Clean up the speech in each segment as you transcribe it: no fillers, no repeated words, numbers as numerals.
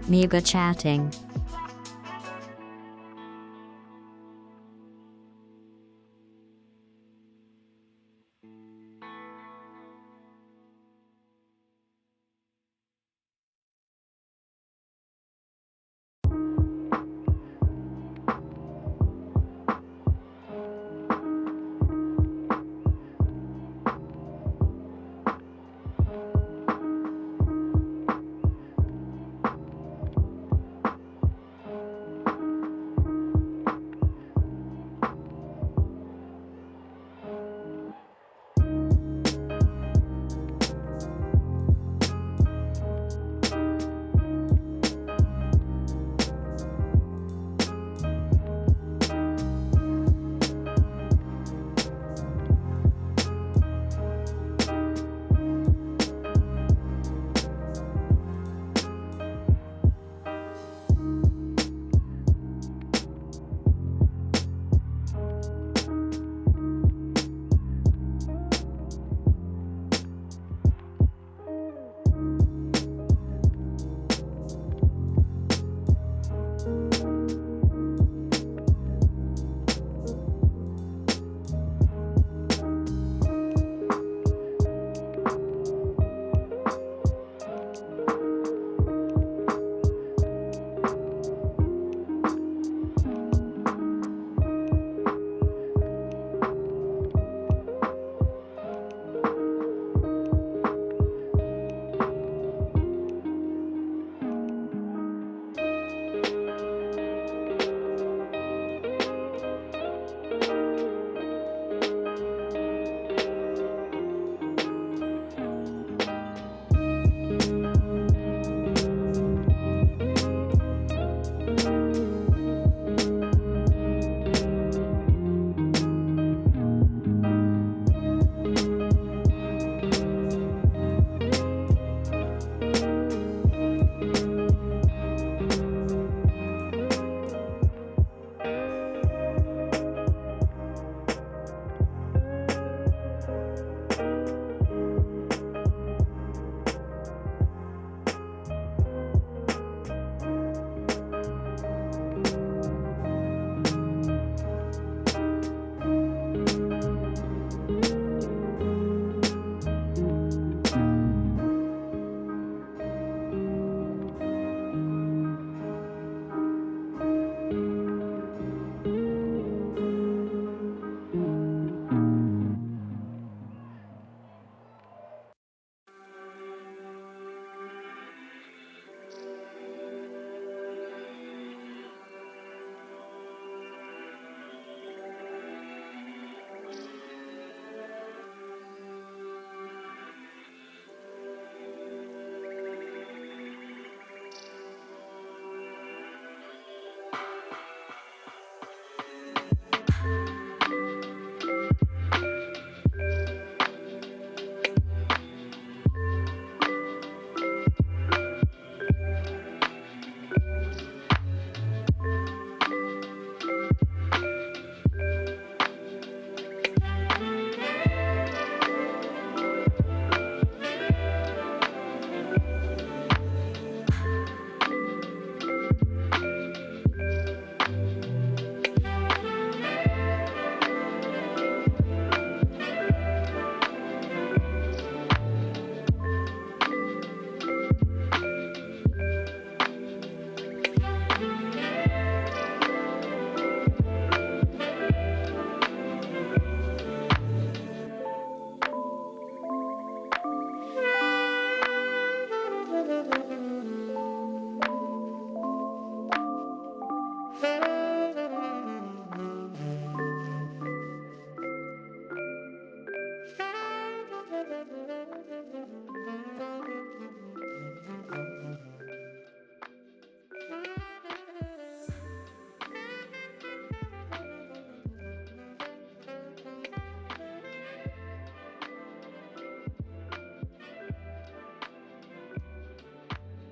Mega chatting.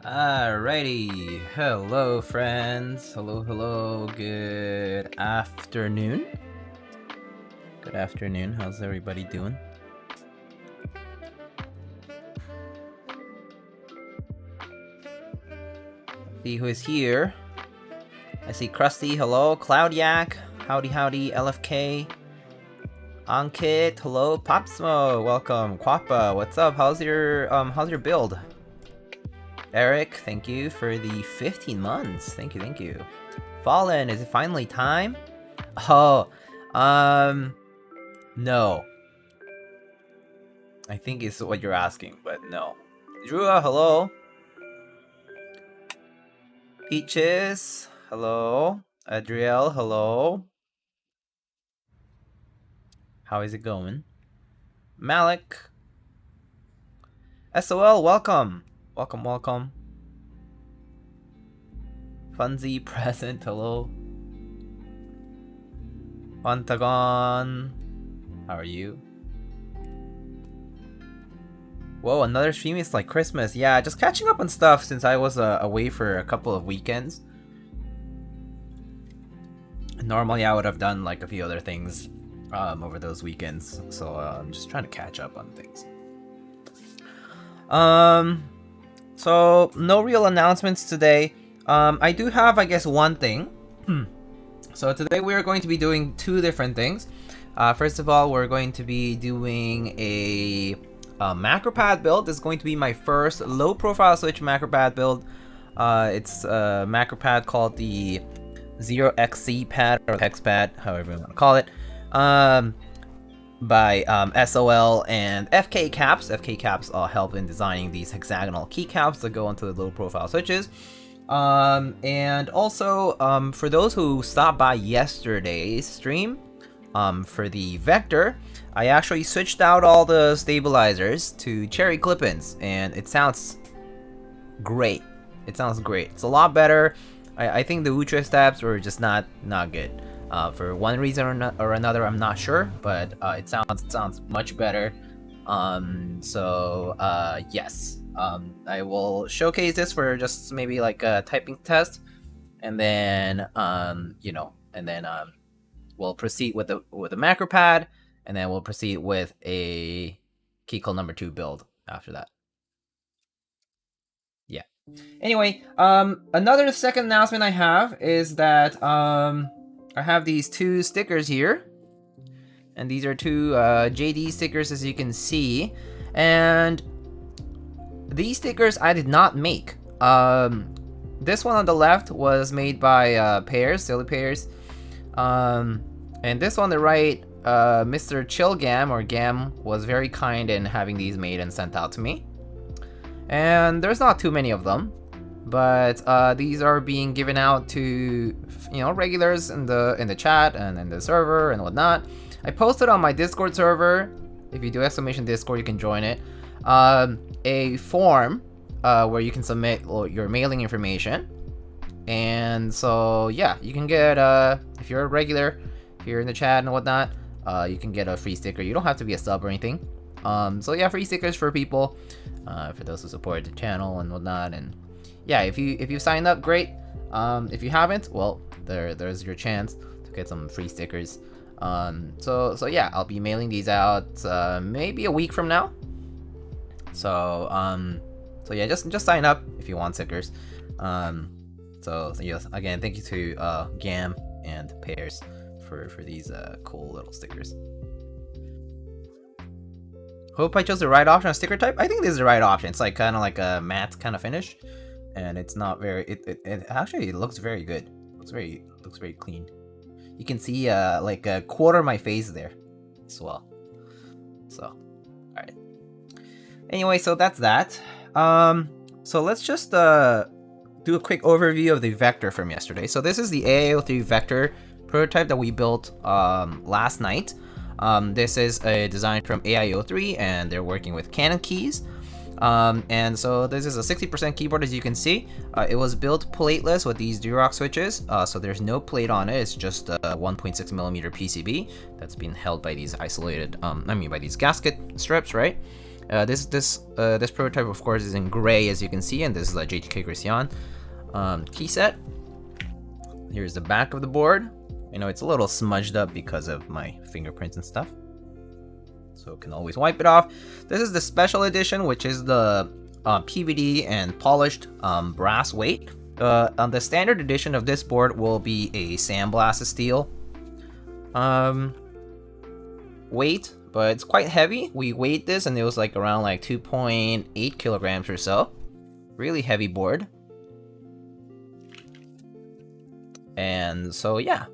Alrighty, hello friends, hello, good afternoon. Good afternoon, how's everybody doing? See who is here. I see Krusty, hello. Cloudyak, howdy howdy. LFK, Ankit, hello. Popsmo, welcome. Quappa, what's up? How's your build? Eric, thank you for the 15 months. Thank you. Fallen, is it finally time? Oh, no. I think it's what you're asking, but no. Drua, hello. Peaches, hello. Adriel, hello. How is it going? Malik. SOL, welcome. Welcome. Funzy, present, hello. Pentagon, how are you? Whoa, another stream is like Christmas. Yeah, just catching up on stuff since I was away for a couple of weekends. Normally I would have done like a few other things over those weekends, so I'm just trying to catch up on things. So no real announcements today. I do have, I guess, one thing. So today we are going to be doing two different things. First of all, we're going to be doing a macro pad build. This is going to be my first low profile switch macro pad build. It's a macro pad called the 0xc.pad or hex pad, however you want to call it, by SOL and fkcaps. fkcaps help in designing these hexagonal keycaps that go onto the low profile switches. And also, for those who stopped by yesterday's stream, for the vector, I actually switched out all the stabilizers to cherry clip-ins, and it sounds great. It's a lot better. I think the Ultra steps were just not good. For one reason or another, I'm not sure, but it sounds much better. Yes. I will showcase this for just maybe like a typing test, and then we'll proceed with the macro pad, and then we'll proceed with a Keycult number 2 build after that. Yeah. Anyway, another second announcement I have is that I have these two stickers here, and these are two JD stickers, as you can see, and these stickers I did not make. This one on the left was made by Silly Pears, and this one on the right, Mr. Chillgam or Gam was very kind in having these made and sent out to me. And there's not too many of them, but these are being given out to regulars in the chat and in the server and whatnot. I posted on my Discord server. If you do exclamation Discord, you can join it. A form where you can submit your mailing information, and so yeah, you can get if you're a regular here in the chat and whatnot, you can get a free sticker. You don't have to be a sub or anything. So yeah, free stickers for people, for those who support the channel and whatnot. And yeah, if you signed up, great. If you haven't, well, there's your chance to get some free stickers. So yeah, I'll be mailing these out maybe a week from now. So yeah, just sign up if you want stickers. So yes, again, thank you to Gam and Pears for these cool little stickers. Hope I chose the right option on sticker type. I think this is the right option. It's like kind of like a matte kind of finish, and it's not very. It actually looks very good. Looks very clean. You can see like a quarter of my face there as well. So, all right. Anyway, so that's that. So let's just do a quick overview of the vector from yesterday. So this is the AIO3 vector prototype that we built last night. This is a design from AIO3, and they're working with Canon keys. And so this is a 60% keyboard, as you can see. It was built plateless with these Durock switches, so there's no plate on it. It's just a 1.6mm PCB that's been held by these isolated, by these gasket strips, right? This prototype, of course, is in gray, as you can see, and this is a JTK Christian key set. Here's the back of the board. I know it's a little smudged up because of my fingerprints and stuff, so can always wipe it off. This is the special edition, which is the PVD and polished brass weight. on the standard edition of this board will be a sandblasted steel weight, but it's quite heavy. We weighed this and it was like around like 2.8 kilograms or so. Really heavy board. And so yeah.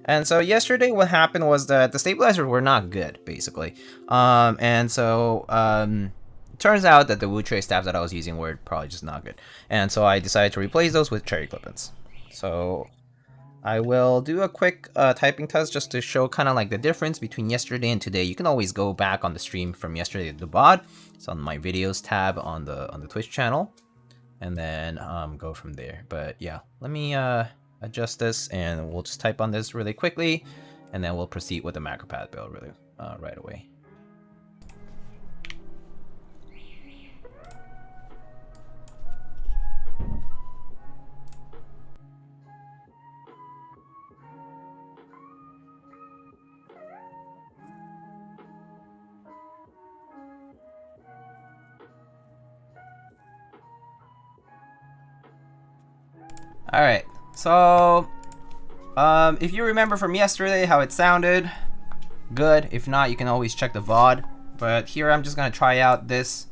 And so yesterday what happened was that the stabilizers were not good, basically. And so turns out that the wood tray stabs that I was using were probably just not good. And so I decided to replace those with cherry clip-ins. So I will do a quick typing test just to show kind of like the difference between yesterday and today. You can always go back on the stream from yesterday to the VOD. It's on my videos tab on the Twitch channel, and then go from there. But yeah, let me adjust this, and we'll just type on this really quickly, and then we'll proceed with the macro pad build really right away. Alright, so if you remember from yesterday how it sounded, good. If not, you can always check the VOD. But here I'm just going to try out this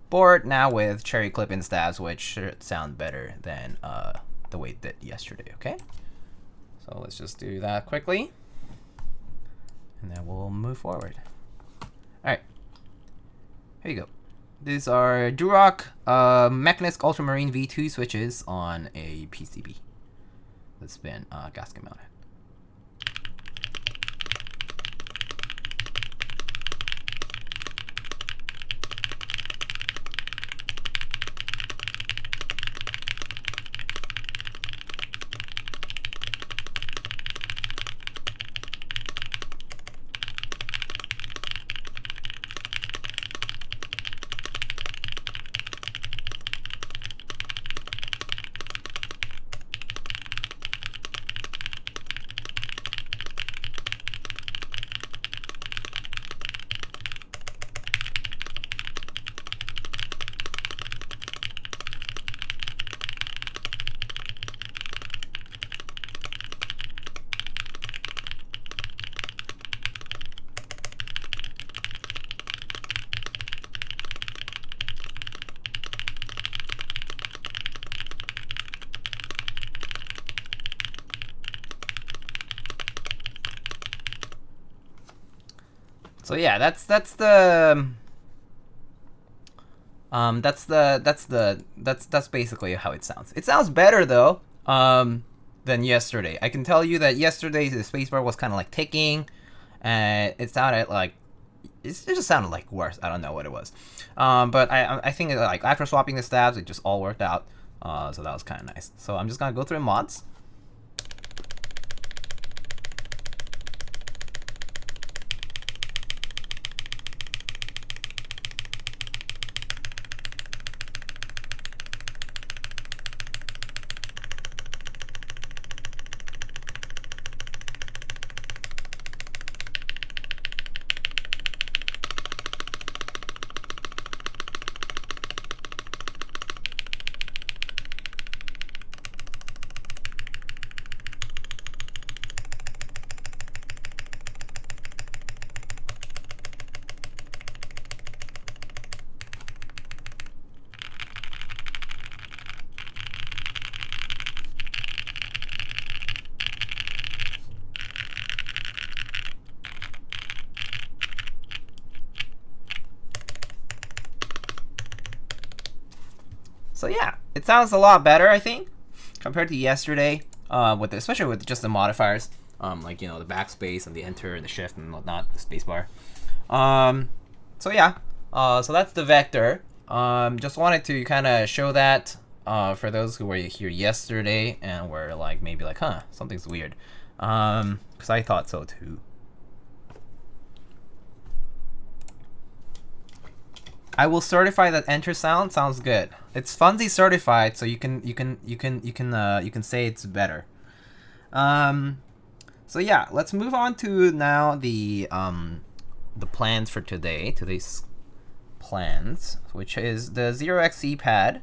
board now with cherry clip-in stabs, which should sound better than the way it did yesterday, okay? So let's just do that quickly, and then we'll move forward. Alright, here you go. These are Duroc Mechanist Ultramarine V2 switches on a PCB that's been gasket mounted. So yeah, that's basically how it sounds. It sounds better though than yesterday. I can tell you that yesterday the spacebar was kind of like ticking, and it sounded like it just sounded like worse. I don't know what it was, but I think like after swapping the stabs, it just all worked out. So that was kind of nice. So I'm just gonna go through mods. So yeah, it sounds a lot better, I think, compared to yesterday, especially with just the modifiers, like, you know, the backspace and the enter and the shift and whatnot, the spacebar. So yeah, so that's the vector. Just wanted to kind of show that for those who were here yesterday and were like maybe like, huh, something's weird, because I thought so too. I will certify that enter sound sounds good. It's Funzy certified, so you can say it's better. So yeah, let's move on to now the plans for today. Today's plans, which is the 0xc.pad.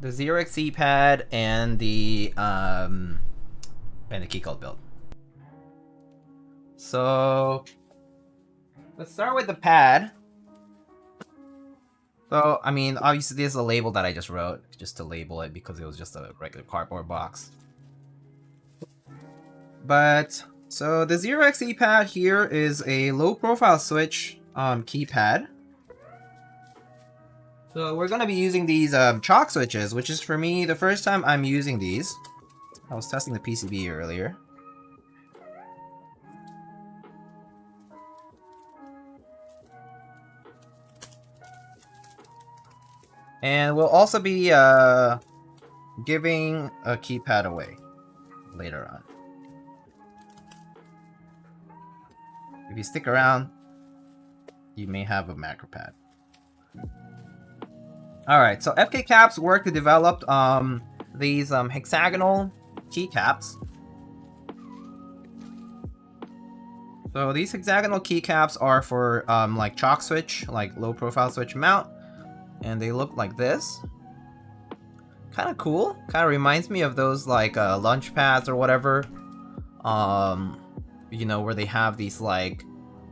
the 0xc.pad and the Keycult build. So let's start with the pad. So, I mean, obviously this is a label that I just wrote, just to label it because it was just a regular cardboard box. But, so the 0xc.pad here is a low profile switch keypad. So we're going to be using these choc switches, which is for me the first time I'm using these. I was testing the PCB earlier. And we'll also be giving a keypad away later on. If you stick around, you may have a macro pad. Alright, so fkcaps work to develop these hexagonal keycaps. So these hexagonal keycaps are for like choc switch, like low profile switch mount. And they look like this. Kind of cool. Kind of reminds me of those like lunch pads or whatever. You know, where they have these like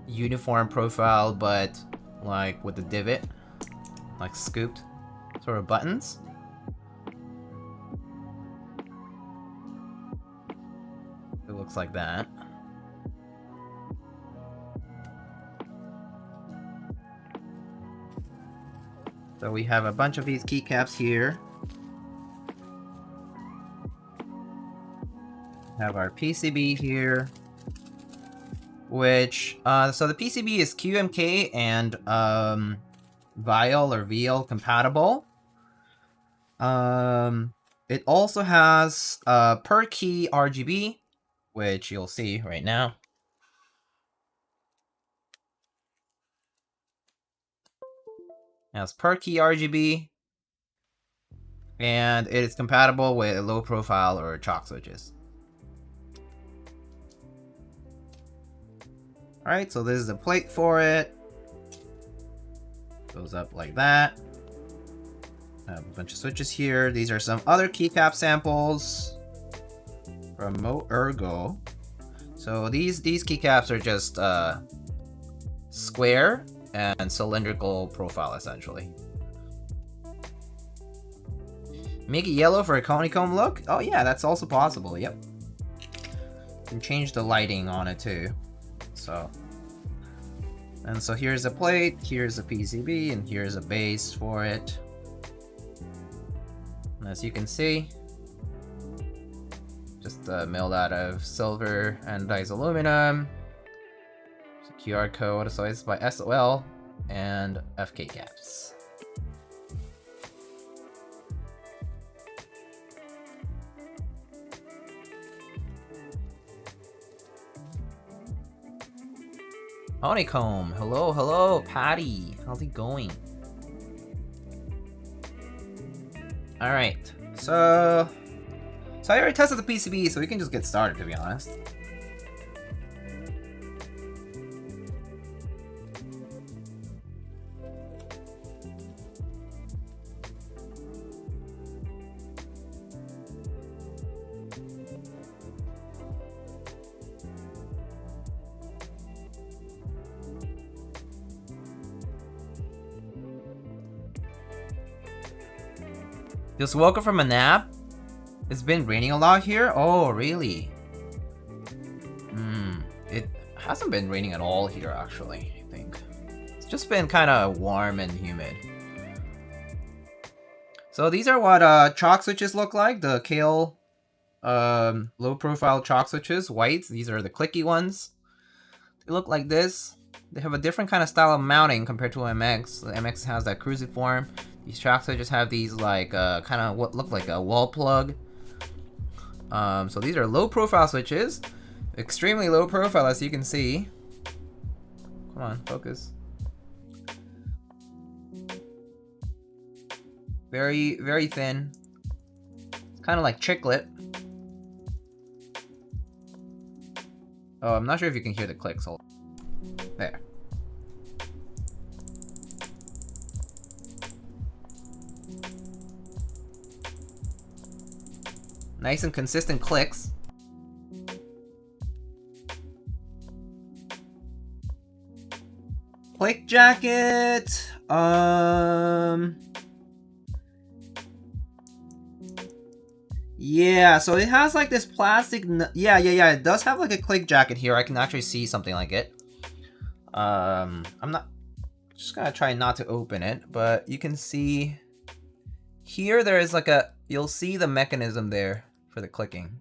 uniform profile, but like with the divot, like scooped sort of buttons. It looks like that. So we have a bunch of these keycaps here. We have our PCB here, which, so the PCB is QMK and VIL compatible. It also has per key RGB, which you'll see right now. It has per key RGB, and it is compatible with low profile or choc switches. Alright, so this is the plate for it. Goes up like that. I have a bunch of switches here. These are some other keycap samples from Ergo. So these keycaps are just square and cylindrical profile essentially. Make it yellow for a honeycomb look? Oh yeah, that's also possible, yep. You can change the lighting on it too. So here's a plate, here's a PCB, and here's a base for it. And as you can see, just milled out of silver anodized aluminum. QR code, so it's by SOL and fkcaps. Honeycomb, hello, Patty. How's it going? Alright, so I already tested the PCB, so we can just get started, to be honest. Just woke up from a nap? It's been raining a lot here? Oh, really? It hasn't been raining at all here, actually, I think. It's just been kind of warm and humid. So these are what choc switches look like. The Kailh low profile choc switches, whites. These are the clicky ones. They look like this. They have a different kind of style of mounting compared to MX. The MX has that cruciform. These choc switches have these like kind of what look like a wall plug. So these are low profile switches, extremely low profile as you can see. Come on, focus. Very, very thin. It's kind of like chiclet. Oh, I'm not sure if you can hear the clicks. Hold. There. Nice and consistent clicks. Click jacket. Yeah, so it has like this plastic. Yeah. It does have like a click jacket here. I can actually see something like it. I'm not. Just gonna try not to open it, but you can see here there is like a. You'll see the mechanism there for the clicking.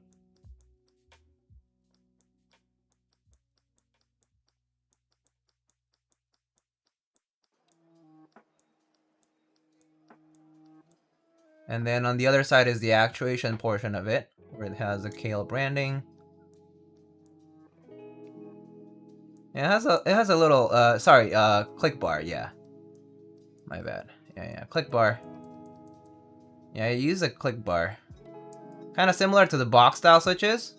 And then on the other side is the actuation portion of it, where it has the Kailh branding. It has a little click bar, yeah. My bad. Yeah, click bar. Yeah, I use a click bar. Kind of similar to the box style switches.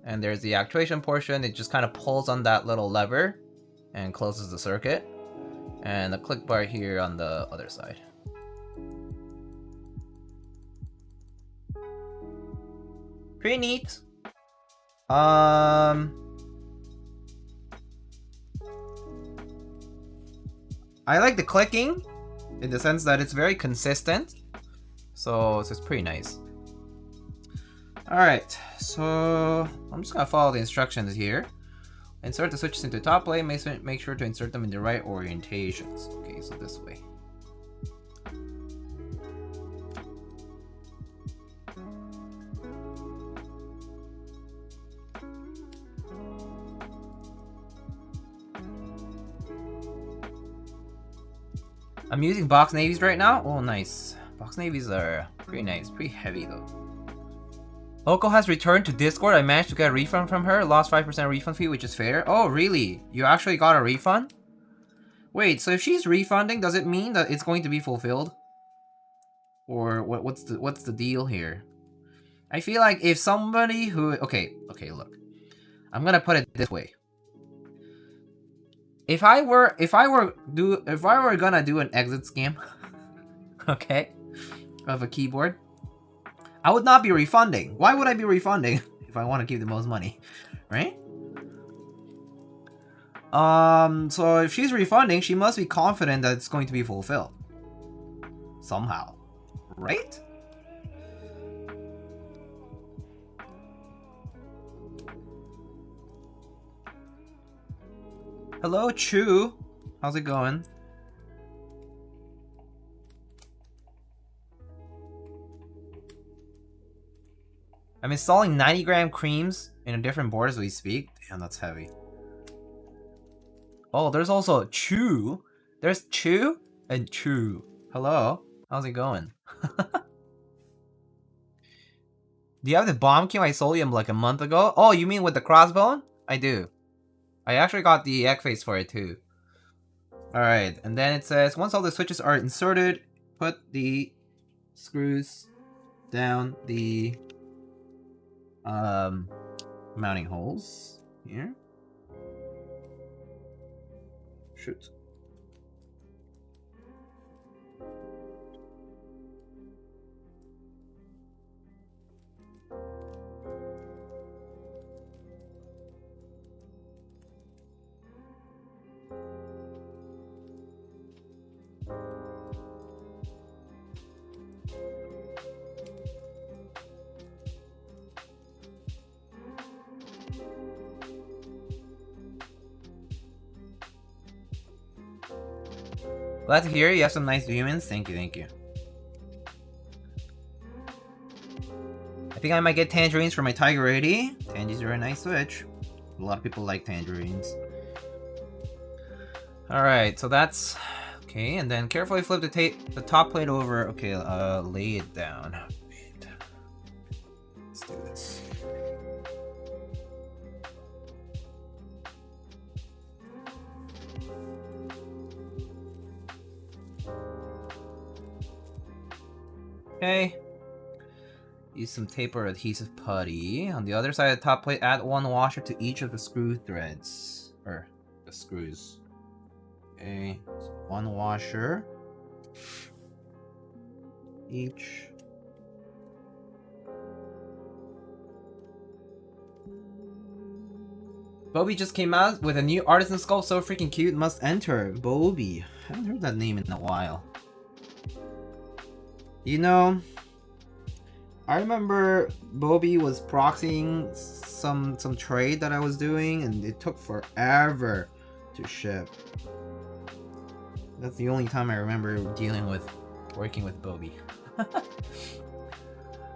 And there's the actuation portion. It just kind of pulls on that little lever and closes the circuit. And the click bar here on the other side. Pretty neat. I like the clicking in the sense that it's very consistent. So it's pretty nice. Alright, so I'm just gonna follow the instructions here. Insert the switches into top plate, make sure to insert them in the right orientations. Okay, so this way. I'm using box navies right now. Oh, nice. Box navies are pretty nice, pretty heavy though. Loco has returned to Discord. I managed to get a refund from her. Lost 5% refund fee, which is fair. Oh, really? You actually got a refund? Wait, so if she's refunding, does it mean that it's going to be fulfilled? Or what's the deal here? I feel like if somebody who okay, look. I'm gonna put it this way. If I were gonna do an exit scam, okay, of a keyboard, I would not be refunding. Why would I be refunding if I want to keep the most money, right? So if she's refunding, she must be confident that it's going to be fulfilled. Somehow, right? Hello, Chu. How's it going? I'm installing 90-gram creams in a different board as we speak. Damn, that's heavy. Oh, there's also Chu. There's Chu and Chu. Hello. How's it going? Do you have the bomb cube I sold you like a month ago? Oh, you mean with the crossbone? I do. I actually got the egg face for it too. Alright, and then it says, once all the switches are inserted, put the screws down the mounting holes here. Shoot. Glad to hear you have some nice viewings. Thank you, thank you. I think I might get tangerines for my Tiger 80. Tangies are a nice switch. A lot of people like tangerines. Alright, so that's... Okay, and then carefully flip the top plate over. Okay, lay it down. Wait. Let's do this. Okay. Use some tape or adhesive putty. On the other side of the top plate, add one washer to each of the screw threads. Or the screws. Okay, so one washer. Each Bobby just came out with a new artisan sculpt, so freaking cute, must enter. Bobby. I haven't heard that name in a while. You know, I remember Bobby was proxying some trade that I was doing, and it took forever to ship. That's the only time I remember working with Bobby.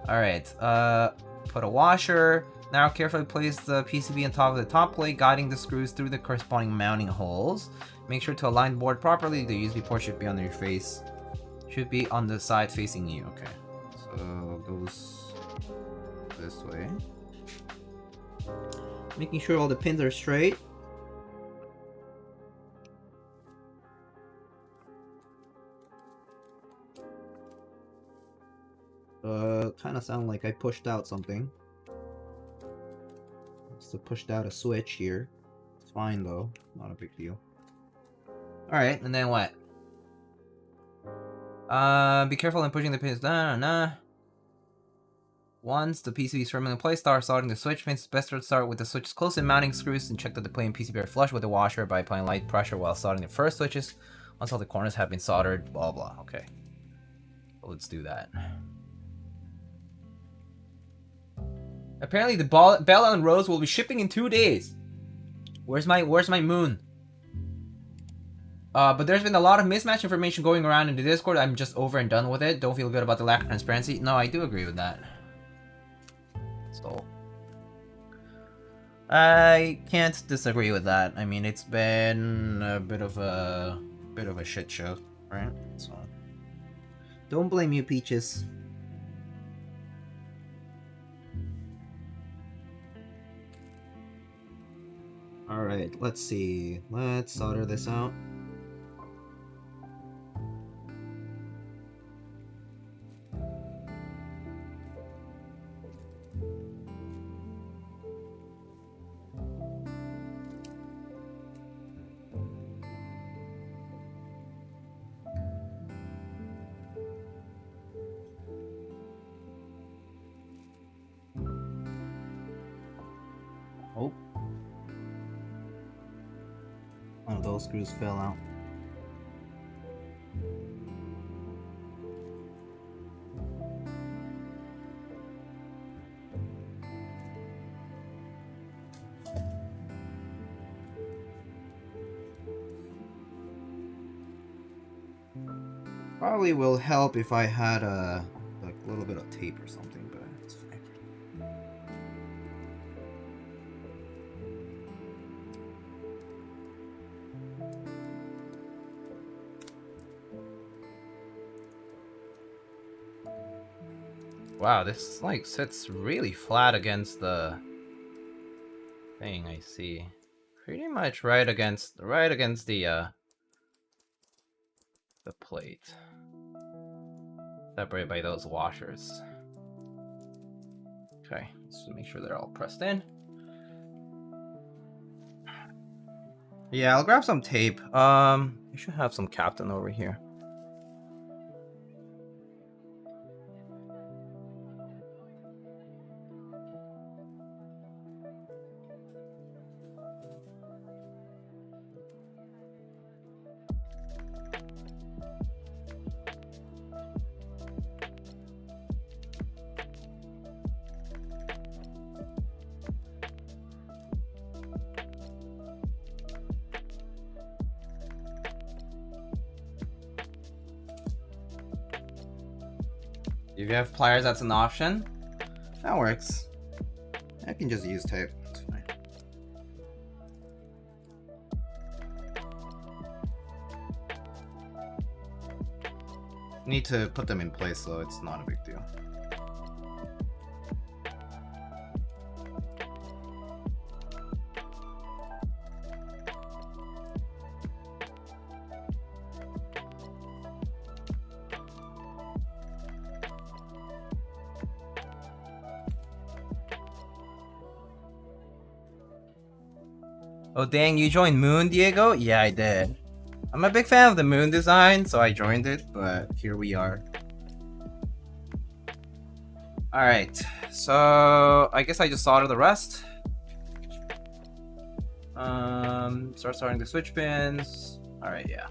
Alright, put a washer. Now carefully place the PCB on top of the top plate, guiding the screws through the corresponding mounting holes. Make sure to align the board properly. The USB port should be on your face. Should be on the side facing you. Okay. So it goes this way. Making sure all the pins are straight. Kind of sound like I pushed out something. So pushed out a switch here. It's fine though, not a big deal. Alright, and then what? Be careful in pushing the pins. Once the PCB is firmly in place, start soldering the switch pins. It's best to start with the switches close and mounting screws, and check that the plate and PCB are flush with the washer by applying light pressure while soldering the first switches. Once all the corners have been soldered, blah blah. Okay, let's do that. Apparently the Bella and Rose will be shipping in 2 days. Where's my moon? But there's been a lot of mismatch information going around in the Discord. I'm just over and done with it. Don't feel good about the lack of transparency. No, I do agree with that. So I can't disagree with that. I mean, it's been a bit of a shit show, right? So don't blame you, Peaches. Alright, let's see. Let's solder this out. Oh. One of those screws fell out. Probably will help if I had a little bit of tape or something, but it's fine. Wow, this like sits really flat against the thing. I see, pretty much right against the plate, separated by those washers. Okay, let's make sure they're all pressed in. Yeah, I'll grab some tape. I should have some Captain over here. If you have pliers, that's an option. That works. I can just use tape. It's fine. Need to put them in place, so it's not a big deal. Oh dang, you joined Moon, Diego? Yeah, I did. I'm a big fan of the Moon design, so I joined it, but here we are. Alright, so I guess I just solder the rest. Start starting the switch pins. All right, yeah.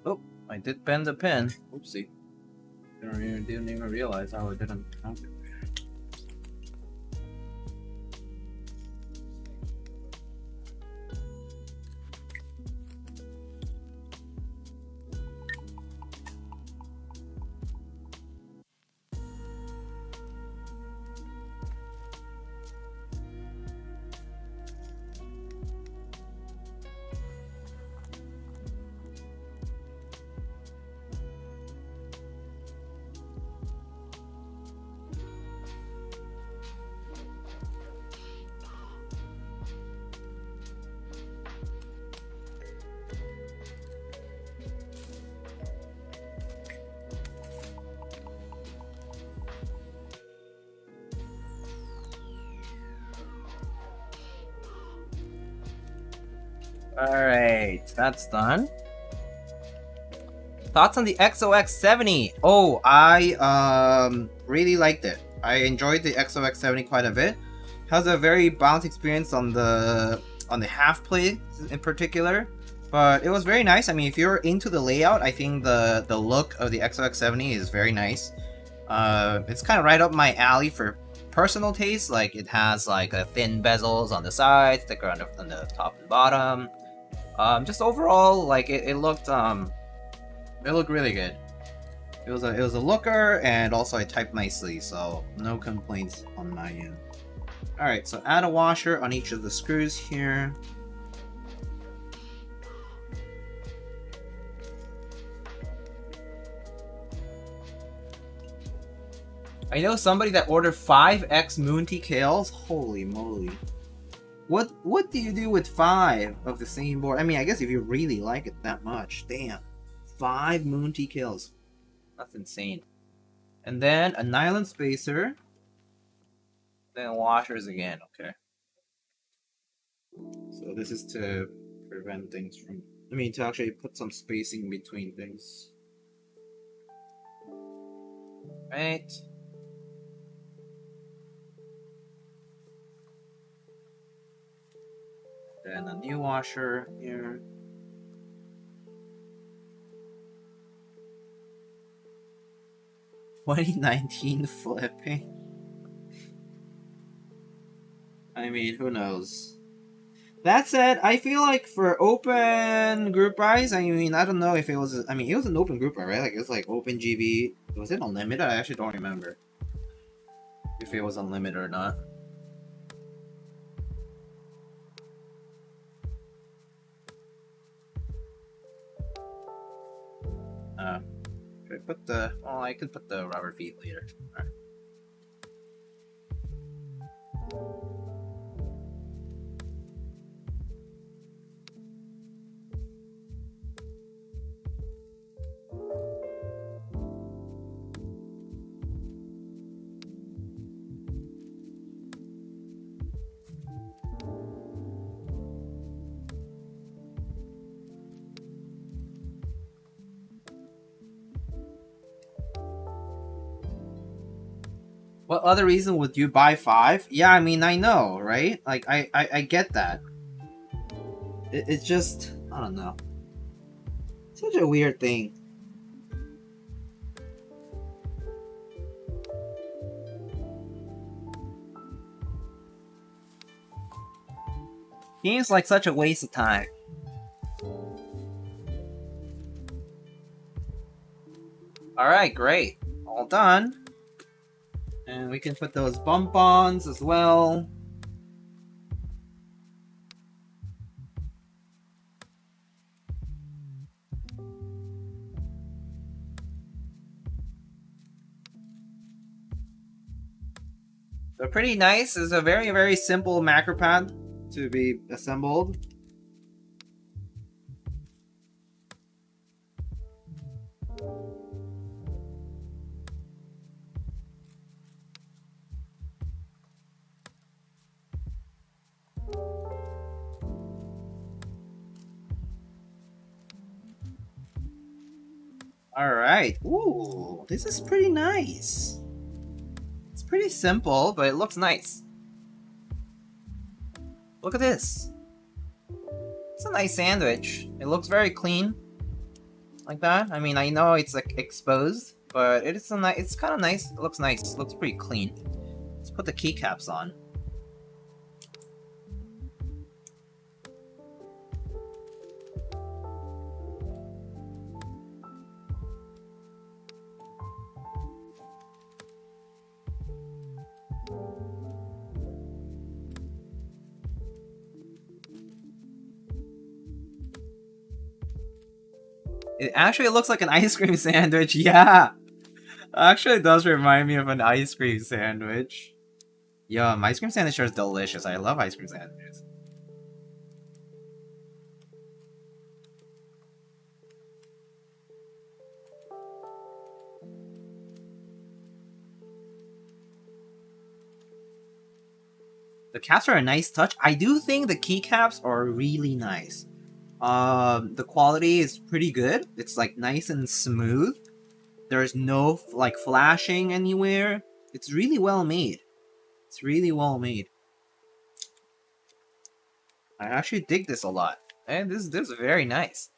Oh, I did bend the pin. Oopsie. Didn't even realize how I didn't count it. Alright, that's done. Thoughts on the XOX70? Oh, I really liked it. I enjoyed the XOX70 quite a bit. Has a very balanced experience on the half plate in particular, but it was very nice. I mean, if you're into the layout, I think the look of the XOX70 is very nice. It's kind of right up my alley for personal taste. Like, it has like a thin bezels on the sides, thicker on the top and bottom. Just overall, like it looked really good. It was a looker, and also I typed nicely, so no complaints on my end. All right, so add a washer on each of the screws here. I know somebody that ordered 5x Moonty Kailhs. Holy moly. What do you do with 5 of the same board? I mean, I guess if you really like it that much. Damn. 5 Moonty Kailhs. That's insane. And then a nylon spacer. Then washers again, okay. So this is to prevent things from... I mean, to actually put some spacing between things. Right. Then a new washer here. $2019 flipping. I mean, who knows? That said, I feel like for open group buys, I mean, I don't know if it was... I mean, it was an open group buy, right? Like, it was like OpenGB. Was it unlimited? I actually don't remember if it was unlimited or not. Should I put the... Well, I could put the rubber feet later. Alright. What other reason would you buy 5? Yeah, I mean, I know, right? Like, I get that. It's just... I don't know. Such a weird thing. Seems like such a waste of time. Alright, great. All done. And we can put those bump-ons as well. So pretty nice. It's a very, very simple macro pad to be assembled. Alright. Ooh, this is pretty nice. It's pretty simple, but it looks nice. Look at this. It's a nice sandwich. It looks very clean. Like that. I mean, I know it's like exposed, but it's kind of nice. It looks nice. It looks pretty clean. Let's put the keycaps on. It actually looks like an ice cream sandwich, yeah! Actually, it does remind me of an ice cream sandwich. Yum, ice cream sandwich is delicious. I love ice cream sandwiches. The caps are a nice touch. I do think the keycaps are really nice. The quality is pretty good. It's like nice and smooth. There's no like flashing anywhere. It's really well made. It's really well made. I actually dig this a lot. And this is very nice.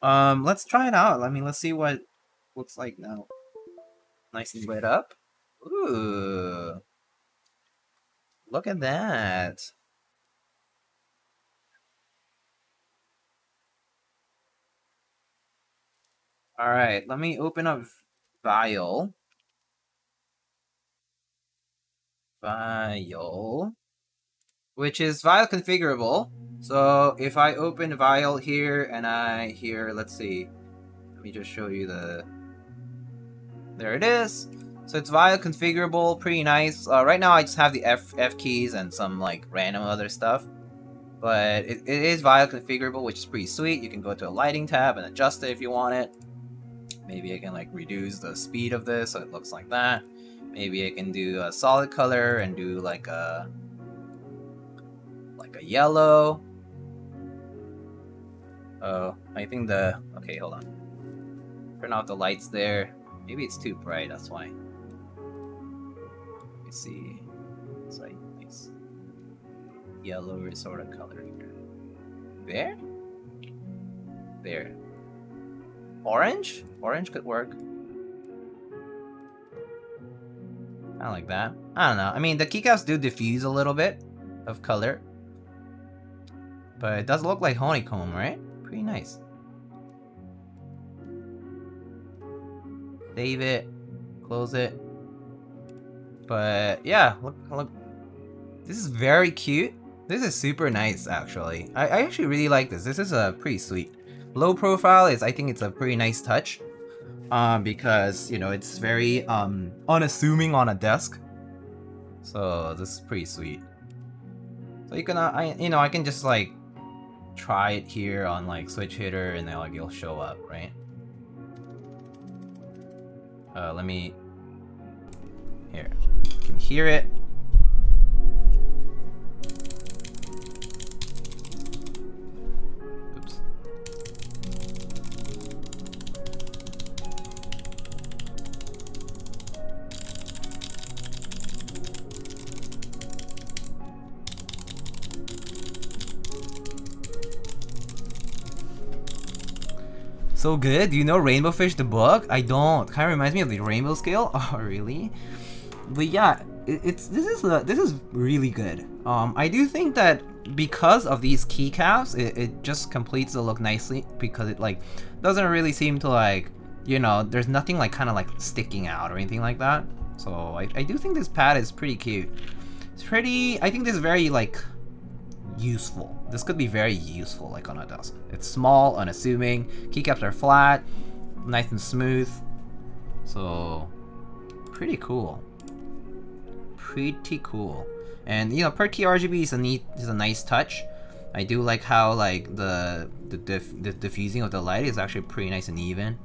Let's try it out. Let's see what it looks like now. Nice and lit up. Ooh. Look at that. Alright, let me open up Vial. Which is Vial configurable. So if I open Vial here and let's see. Let me just show you there it is. So it's Vial configurable, pretty nice. Right now I just have the F keys and some like random other stuff. But it is Vial configurable, which is pretty sweet. You can go to a lighting tab and adjust it if you want it. Maybe I can like reduce the speed of this so it looks like that. Maybe I can do a solid color and do like a yellow. Oh, I think okay, hold on. Turn off the lights there. Maybe it's too bright, that's why. Let me see. It's like nice yellow sort of color here. There? There. Orange? Orange could work. Kinda like that. I don't know. I mean, the keycaps do diffuse a little bit of color. But it does look like honeycomb, right? Pretty nice. Save it. Close it. But yeah, look. This is very cute. This is super nice, actually. I actually really like this. This is pretty sweet. Low profile I think it's a pretty nice touch. Because, you know, it's very unassuming on a desk. So this is pretty sweet. So you can, I can just like try it here on like switch hitter and then like it'll show up, right? Let me, here, you can hear it. Oops. So good. Do you know Rainbow Fish the book? I don't. Kind of reminds me of the Rainbow Scale. Oh, really? But yeah, this is really good. I do think that because of these keycaps, it just completes the look nicely because it like doesn't really seem to like, you know, there's nothing like kind of like sticking out or anything like that. So I do think this pad is pretty cute. It's pretty, I think this is very like useful. This could be very useful like on a desk. It's small, unassuming, keycaps are flat, nice and smooth. So pretty cool. Pretty cool. And you know, per key RGB is a nice touch. I do like how like the diffusing of the light is actually pretty nice and even.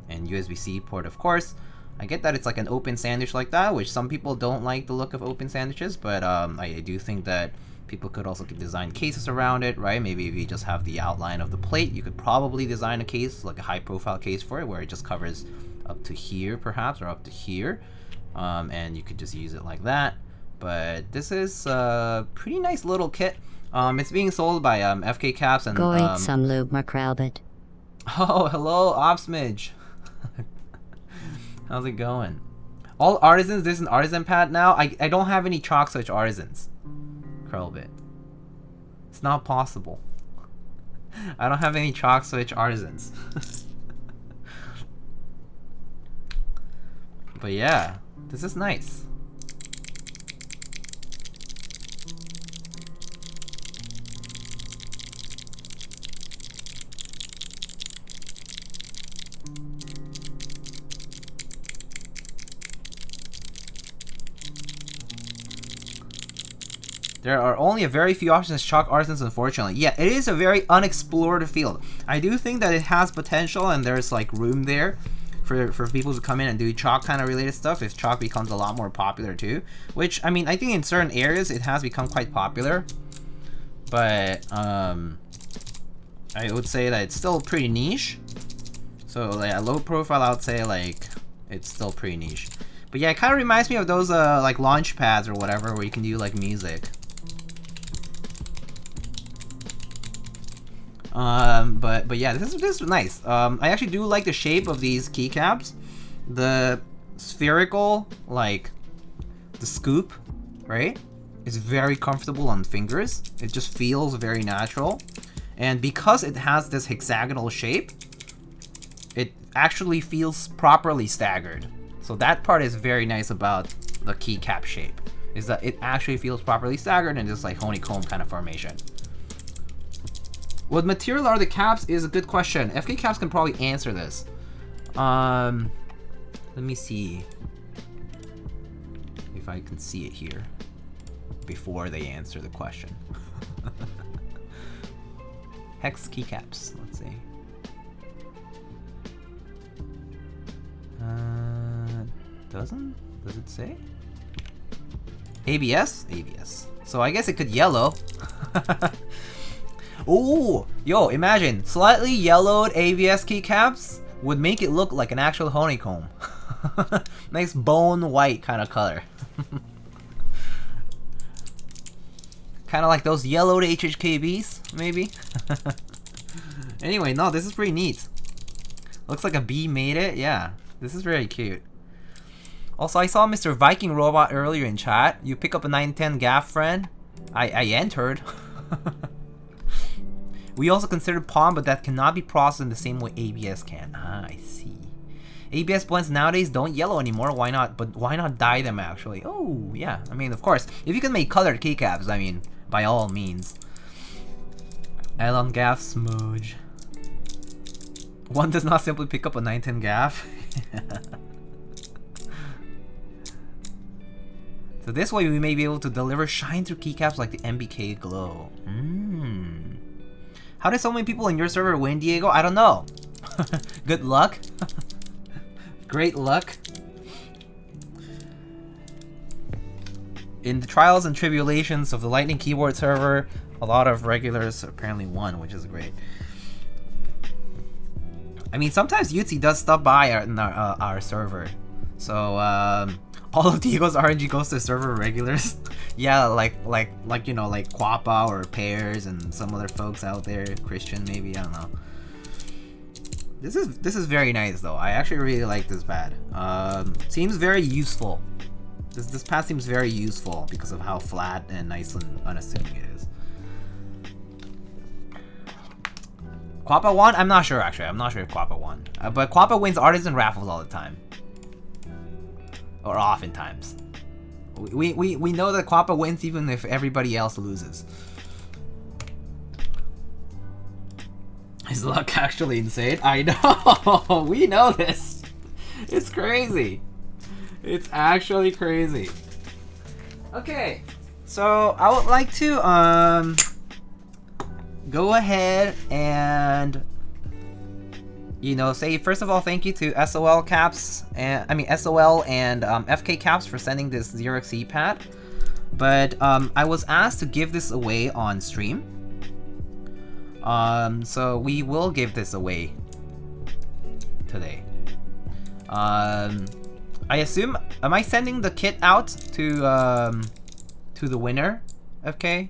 And USB-C port, of course. I get that it's like an open sandwich like that, which some people don't like the look of open sandwiches, but I do think that people could also design cases around it, right? Maybe if you just have the outline of the plate, you could probably design a case, like a high-profile case for it, where it just covers up to here, perhaps, or up to here, and you could just use it like that. But this is a pretty nice little kit. It's being sold by fkcaps and Go eat some lube, McRalbit. Oh, hello, Opsmidge. How's it going? All artisans, there's an artisan pad now. I don't have any chalk switch artisans. Krellbit. It's not possible. I don't have any chalk switch artisans. But yeah, this is nice. There are only a very few options as chalk artisans, unfortunately. Yeah, it is a very unexplored field. I do think that it has potential and there's like room there for people to come in and do chalk kind of related stuff if chalk becomes a lot more popular too. Which, I mean, I think in certain areas it has become quite popular. But, I would say that it's still pretty niche. So, like, a low profile, I would say, like, it's still pretty niche. But yeah, it kind of reminds me of those, like, launch pads or whatever where you can do, like, music. But yeah, this is nice. I actually do like the shape of these keycaps. The spherical, like the scoop, right? It's very comfortable on fingers. It just feels very natural. And because it has this hexagonal shape, it actually feels properly staggered. So that part is very nice about the keycap shape, is that it actually feels properly staggered and just like honeycomb kind of formation. What material are the caps is a good question. fkcaps can probably answer this. Let me see if I can see it here before they answer the question. Hex keycaps, let's see. Does it say? ABS? ABS. So I guess it could yellow. Oh, yo, imagine slightly yellowed ABS keycaps would make it look like an actual honeycomb. Nice bone white kind of color. Kind of like those yellowed HHKBs, maybe. Anyway, no, this is pretty neat. Looks like a bee made it. Yeah, this is very cute. Also, I saw Mr. Viking Robot earlier in chat. You pick up a 910 gaff, friend. I entered. We also considered POM, but that cannot be processed in the same way ABS can. Ah, I see. ABS blends nowadays don't yellow anymore. Why not? But why not dye them actually? Oh, yeah. I mean, of course, if you can make colored keycaps, I mean, by all means. Elon gaff smudge. One does not simply pick up a 910 gaff. So this way we may be able to deliver shine through keycaps like the MBK Glow. How did so many people in your server win, Diego? I don't know. Good luck. Great luck. In the trials and tribulations of the Lightning Keyboard server, a lot of regulars apparently won, which is great. I mean, sometimes Yutzi does stop by our server. So, all of Diego's RNG goes to server regulars. Yeah, like you know, like Quappa or Pears and some other folks out there, Christian maybe, I don't know. This is very nice though. I actually really like this pad. Seems very useful. This pad seems very useful because of how flat and nice and unassuming it is. Quappa won? I'm not sure actually. I'm not sure if Quappa won. But Quappa wins artisan raffles all the time. Or oftentimes. We know that Quappa wins even if everybody else loses. Is luck actually insane? I know! We know this! It's crazy! It's actually crazy. Okay, so I would like to go ahead and say first of all thank you to SOL caps and SOL and fkcaps for sending this 0xc.pad. But I was asked to give this away on stream. So we will give this away today. I assume, am I sending the kit out to the winner, FK?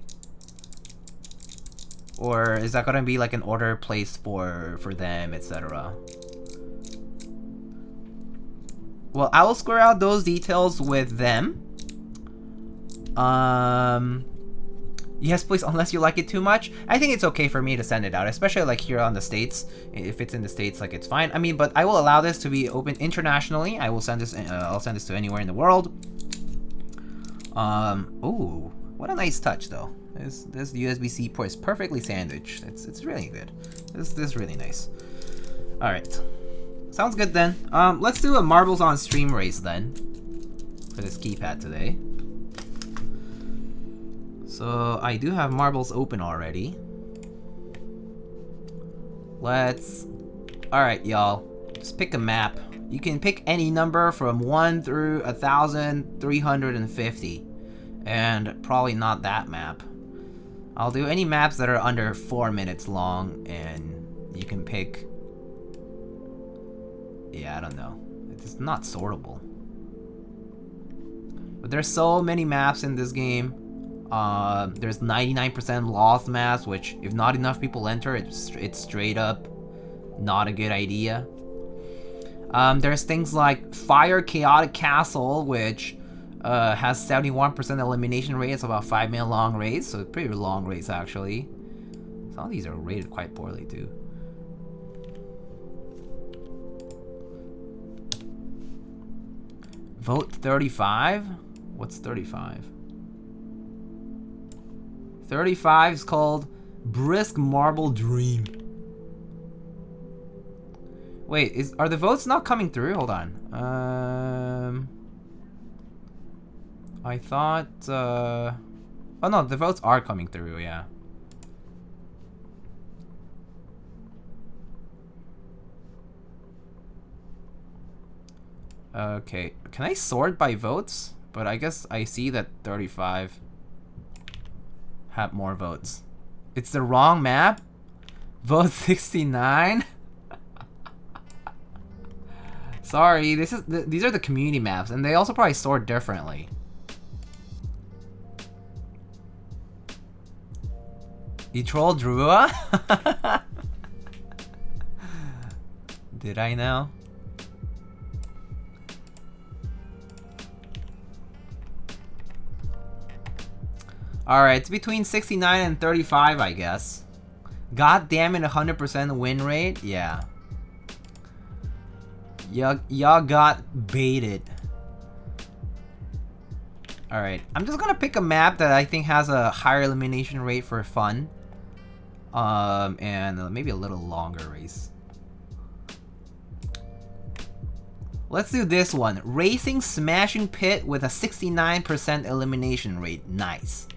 Or is that gonna be like an order placed for them, etc.? Well, I will square out those details with them. Yes, please, unless you like it too much. I think it's okay for me to send it out, especially like here on the States. If it's in the States, like it's fine. I mean, but I will allow this to be open internationally. I will send this, I'll send this to anywhere in the world. Ooh, what a nice touch though. This USB-C port is perfectly sandwiched. It's really good. This is really nice. All right, sounds good then. Let's do a marbles on stream race then for this keypad today. So I do have marbles open already. Alright, y'all. Just pick a map. You can pick any number from 1 through 1,350. And probably not that map. I'll do any maps that are under 4 minutes long, and you can pick... Yeah, I don't know. It's not sortable. But there's so many maps in this game. There's 99% lost maps, which if not enough people enter, it's straight up not a good idea. There's things like Fire Chaotic Castle, which has 71% elimination rate. It's about 5 minute long race, so pretty long race actually. Some of these are rated quite poorly too. Vote 35? What's 35? 35 is called Brisk Marble Dream. Wait, are the votes not coming through? Hold on. I thought, oh no, the votes are coming through, yeah. Okay, can I sort by votes? But I guess I see that 35 have more votes. It's the wrong map? Vote 69? Sorry, these are the community maps, and they also probably sort differently. You trolled Drua? Did I now? Alright, it's between 69 and 35, I guess. God damn it, 100% win rate? Yeah. Y'all got baited. Alright, I'm just gonna pick a map that I think has a higher elimination rate for fun. And maybe a little longer race. Let's do this one. Racing Smashing Pit with a 69% elimination rate. Nice.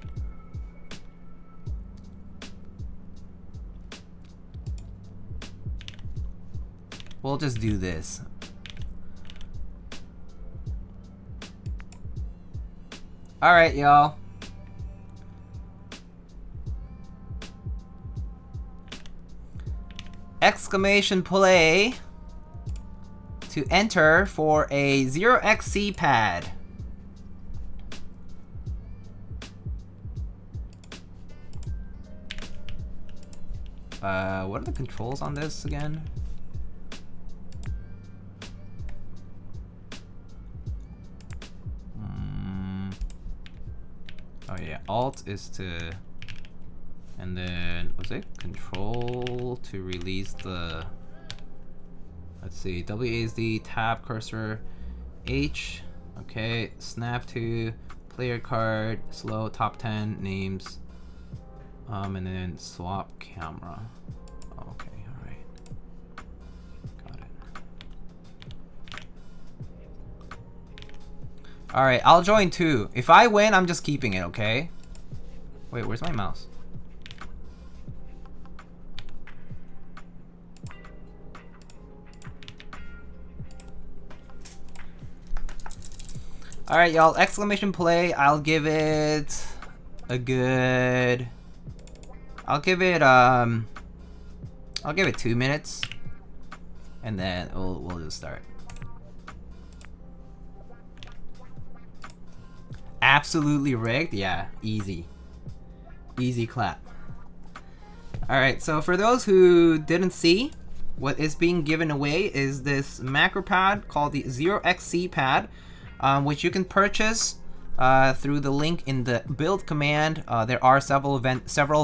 We'll just do this. Alright, y'all. Exclamation play to enter for a 0xc.pad. What are the controls on this again? Oh yeah, Alt is to And then, was it control to release the, let's see, WASD, tab cursor, H, okay, snap to, player card, slow, top 10, names, and then swap camera. Okay, alright. Got it. Alright, I'll join too. If I win, I'm just keeping it, okay? Wait, where's my mouse? Alright, y'all, exclamation play. I'll give it a good... I'll give it 2 minutes. And then we'll just start. Absolutely rigged? Yeah, easy. Easy clap. Alright, so for those who didn't see, what is being given away is this macro pad called the 0xc.pad, which you can purchase through the link in the build command. There are several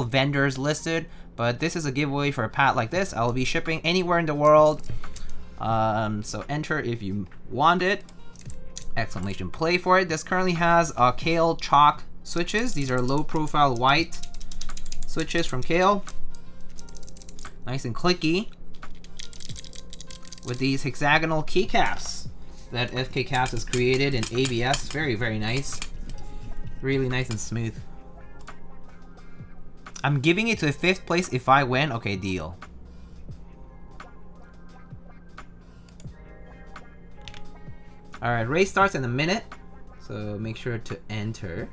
vendors listed, but this is a giveaway for a pad like this. I'll be shipping anywhere in the world. So enter if you want it. Exclamation play for it. This currently has Kailh Choc switches. These are low profile white switches from Kailh. Nice and clicky. With these hexagonal keycaps that fkcaps has created in ABS. Very, very nice. Really nice and smooth. I'm giving it to 5th place if I win. Okay, deal. Alright, race starts in a minute, so make sure to enter.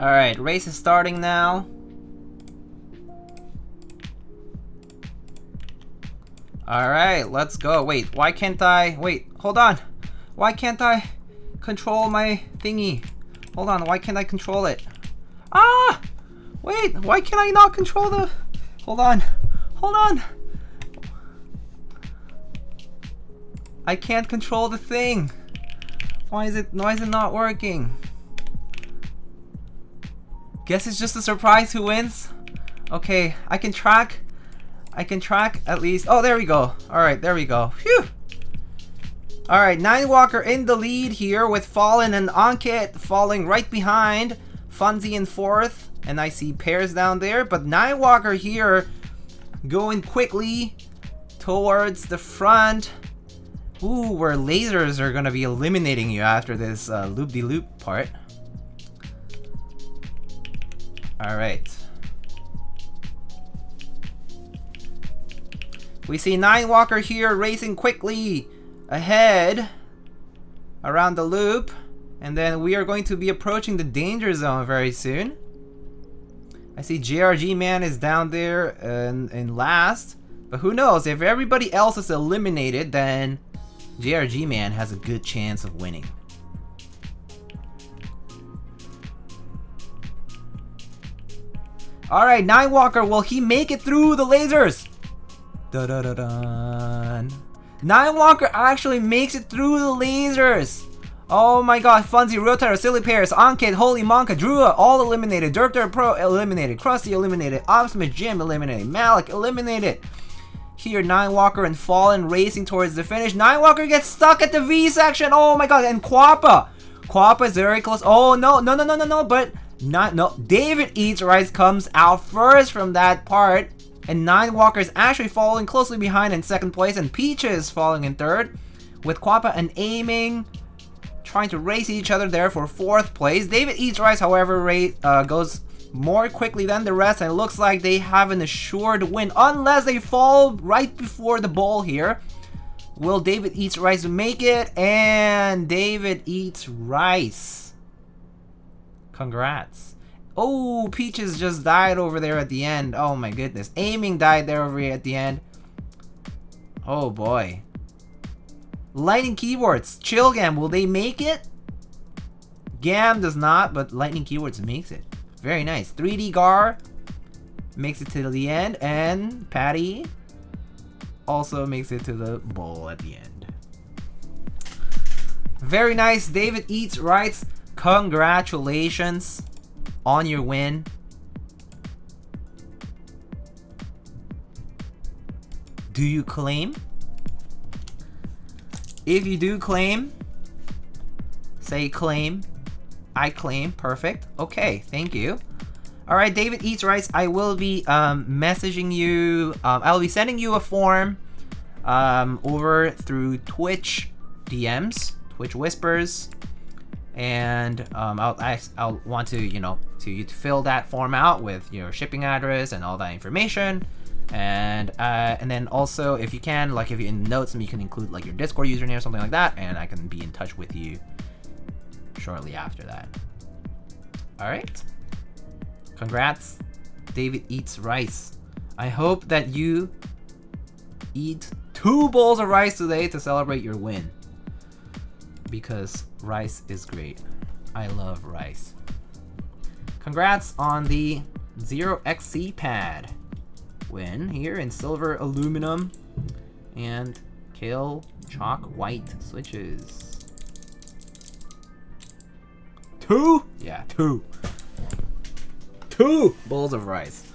Alright, race is starting now. Alright, let's go. Wait, why can't I... Wait, hold on. Why can't I control my thingy? Hold on, why can't I control it? Ah! Wait, why can I not control the... Hold on. Hold on. I can't control the thing. Why is it not working? Guess it's just a surprise who wins. Okay, I can track at least. Oh, there we go. Alright, there we go. Phew. Alright, Nine Walker in the lead here with Fallen and Ankit falling right behind. Funzy in 4th. And I see Pairs down there. But Nine Walker here going quickly towards the front. Ooh, where lasers are gonna be eliminating you after this loop-de-loop part. Alright. We see Nine Walker here racing quickly ahead around the loop. And then we are going to be approaching the danger zone very soon. I see JRG Man is down there in last. But who knows, if everybody else is eliminated, then JRG Man has a good chance of winning. Alright, Nine Walker, will he make it through the lasers? Da da da da. Nine Walker actually makes it through the lasers. Oh my god, Funzy, Rotar, Silly Pairs, Ankit, Holy Monka, Drua, all eliminated. Dirt Pro eliminated. Krusty eliminated. Optimus Jim eliminated. Malik eliminated. Here, Nine Walker and Fallen racing towards the finish. Nine Walker gets stuck at the V section. Oh my god, and Quappa. Quappa is very close. Oh no, but David Eats Rice comes out first from that part. And Nine Walker is actually following closely behind in 2nd place. And Peaches falling in 3rd. With Quappa and aiming, trying to race each other there for 4th place. David Eats Rice, however, goes more quickly than the rest, and it looks like they have an assured win unless they fall right before the ball here. Will David Eats Rice make it? And David Eats Rice. Congrats. Oh, Peaches just died over there at the end. Oh my goodness. Aiming died there over here at the end. Oh boy. Lightning Keyboards. Chill Gam, will they make it? Gam does not, but Lightning Keyboards makes it. Very nice. 3D Gar makes it to the end, and Patty also makes it to the bowl at the end. Very nice. David Eats Rice, congratulations on your win. Do you claim? If you do claim, say claim. I claim. Perfect. Okay, thank you. Alright, David Eats Rice, I will be messaging you. I'll be sending you a form over through Twitch DMs, Twitch Whispers, and I'll want to, you know, to fill that form out with your shipping address and all that information. And then also, if you can, like if you're in notes, you can include like your Discord username or something like that, and I can be in touch with you shortly after that. Alright. Congrats, David Eats Rice. I hope that you eat 2 bowls of rice today to celebrate your win. Because rice is great. I love rice. Congrats on the 0xc.pad win here in silver aluminum and Kailh Choc White switches. 2? Yeah, 2. 2 bowls of rice.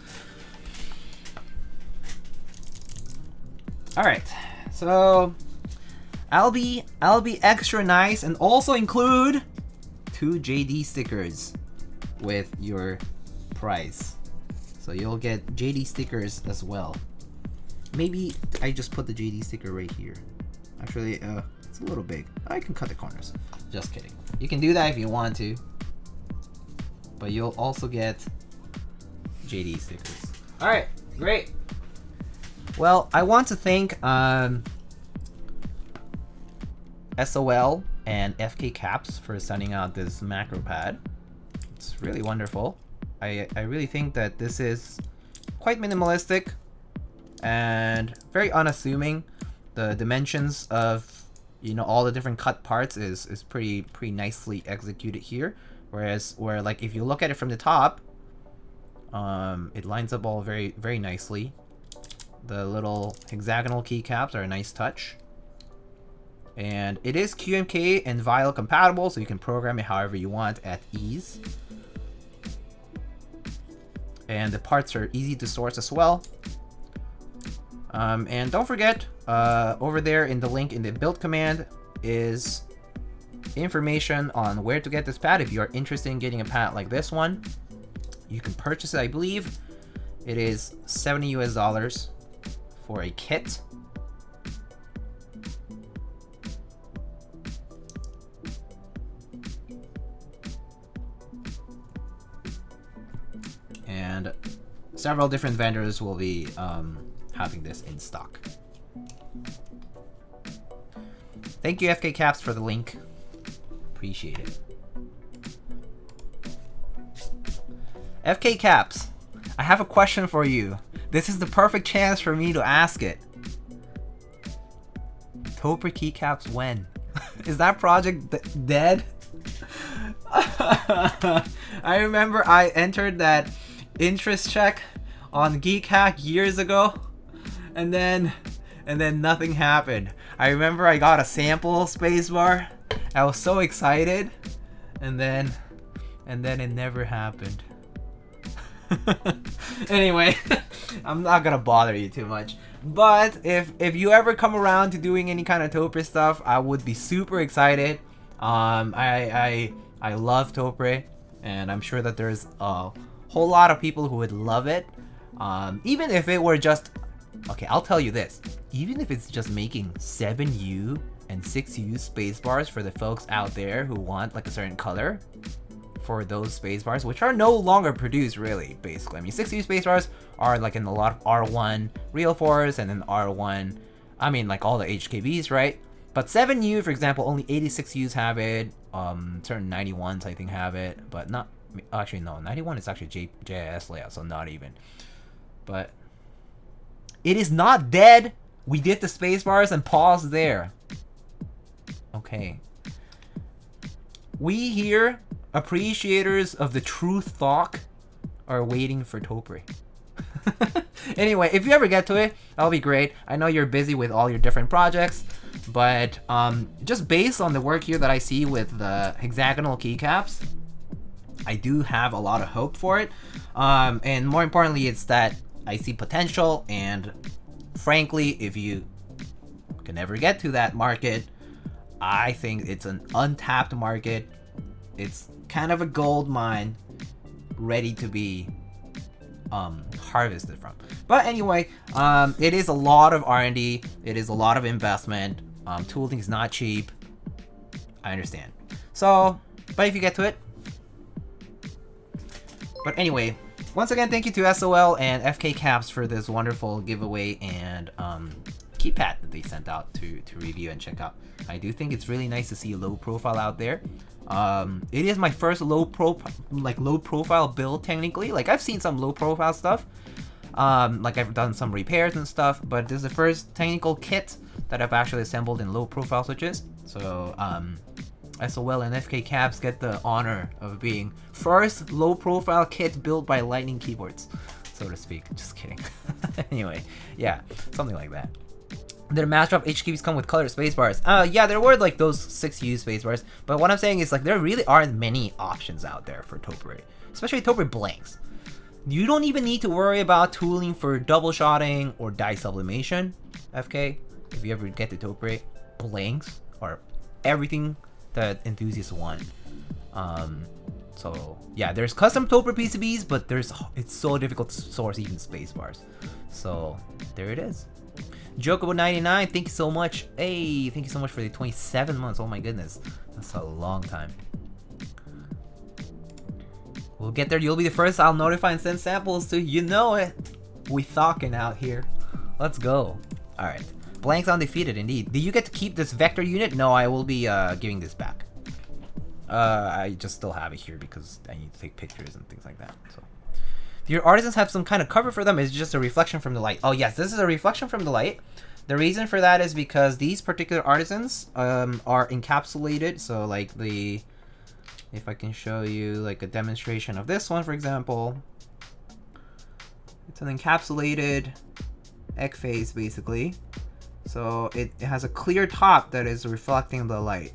Alright, so I'll be extra nice and also include 2 JD stickers with your prize. So you'll get JD stickers as well. Maybe I just put the JD sticker right here. Actually, it's a little big. I can cut the corners. Just kidding. You can do that if you want to. But you'll also get JD stickers. Alright, great. Well, I want to thank SOL and fkcaps for sending out this macro pad. It's really wonderful. I really think that this is quite minimalistic and very unassuming. The dimensions of, you know, all the different cut parts is pretty nicely executed here. Whereas like if you look at it from the top, it lines up all very nicely. The little hexagonal keycaps are a nice touch. And it is QMK and Vial compatible, so you can program it however you want at ease. And the parts are easy to source as well. And don't forget, over there in the link in the build command is information on where to get this pad. If you are interested in getting a pad like this one, you can purchase it. I believe it is $70 US for a kit. And several different vendors will be having this in stock. Thank you, fkcaps, for the link. Appreciate it. fkcaps, I have a question for you. This is the perfect chance for me to ask it. Topper keycaps when? Is that project dead? I remember I entered that interest check on Geek Hack years ago, and then nothing happened. I remember I got a sample spacebar. I was so excited, and then it never happened. Anyway, I'm not gonna bother you too much. But if you ever come around to doing any kind of Topre stuff, I would be super excited. I love Topre, and I'm sure that there's a whole lot of people who would love it. Even if it were just, okay, I'll tell you this. Even if it's just making 7U and 6U space bars for the folks out there who want like a certain color for those space bars, which are no longer produced really, basically. I mean, 6U space bars are like in a lot of R1 real 4s and then R1, I mean like all the HKBs, right? But 7U, for example, only 86Us have it. Certain 91s I think have it, but not, actually no, 91 is actually JIS layout, so not even. But it is not dead. We did the space bars and paused there. Okay. We here, appreciators of the truth talk, are waiting for Topre. Anyway, if you ever get to it, that'll be great. I know you're busy with all your different projects, but just based on the work here that I see with the hexagonal keycaps, I do have a lot of hope for it. And more importantly, it's that I see potential, and frankly, if you can ever get to that market, I think it's an untapped market. It's kind of a gold mine ready to be harvested from. But anyway, it is a lot of R&D. It is a lot of investment. Tooling is not cheap. I understand. So, but if you get to it. But anyway, once again, thank you to SOL and fkcaps for this wonderful giveaway and keypad that they sent out to review and check out. I do think it's really nice to see a low profile out there. It is my first low profile build technically. Like I've seen some low profile stuff. Like I've done some repairs and stuff, but this is the first technical kit that I've actually assembled in low profile switches. So SOL and fkcaps get the honor of being first low profile kit built by Lightning keyboards, so to speak. Just kidding. Anyway, yeah, something like that. Did a mass drop HKBs come with colored spacebars? Yeah, there were like those 6U spacebars, but what I'm saying is like there really aren't many options out there for Topre, especially Topre blanks. You don't even need to worry about tooling for double shotting or dye sublimation, FK. If you ever get to Topre, blanks are everything that enthusiasts want. So yeah, there's custom Topre PCBs, but it's so difficult to source even spacebars. So there it is. Jokeable99, thank you so much. Hey, thank you so much for the 27 months. Oh my goodness, that's a long time. We'll get there. You'll be the first I'll notify and send samples to. You know it. We talking out here. Let's go. All right. Blanks undefeated indeed. Do you get to keep this vector unit? No, I will be giving this back. I just still have it here because I need to take pictures and things like that. So, do your artisans have some kind of cover for them? Is it just a reflection from the light? Oh yes, this is a reflection from the light. The reason for that is because these particular artisans are encapsulated. So like the, if I can show you like a demonstration of this one, for example, it's an encapsulated egg phase basically. So it has a clear top that is reflecting the light.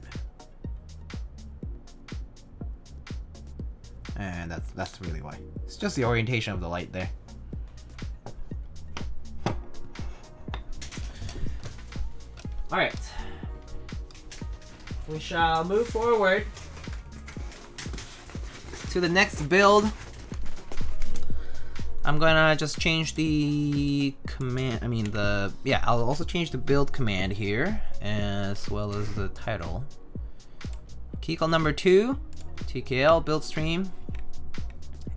And that's really why. It's just the orientation of the light there. Alright. We shall move forward to the next build. I'm gonna just change the command, I'll also change the build command here, as well as the title. Keycult number 2, TKL build stream.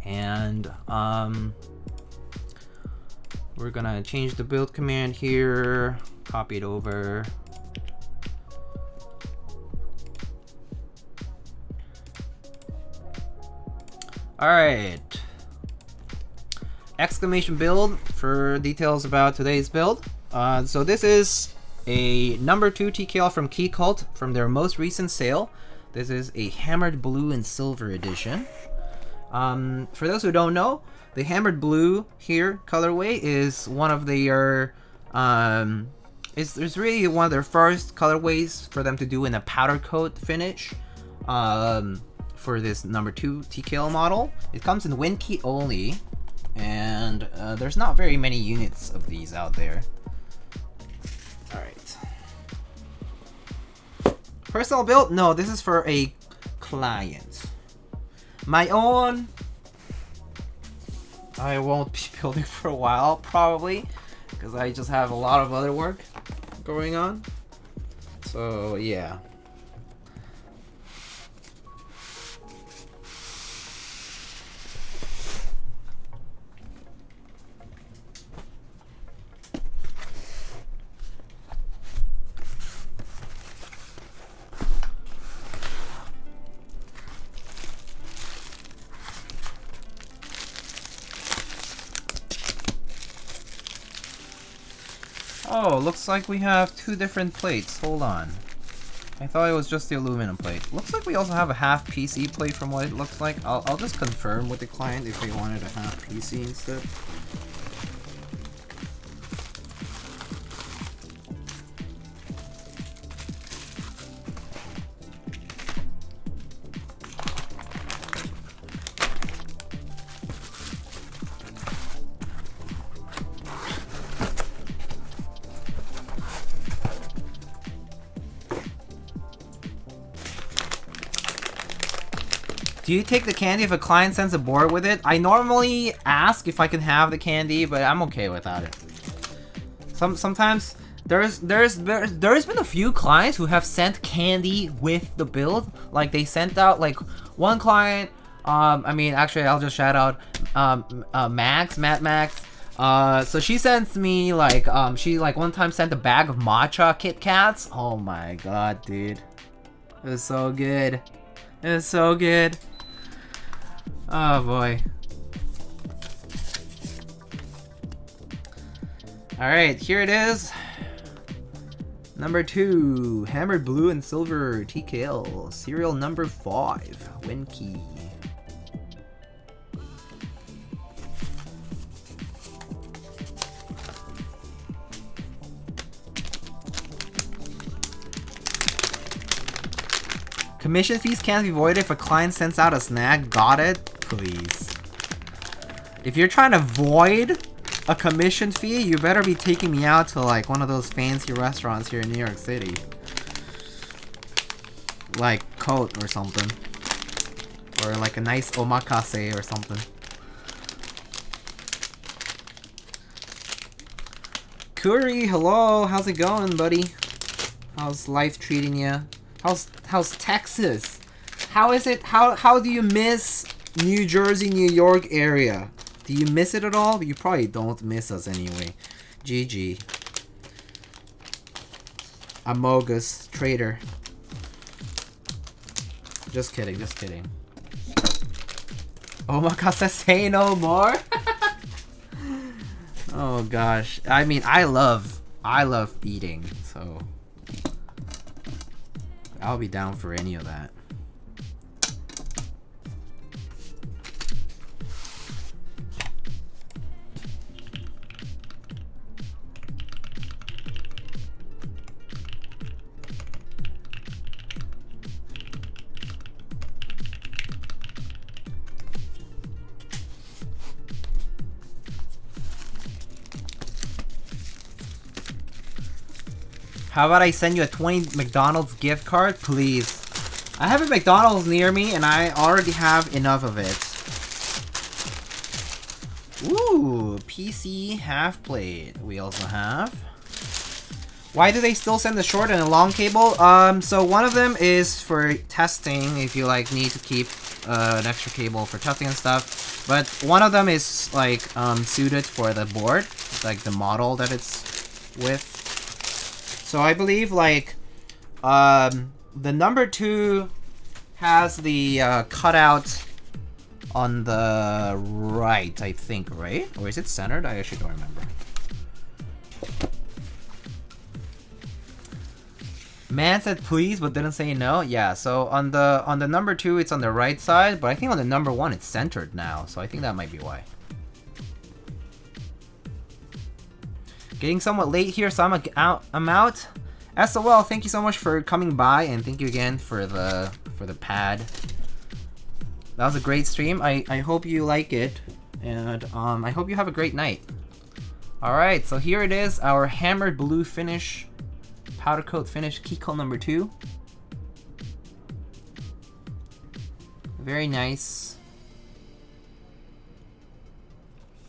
And we're gonna change the build command here, copy it over. Alright. Exclamation build for details about today's build. So this is a number 2 TKL from Keycult from their most recent sale. This is a hammered blue and silver edition. For those who don't know, the hammered blue here colorway is one of their it's really one of their first colorways for them to do in a powder coat finish. For this number 2 TKL model, it comes in WinKey only, and there's not very many units of these out there. All right. Personal build? No, this is for a client. My own, I won't be building for a while, probably, because I just have a lot of other work going on. So So yeah. Oh, looks like we have two different plates. Hold on. I thought it was just the aluminum plate. Looks like we also have a half PC plate from what it looks like. I'll just confirm with the client if they wanted a half PC instead. Do you take the candy if a client sends a board with it? I normally ask if I can have the candy, but I'm okay without it. Sometimes there's been a few clients who have sent candy with the build. Like they sent out like one client. I mean, actually, I'll just shout out Matt Max. So she sends me like she like one time sent a bag of matcha Kit-Kats. Oh my god, dude, it was so good. It was so good. Oh boy. Alright, here it is. Number 2, Hammered Blue and Silver TKL, serial number 5, Winky. Commission fees can't be voided if a client sends out a snag. Got it? Please. If you're trying to void a commission fee, you better be taking me out to like one of those fancy restaurants here in New York City. Like Coat or something. Or like a nice omakase or something. Curry, hello. How's it going, buddy? How's life treating you? How's Texas? How is it? How do you miss New Jersey, New York area? Do you miss it at all? You probably don't miss us anyway. GG. Amogus traitor. Just kidding, just kidding. Omakase say no more. Oh gosh. I mean, I love eating, so I'll be down for any of that. How about I send you a 20 McDonald's gift card, please? I have a McDonald's near me, and I already have enough of it. Ooh, PC half plate. We also have. Why do they still send the short and a long cable? So one of them is for testing, if you like need to keep an extra cable for testing and stuff. But one of them is like suited for the board, like the model that it's with. So I believe like the number 2 has the cutout on the right, I think, right? Or is it centered? I actually don't remember. Man said please, but didn't say no. Yeah, so on the number 2, it's on the right side, but I think on the number 1, it's centered now. So I think that might be why. Getting somewhat late here, so I'm out. SOL, thank you so much for coming by, and thank you again for the pad. That was a great stream. I hope you like it, and I hope you have a great night. All right, so here it is, our hammered blue finish, powder coat finish, Keycult number 2. Very nice.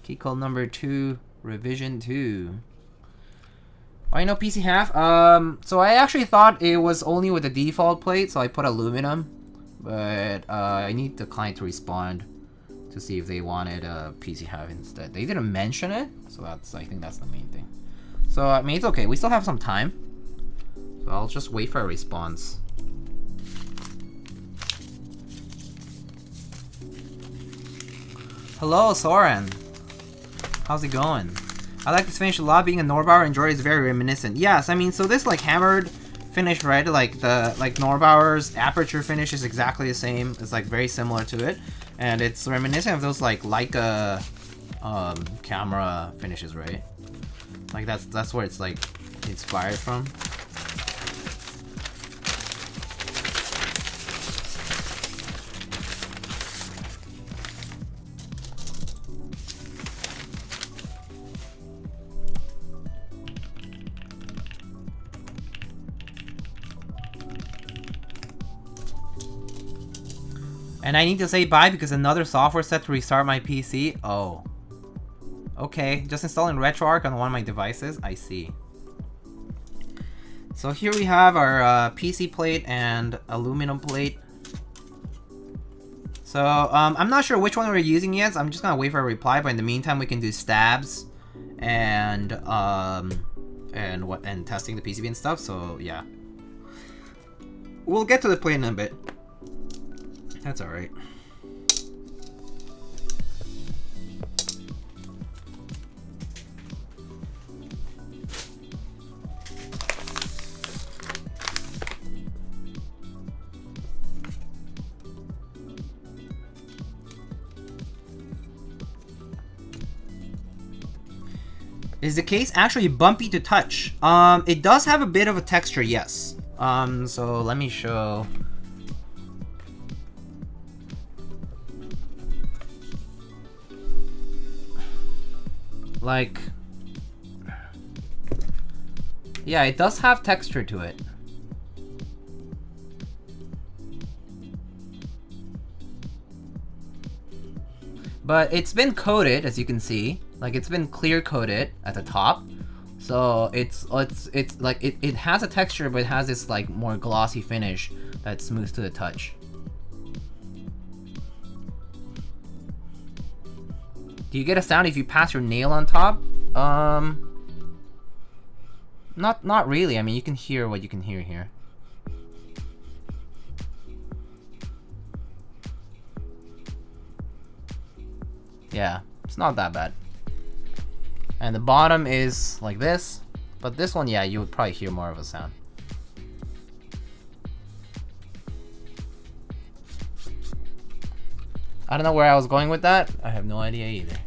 Keycult number 2, revision 2. I know PC half. So I actually thought it was only with the default plate, so I put aluminum. But I need the client to respond to see if they wanted a PC half instead. They didn't mention it, so I think that's the main thing. So I mean, it's okay. We still have some time. So I'll just wait for a response. Hello, Soren. How's it going? I like this finish a lot. Being a Norbauer enjoyer is very reminiscent. Yes, I mean, so this like hammered finish, right? Like the Norbauer's aperture finish is exactly the same. It's like very similar to it, and it's reminiscent of those like Leica camera finishes, right? Like that's where it's like inspired from. And I need to say bye because another software set to restart my PC. Oh. Okay, just installing RetroArch on one of my devices. I see. So here we have our PC plate and aluminum plate. So I'm not sure which one we're using yet, so I'm just gonna wait for a reply, but in the meantime we can do stabs and testing the PCB and stuff, so yeah. We'll get to the plate in a bit. That's alright. Is the case actually bumpy to touch? It does have a bit of a texture, yes. So let me show. Like, yeah, it does have texture to it. But it's been coated, as you can see. Like, it's been clear coated at the top. So it's like it has a texture, but it has this like more glossy finish that's smooth to the touch. Do you get a sound if you pass your nail on top? Not really. I mean, you can hear what you can hear here. Yeah, it's not that bad. And the bottom is like this, but this one, yeah, you would probably hear more of a sound. I don't know where I was going with that. I have no idea either.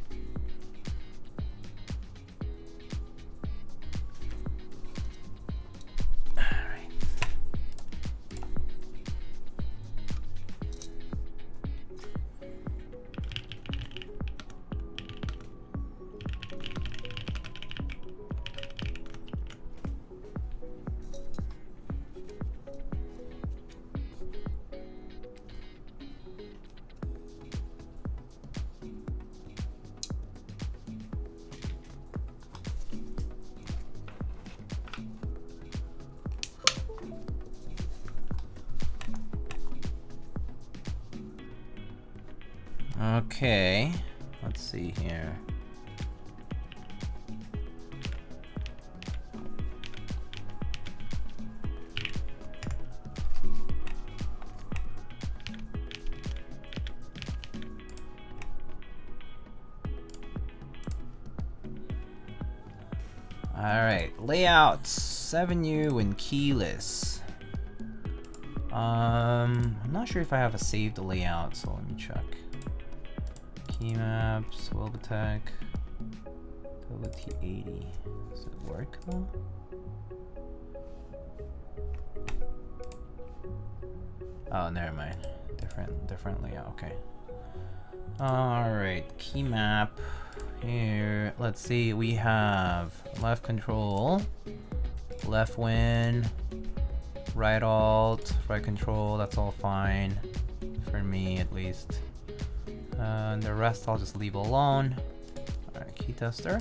Okay, let's see here. Alright, layout 7U and keyless. I'm not sure if I have a saved layout, so let me check. Keymaps, Olivetti, Olivetti 80. Does it work though? Oh, never mind. Different layout. Okay. All right, key map here. Let's see. We have left control, left win, right alt, right control. That's all fine for me at least. And the rest I'll just leave alone. All right, key tester.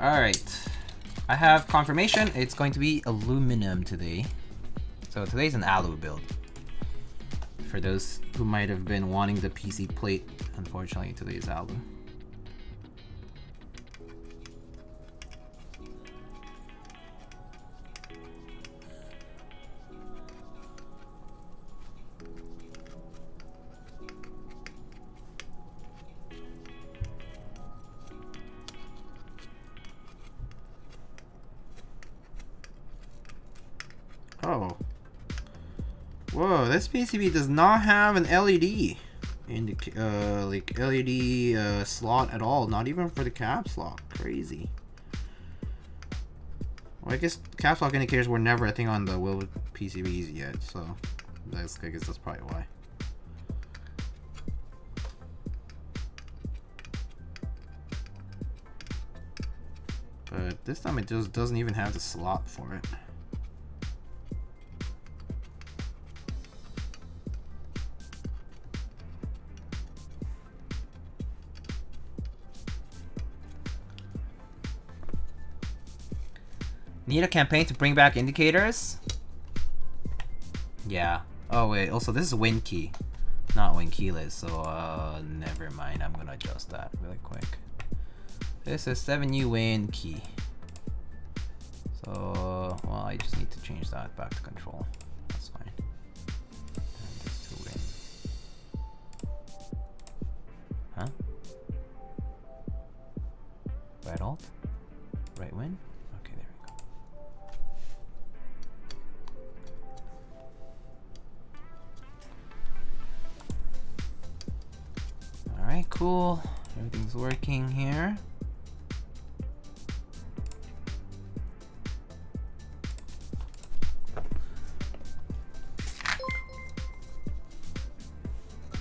Alright. I have confirmation. It's going to be aluminum today. So today's an alu build. For those who might have been wanting the PC plate, unfortunately today is alu. Oh. Whoa, this PCB does not have an LED like LED slot at all, not even for the caps lock. Crazy. Well, I guess caps lock indicators were never a thing on the Will PCBs yet, so I guess that's probably why. But this time it just doesn't even have the slot for it. Need a campaign to bring back indicators? Yeah. Oh wait, also this is win key, not win keyless, so never mind. I'm gonna adjust that really quick. This is 7U win key. So, well, I just need to change that back to control. That's fine. And this to win. Huh? Right alt? Right win? Okay, there we go. Alright, cool. Everything's working here.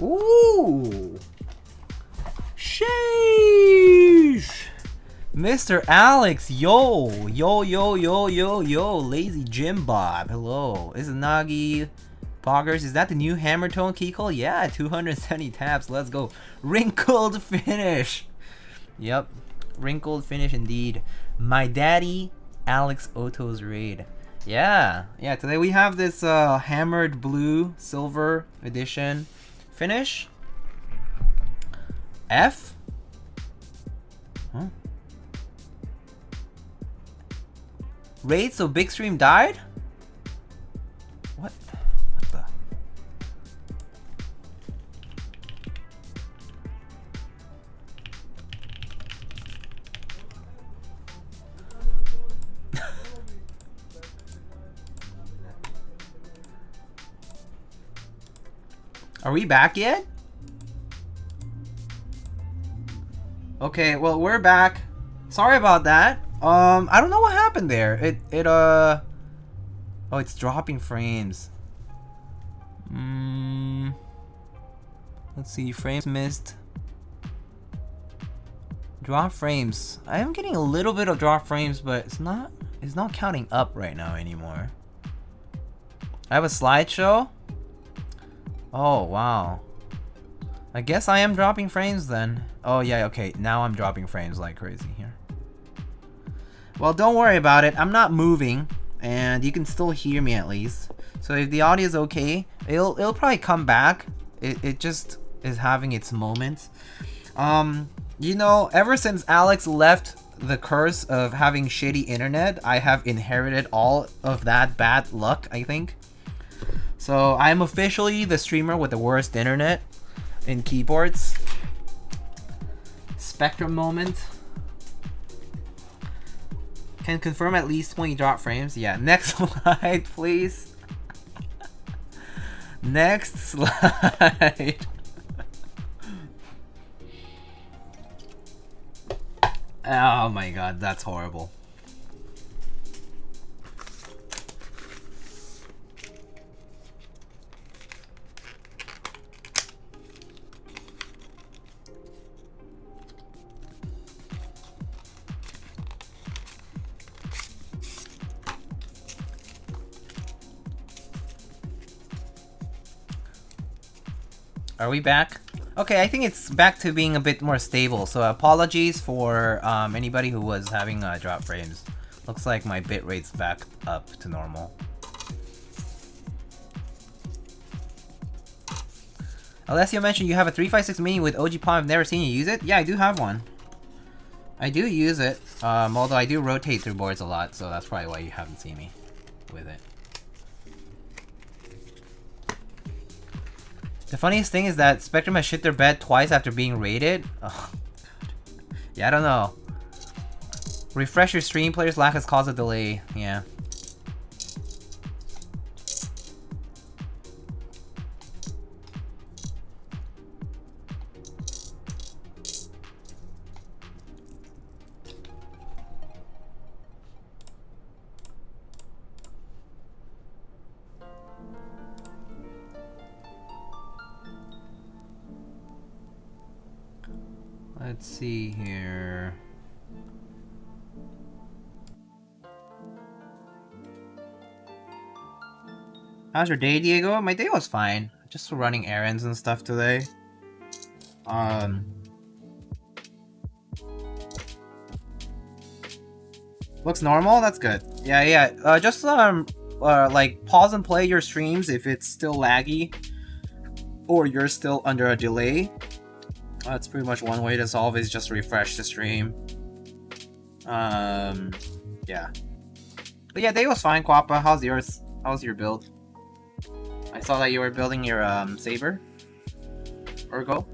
Ooh! Sheesh! Mr. Alex, yo! Yo, yo, yo, yo, yo! Lazy Jim Bob, hello. This is Nagi Poggers. Is that the new Hammertone Keycult? Yeah, 270 taps, let's go. Wrinkled finish! Yep, wrinkled finish indeed. My daddy, Alex Otto's raid. Yeah, today we have this hammered blue silver edition finish. F? Huh? Raid, so Big Stream died? What? What the? Are we back yet? Okay, well, we're back. Sorry about that. I don't know what happened there. Oh, it's dropping frames. Let's see, frames missed. Drop frames. I am getting a little bit of drop frames, but it's not counting up right now anymore. I have a slideshow. Oh, wow. I guess I am dropping frames then. Oh yeah, okay, now I'm dropping frames like crazy here. Well, don't worry about it. I'm not moving, and you can still hear me at least. So if the audio is okay, it'll probably come back. It just is having its moments. You know, ever since Alex left the curse of having shitty internet, I have inherited all of that bad luck, I think. So I'm officially the streamer with the worst internet in keyboards. Spectrum moment. Can confirm at least 20 drop frames. Yeah, next slide, please. Next slide. Oh my god, that's horrible. Are we back? Okay, I think it's back to being a bit more stable, so apologies for anybody who was having drop frames. Looks like my bitrate's back up to normal. Alessio mentioned you have a 356 Mini with OG Palm. I've never seen you use it. Yeah, I do have one. I do use it, although I do rotate through boards a lot, so that's probably why you haven't seen me with it. The funniest thing is that Spectrum has shit their bed twice after being rated. Oh, yeah, I don't know. Refresh your stream, players lack has caused a delay. Yeah. Let's see here. How's your day, Diego? My day was fine. Just running errands and stuff today. Looks normal? That's good. Yeah. Just like pause and play your streams if it's still laggy or you're still under a delay. That's pretty much one way to solve is just refresh the stream. Yeah. But yeah, day was fine, Quappa. How's yours? How's your build? I saw that you were building your Saber. Ergo.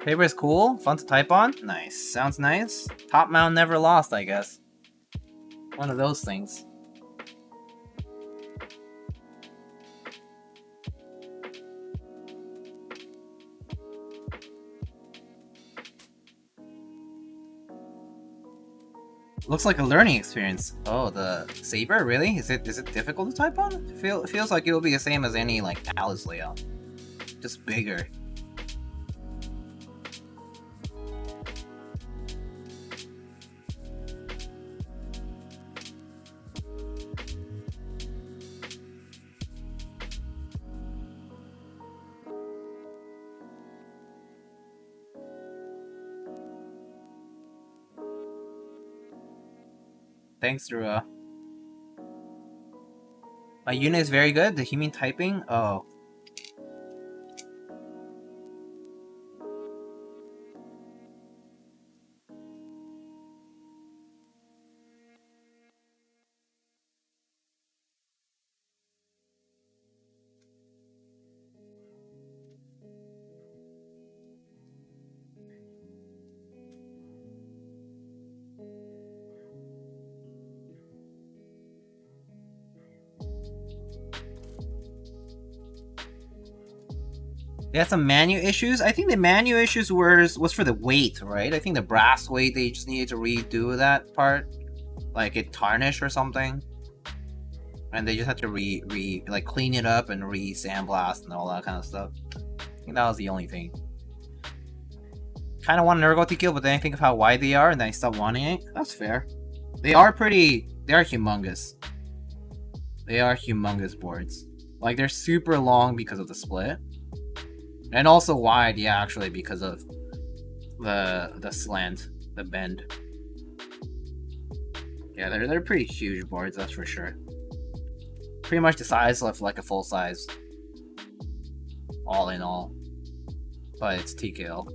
Saber is cool, fun to type on. Nice, sounds nice. Top mount never lost, I guess. One of those things. Looks like a learning experience. Oh, the Saber, really? Is it difficult to type on? It feels like it will be the same as any like Alice layout, just bigger. Thanks, Drua. My unit is very good. The human typing? Oh. They had some manu issues. I think the manu issues was for the weight, right? I think the brass weight, they just needed to redo that part. Like it tarnished or something. And they just had to like clean it up and re-sandblast and all that kind of stuff. I think that was the only thing. Kind of want an Ergo T-Kill, but then I think of how wide they are and then I stopped wanting it. That's fair. They are humongous. They are humongous boards. Like they're super long because of the split. And also wide, yeah, actually, because of the slant, the bend. Yeah, they're pretty huge boards, that's for sure. Pretty much the size of like a full size. All in all. But it's TKL.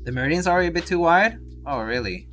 The meridian's already a bit too wide? Oh, really?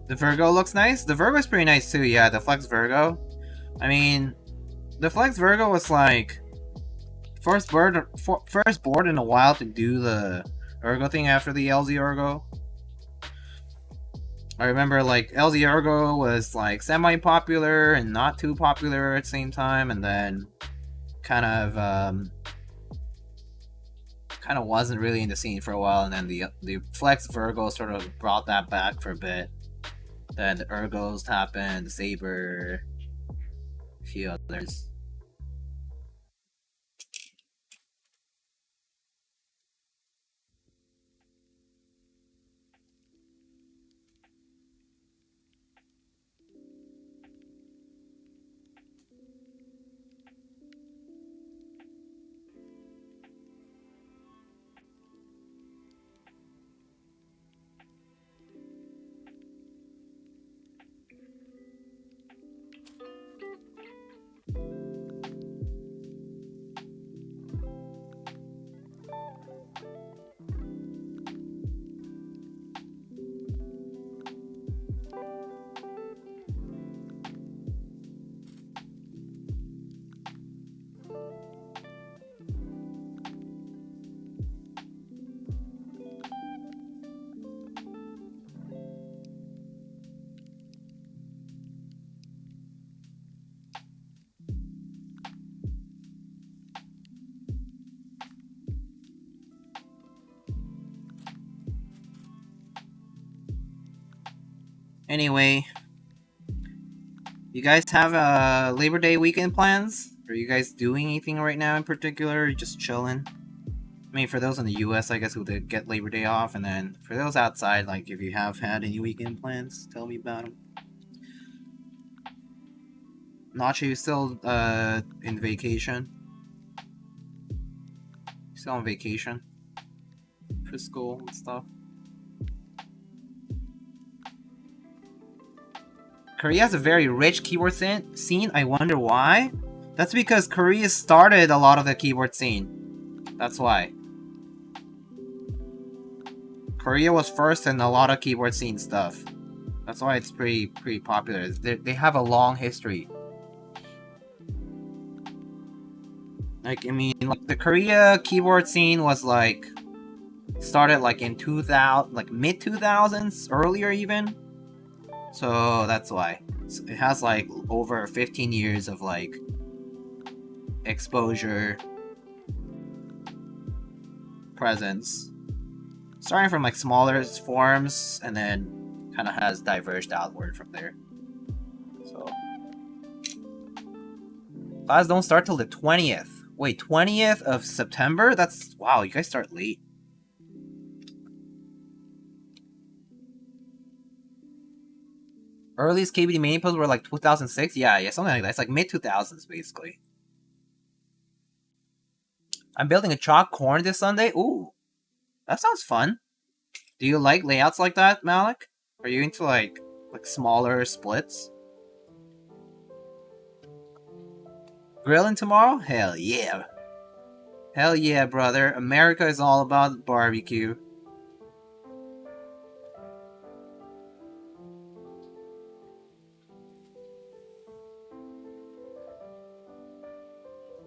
The Virgo looks nice. The Virgo's pretty nice too. Yeah, the Flex Virgo. I mean, the Flex Virgo was like first board in a while to do the Ergo thing after the LZ Ergo. I remember like LZ Ergo was like semi-popular and not too popular at the same time, and then kind of wasn't really in the scene for a while, and then the Flex Virgo sort of brought that back for a bit. Then the Ergos happened, the Saber, a few others. Anyway, you guys have Labor Day weekend plans? Are you guys doing anything right now in particular? Or just chilling? I mean, for those in the US, I guess who did get Labor Day off, and then for those outside, like if you have had any weekend plans, tell me about them. Nacho, you still in vacation? Still on vacation for school and stuff? Korea has a very rich keyboard scene. I wonder why? That's because Korea started a lot of the keyboard scene. That's why. Korea was first in a lot of keyboard scene stuff. That's why it's pretty popular. They have a long history. Like, I mean, like the Korea keyboard scene was like started like in 2000, like mid 2000s, earlier even. So that's why it has like over 15 years of like exposure, presence, starting from like smaller forms and then kind of has diverged outward from there. So class don't start till the 20th. Wait, 20th of September? That's wow, you guys start late. Earliest KBD mini posts were like 2006? Yeah, something like that. It's like mid-2000s, basically. I'm building a chalk corner this Sunday. Ooh, that sounds fun. Do you like layouts like that, Malik? Are you into like smaller splits? Grilling tomorrow? Hell yeah. Hell yeah, brother. America is all about barbecue.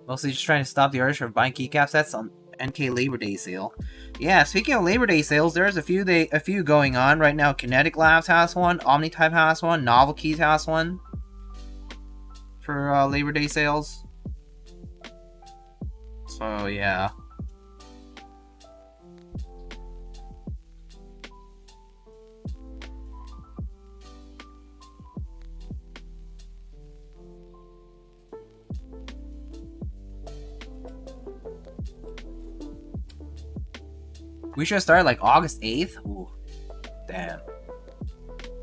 Mostly just trying to stop the urge for buying keycap sets on NK Labor Day sale. Yeah, speaking of Labor Day sales, there's a few going on right now. Kinetic Labs has one, Omnitype has one, Novel Keys has one for Labor Day sales. So yeah. We should start like August 8th? Ooh, damn.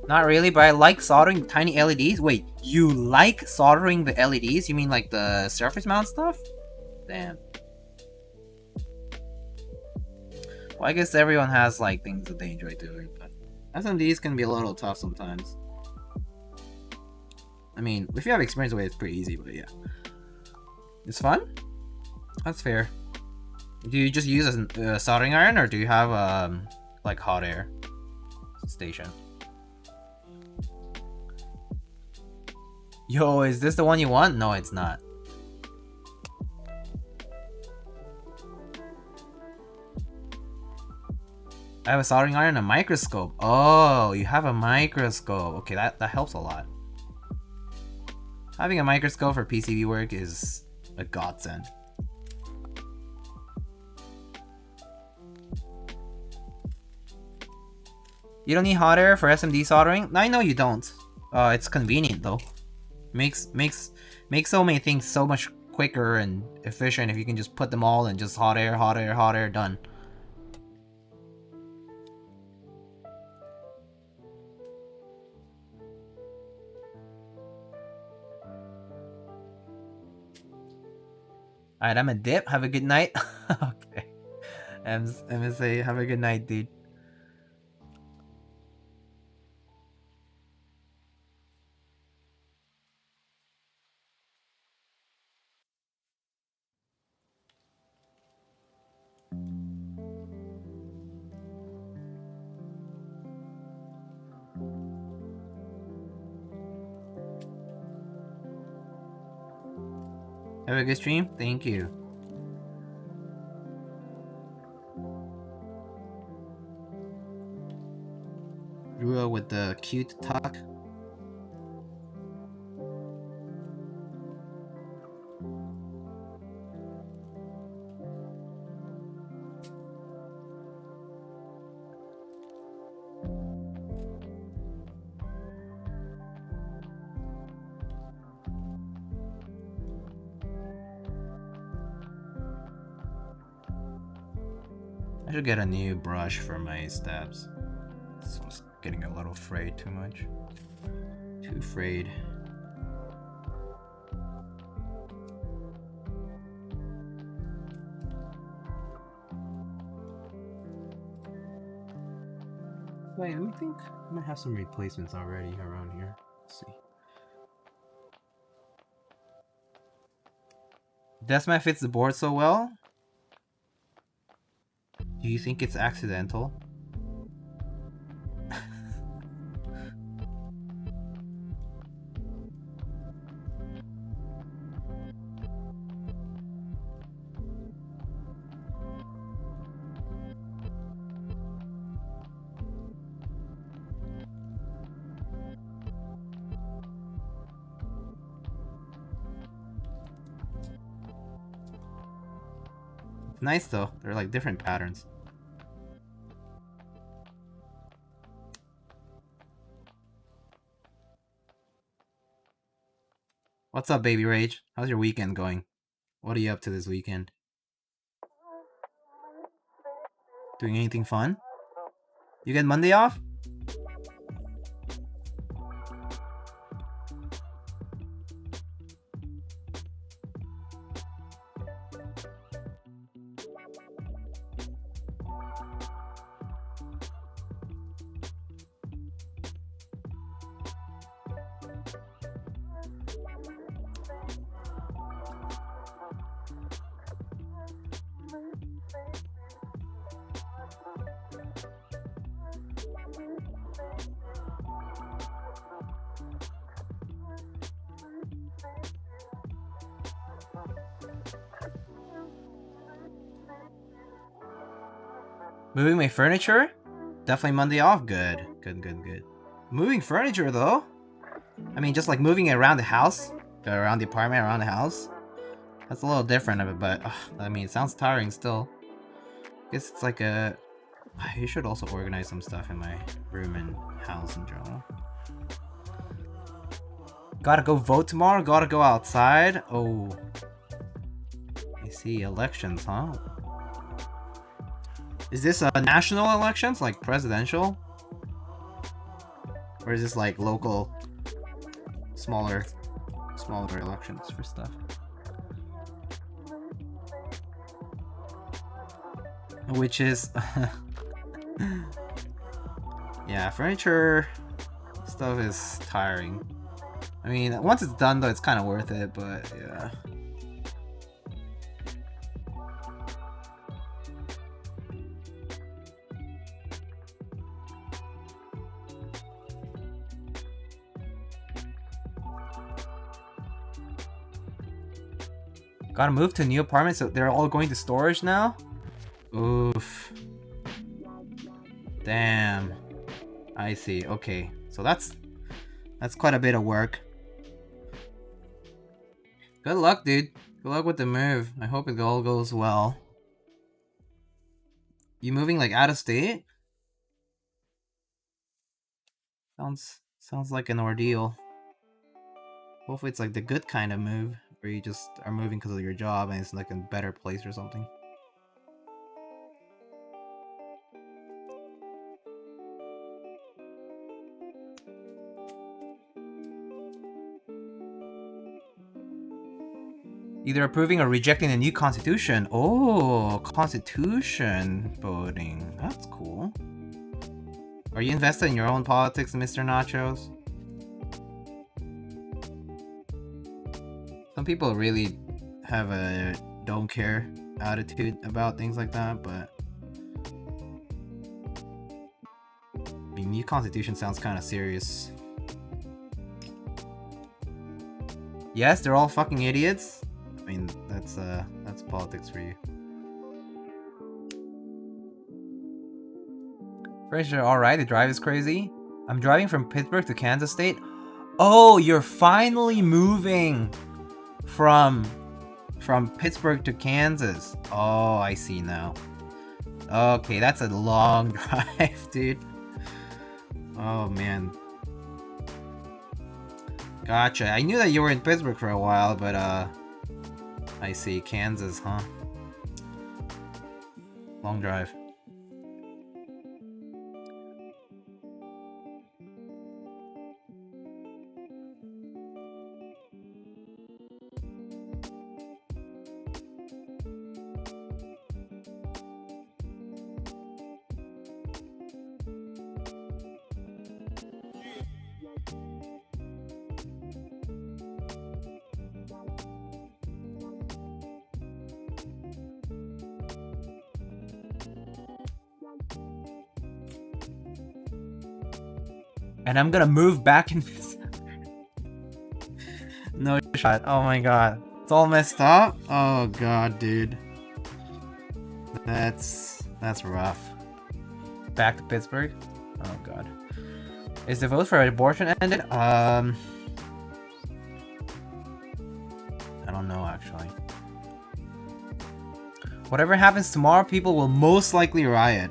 Not really, but I like soldering tiny LEDs. Wait, you like soldering the LEDs? You mean like the surface mount stuff? Damn. Well, I guess everyone has like things that they enjoy doing, but SMDs can be a little tough sometimes. I mean, if you have experience with it, it's pretty easy, but yeah. It's fun? That's fair. Do you just use a soldering iron, or do you have like hot air station? Yo, is this the one you want? No, it's not. I have a soldering iron and a microscope. Oh, you have a microscope. Okay, that helps a lot. Having a microscope for PCB work is a godsend. You don't need hot air for SMD soldering? I know you don't. It's convenient though. Makes so many things so much quicker and efficient if you can just put them all in just hot air, hot air, hot air, done. Alright, I'm a dip. Have a good night. Okay. I'm gonna say have a good night, dude. Have a good stream. Thank you. Rua with the cute talk. I should get a new brush for my stabs. This one's getting a little frayed too much. Too frayed. Wait, let me think. I might have some replacements already around here. Let's see. Deathmatch fits the board so well? Do you think it's accidental? Nice though, they're like different patterns. What's up, Baby Rage? How's your weekend going? What are you up to this weekend? Doing anything fun? You get Monday off? Moving my furniture? Definitely Monday off. Good. Good. Moving furniture though? I mean, just like moving it around the house, around the apartment, around the house. That's a little different of it, but I mean, it sounds tiring still. I guess it's like a... You should also organize some stuff in my room and house in general. Gotta go vote tomorrow? Gotta go outside? Oh. I see, elections, huh? Is this national elections, like presidential? Or is this like local, smaller elections for stuff? Which is... yeah, furniture stuff is tiring. I mean, once it's done though, it's kind of worth it, but yeah. Gotta move to a new apartment, so they're all going to storage now? Oof. Damn. I see. Okay. So that's quite a bit of work. Good luck, dude. Good luck with the move. I hope it all goes well. You moving like out of state? Sounds like an ordeal. Hopefully it's like the good kind of move, where you just are moving because of your job and it's like a better place or something. Either approving or rejecting the new constitution. Oh, constitution voting. That's cool. Are you invested in your own politics, Mr. Nachos? Some people really have a don't care attitude about things like that, but the new constitution sounds kind of serious. Yes, they're all fucking idiots. I mean, that's politics for you. Pretty sure, alright, the drive is crazy. I'm driving from Pittsburgh to Kansas State. Oh, you're finally moving from Pittsburgh to Kansas. Oh, I see now. Okay, that's a long drive, dude. Oh, man. Gotcha. I knew that you were in Pittsburgh for a while, but, I see. Kansas, huh? Long drive. And I'm gonna move back in. No shot. Oh my god. It's all messed up. Oh god, dude. That's rough. Back to Pittsburgh. Oh god. Is the vote for abortion ended? I don't know actually. Whatever happens tomorrow, people will most likely riot.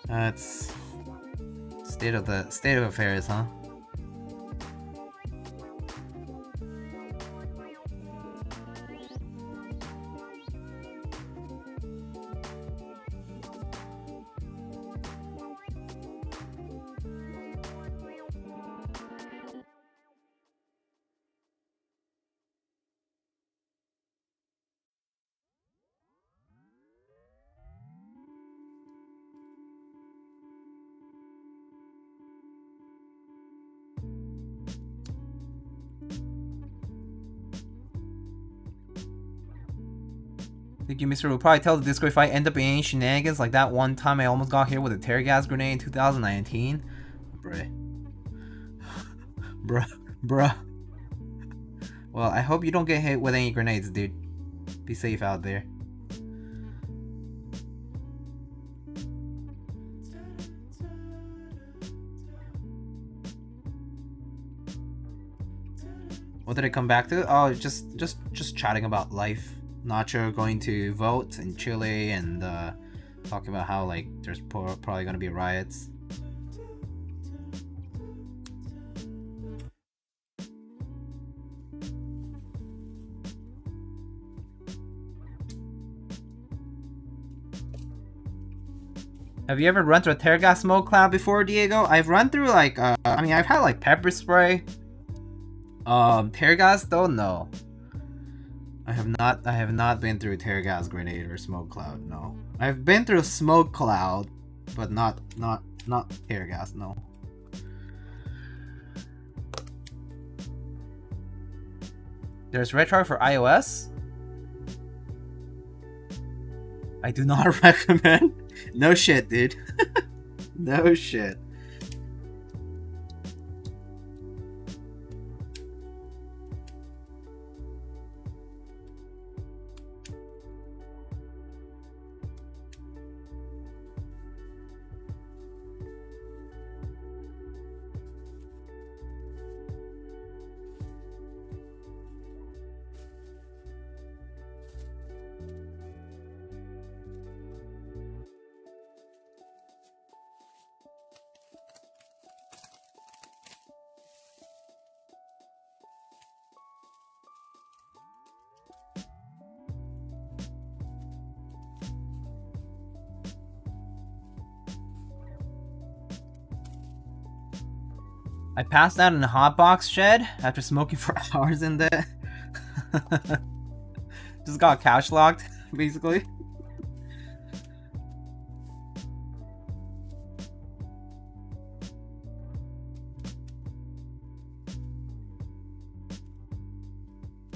That's state of affairs, huh? Thank you, Mr. Will probably tell the Discord if I end up in any shenanigans like that one time I almost got hit with a tear gas grenade in 2019. Bruh. Well, I hope you don't get hit with any grenades, dude. Be safe out there. What did I come back to? Oh, just chatting about life. Nacho going to vote in Chile and talking about how like there's probably gonna be riots. Have you ever run through a tear gas smoke cloud before, Diego? I've run through like I mean I've had like pepper spray. Tear gas though, no. I have not been through tear gas grenade or smoke cloud, no. I've been through smoke cloud, but not tear gas, no. There's retro for iOS? I do not recommend. No shit, dude. No shit. I passed out in a hot box shed after smoking for hours in there. Just got couch locked, basically.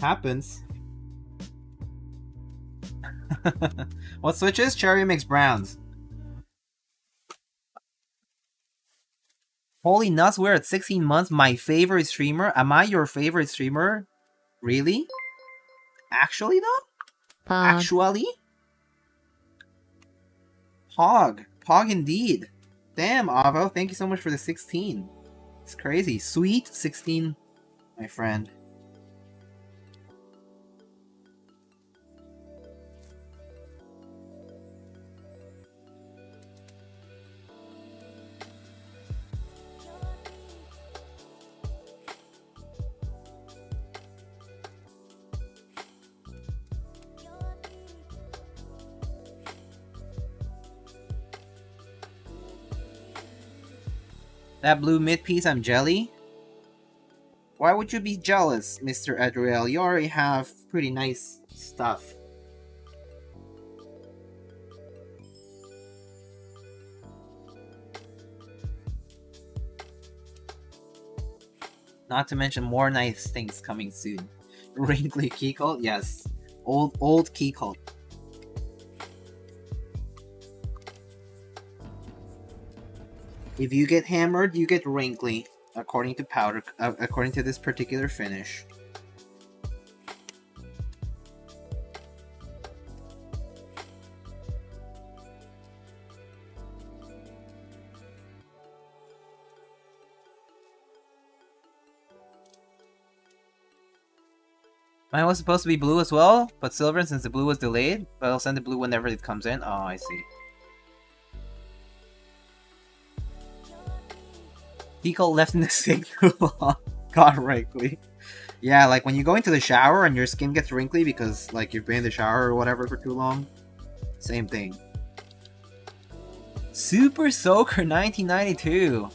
Happens. What switches? Cherry makes browns. Holy nuts, we're at 16 months. My favorite streamer? Am I your favorite streamer? Really? Actually, though? Pog. Actually? Pog. Pog indeed. Damn, Avo, thank you so much for the 16. It's crazy. Sweet 16, my friend. That blue mid-piece, I'm jelly. Why would you be jealous, Mr. Adriel? You already have pretty nice stuff. Not to mention more nice things coming soon. Wrinkly Keycult? Yes. Old Keycult. If you get hammered, you get wrinkly, according to powder, according to this particular finish. Mine was supposed to be blue as well, but silver since the blue was delayed, but I'll send the blue whenever it comes in. Oh, I see. Keycult left in the sink too long. Got wrinkly. Yeah, like when you go into the shower and your skin gets wrinkly because like you've been in the shower or whatever for too long. Same thing. Super Soaker 1992.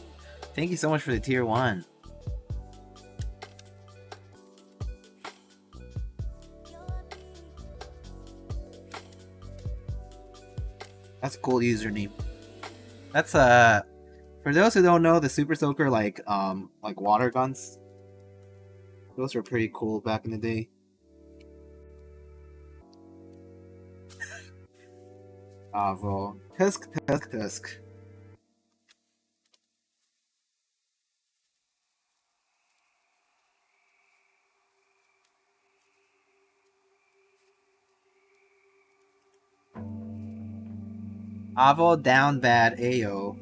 Thank you so much for the tier 1. That's a cool username. That's for those who don't know, the Super Soaker like water guns. Those were pretty cool back in the day. Avo. Tusk. Avo down bad Ayo.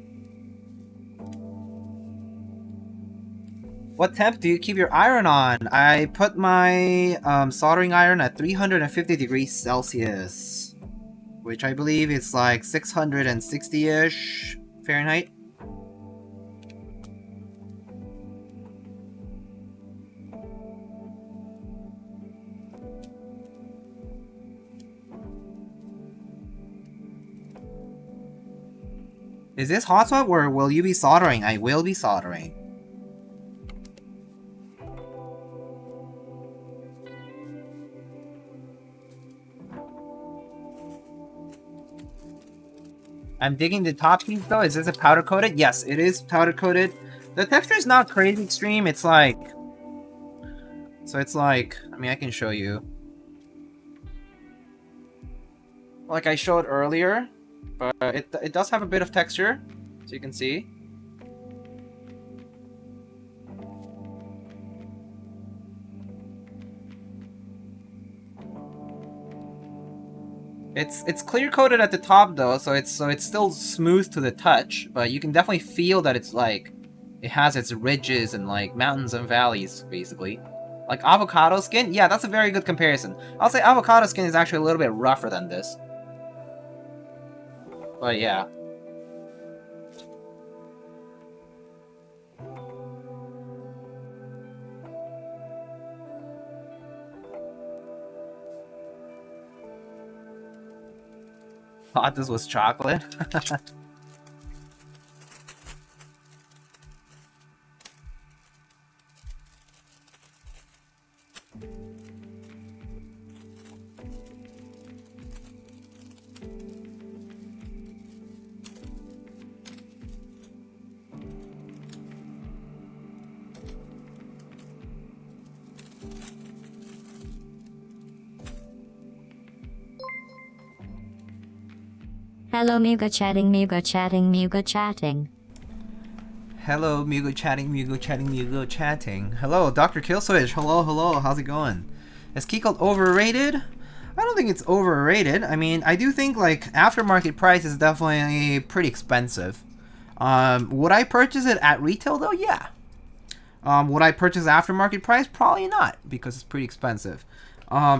What temp do you keep your iron on? I put my soldering iron at 350 degrees Celsius, which I believe is like 660-ish Fahrenheit. Is this hot swap or will you be soldering? I will be soldering. I'm digging the top piece though. Is this a powder coated? Yes, it is powder coated. The texture is not crazy extreme. It's like... So it's like... I mean, I can show you. Like I showed earlier. But it does have a bit of texture. So you can see. It's clear coated at the top though, so it's still smooth to the touch, but you can definitely feel that it's like it has its ridges and like mountains and valleys basically. Like avocado skin? Yeah, that's a very good comparison. I'll say avocado skin is actually a little bit rougher than this. But yeah. Thought this was chocolate. Hello, Mugo chatting, Mugo chatting, Mugo chatting. Hello, Mugo chatting, Mugo chatting, Mugo chatting. Hello, Dr. Killswitch. Hello, how's it going? Is Keycult overrated? I don't think it's overrated. I mean, I do think, like, aftermarket price is definitely pretty expensive. Would I purchase it at retail, though? Yeah. Would I purchase aftermarket price? Probably not, because it's pretty expensive.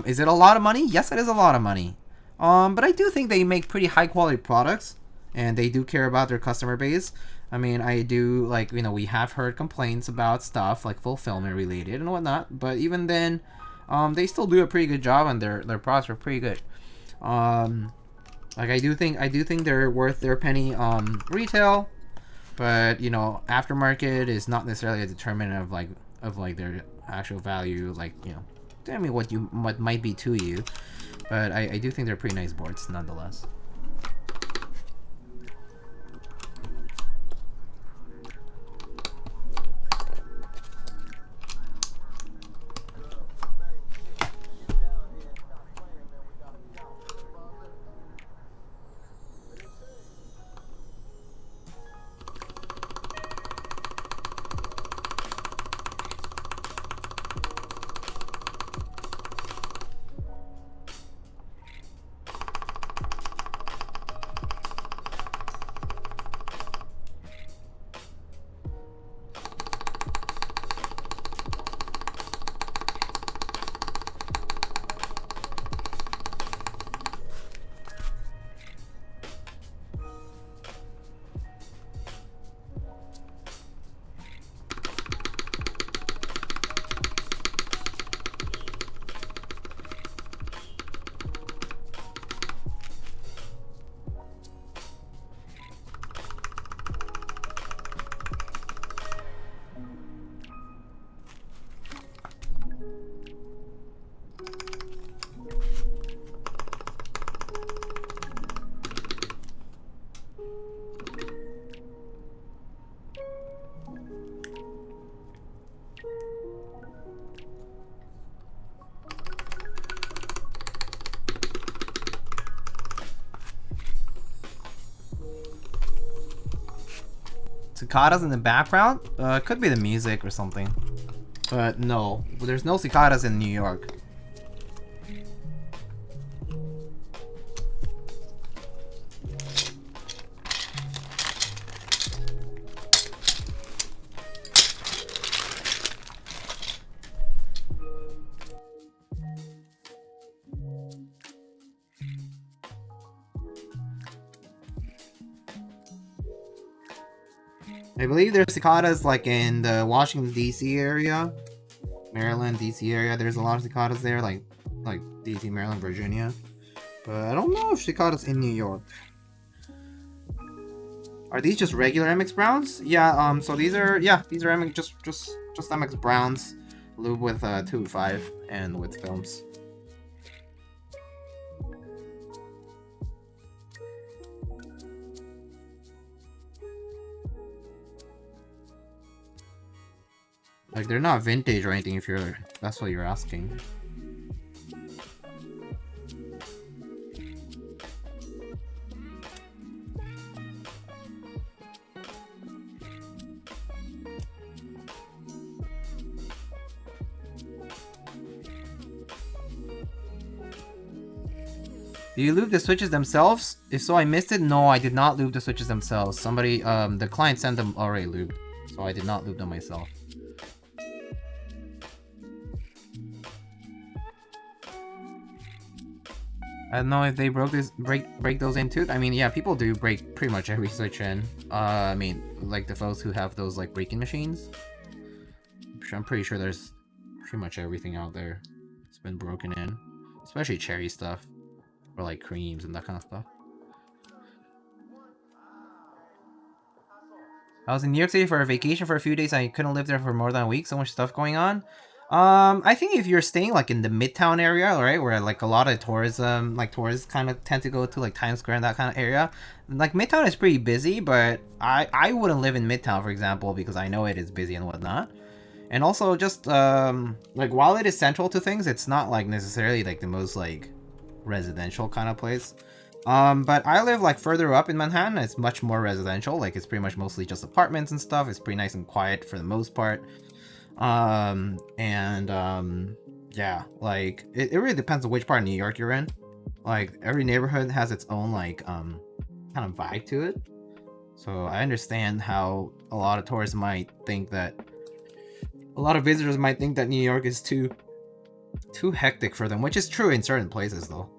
Is it a lot of money? Yes, it is a lot of money. But I do think they make pretty high-quality products, and they do care about their customer base. I mean, I do, like, you know, we have heard complaints about stuff, like, fulfillment related and whatnot, but even then, they still do a pretty good job, and their products are pretty good. Like, I do think they're worth their penny, retail, but, you know, aftermarket is not necessarily a determinant of their actual value, like, you know, tell me what might be to you, but I do think they're pretty nice boards, nonetheless. Cicadas in the background? Could be the music or something. But no, there's no cicadas in New York. I believe there's cicadas like in the Washington DC area, Maryland DC area. There's a lot of cicadas there, like DC, Maryland, Virginia. But I don't know if cicadas in New York. Are these just regular MX Browns? Yeah. So these are MX just MX Browns, lube with 2.5 and with films. Like, they're not vintage or anything, if that's what you're asking. Do you lube the switches themselves? If so, I missed it. No, I did not lube the switches themselves. Somebody, the client sent them already lubed, so I did not lube them myself. I don't know if they break those in too. I mean, yeah, people do break pretty much every switch in. I mean, like the folks who have those like breaking machines. I'm pretty sure there's pretty much everything out there. It's been broken in, especially cherry stuff, or like creams and that kind of stuff. I was in New York City for a vacation for a few days. I couldn't live there for more than a week. So much stuff going on. I think if you're staying like in the Midtown area, right, where like a lot of tourism, like tourists kind of tend to go to, like Times Square and that kind of area, like Midtown is pretty busy, but I wouldn't live in Midtown, for example, because I know it is busy and whatnot. And also just like while it is central to things, it's not like necessarily like the most like residential kind of place. But I live like further up in Manhattan. It's much more residential. Like it's pretty much mostly just apartments and stuff. It's pretty nice and quiet for the most part. Yeah, like it really depends on which part of New York you're in. Like every neighborhood has its own like kind of vibe to it. So I understand how a lot of tourists might think that a lot of visitors might think that New York is too hectic for them, which is true in certain places though.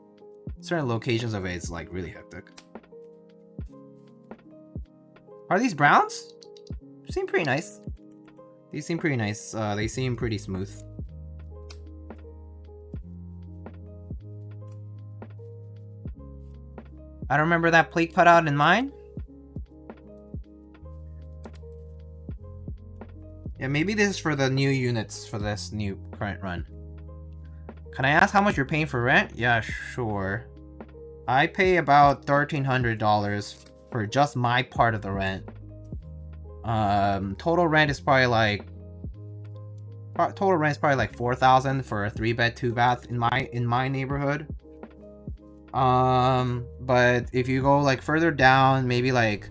Certain locations of it is like really hectic. Are these browns? Seem pretty nice. These seem pretty nice. They seem pretty smooth. I don't remember that plate cut out in mine. Yeah, maybe this is for the new units for this new current run. Can I ask how much you're paying for rent? Yeah, sure. I pay about $1,300 for just my part of the rent. Total rent is probably like $4,000 for a 3-bed 2-bath in my neighborhood. But if you go like further down, maybe like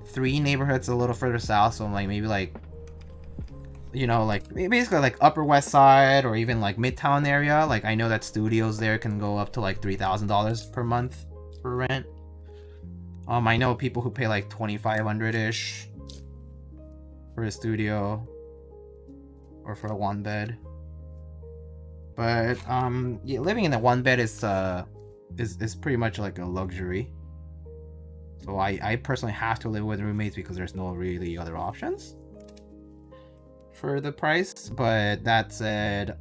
3 neighborhoods a little further south, so like maybe like, you know, like basically like Upper West Side or even like Midtown area, like I know that studios there can go up to like $3,000 per month for rent. I know people who pay like $2,500-ish for a studio or for a 1-bed. But yeah, living in a 1-bed is pretty much like a luxury. So I personally have to live with roommates because there's no really other options for the price. But that said,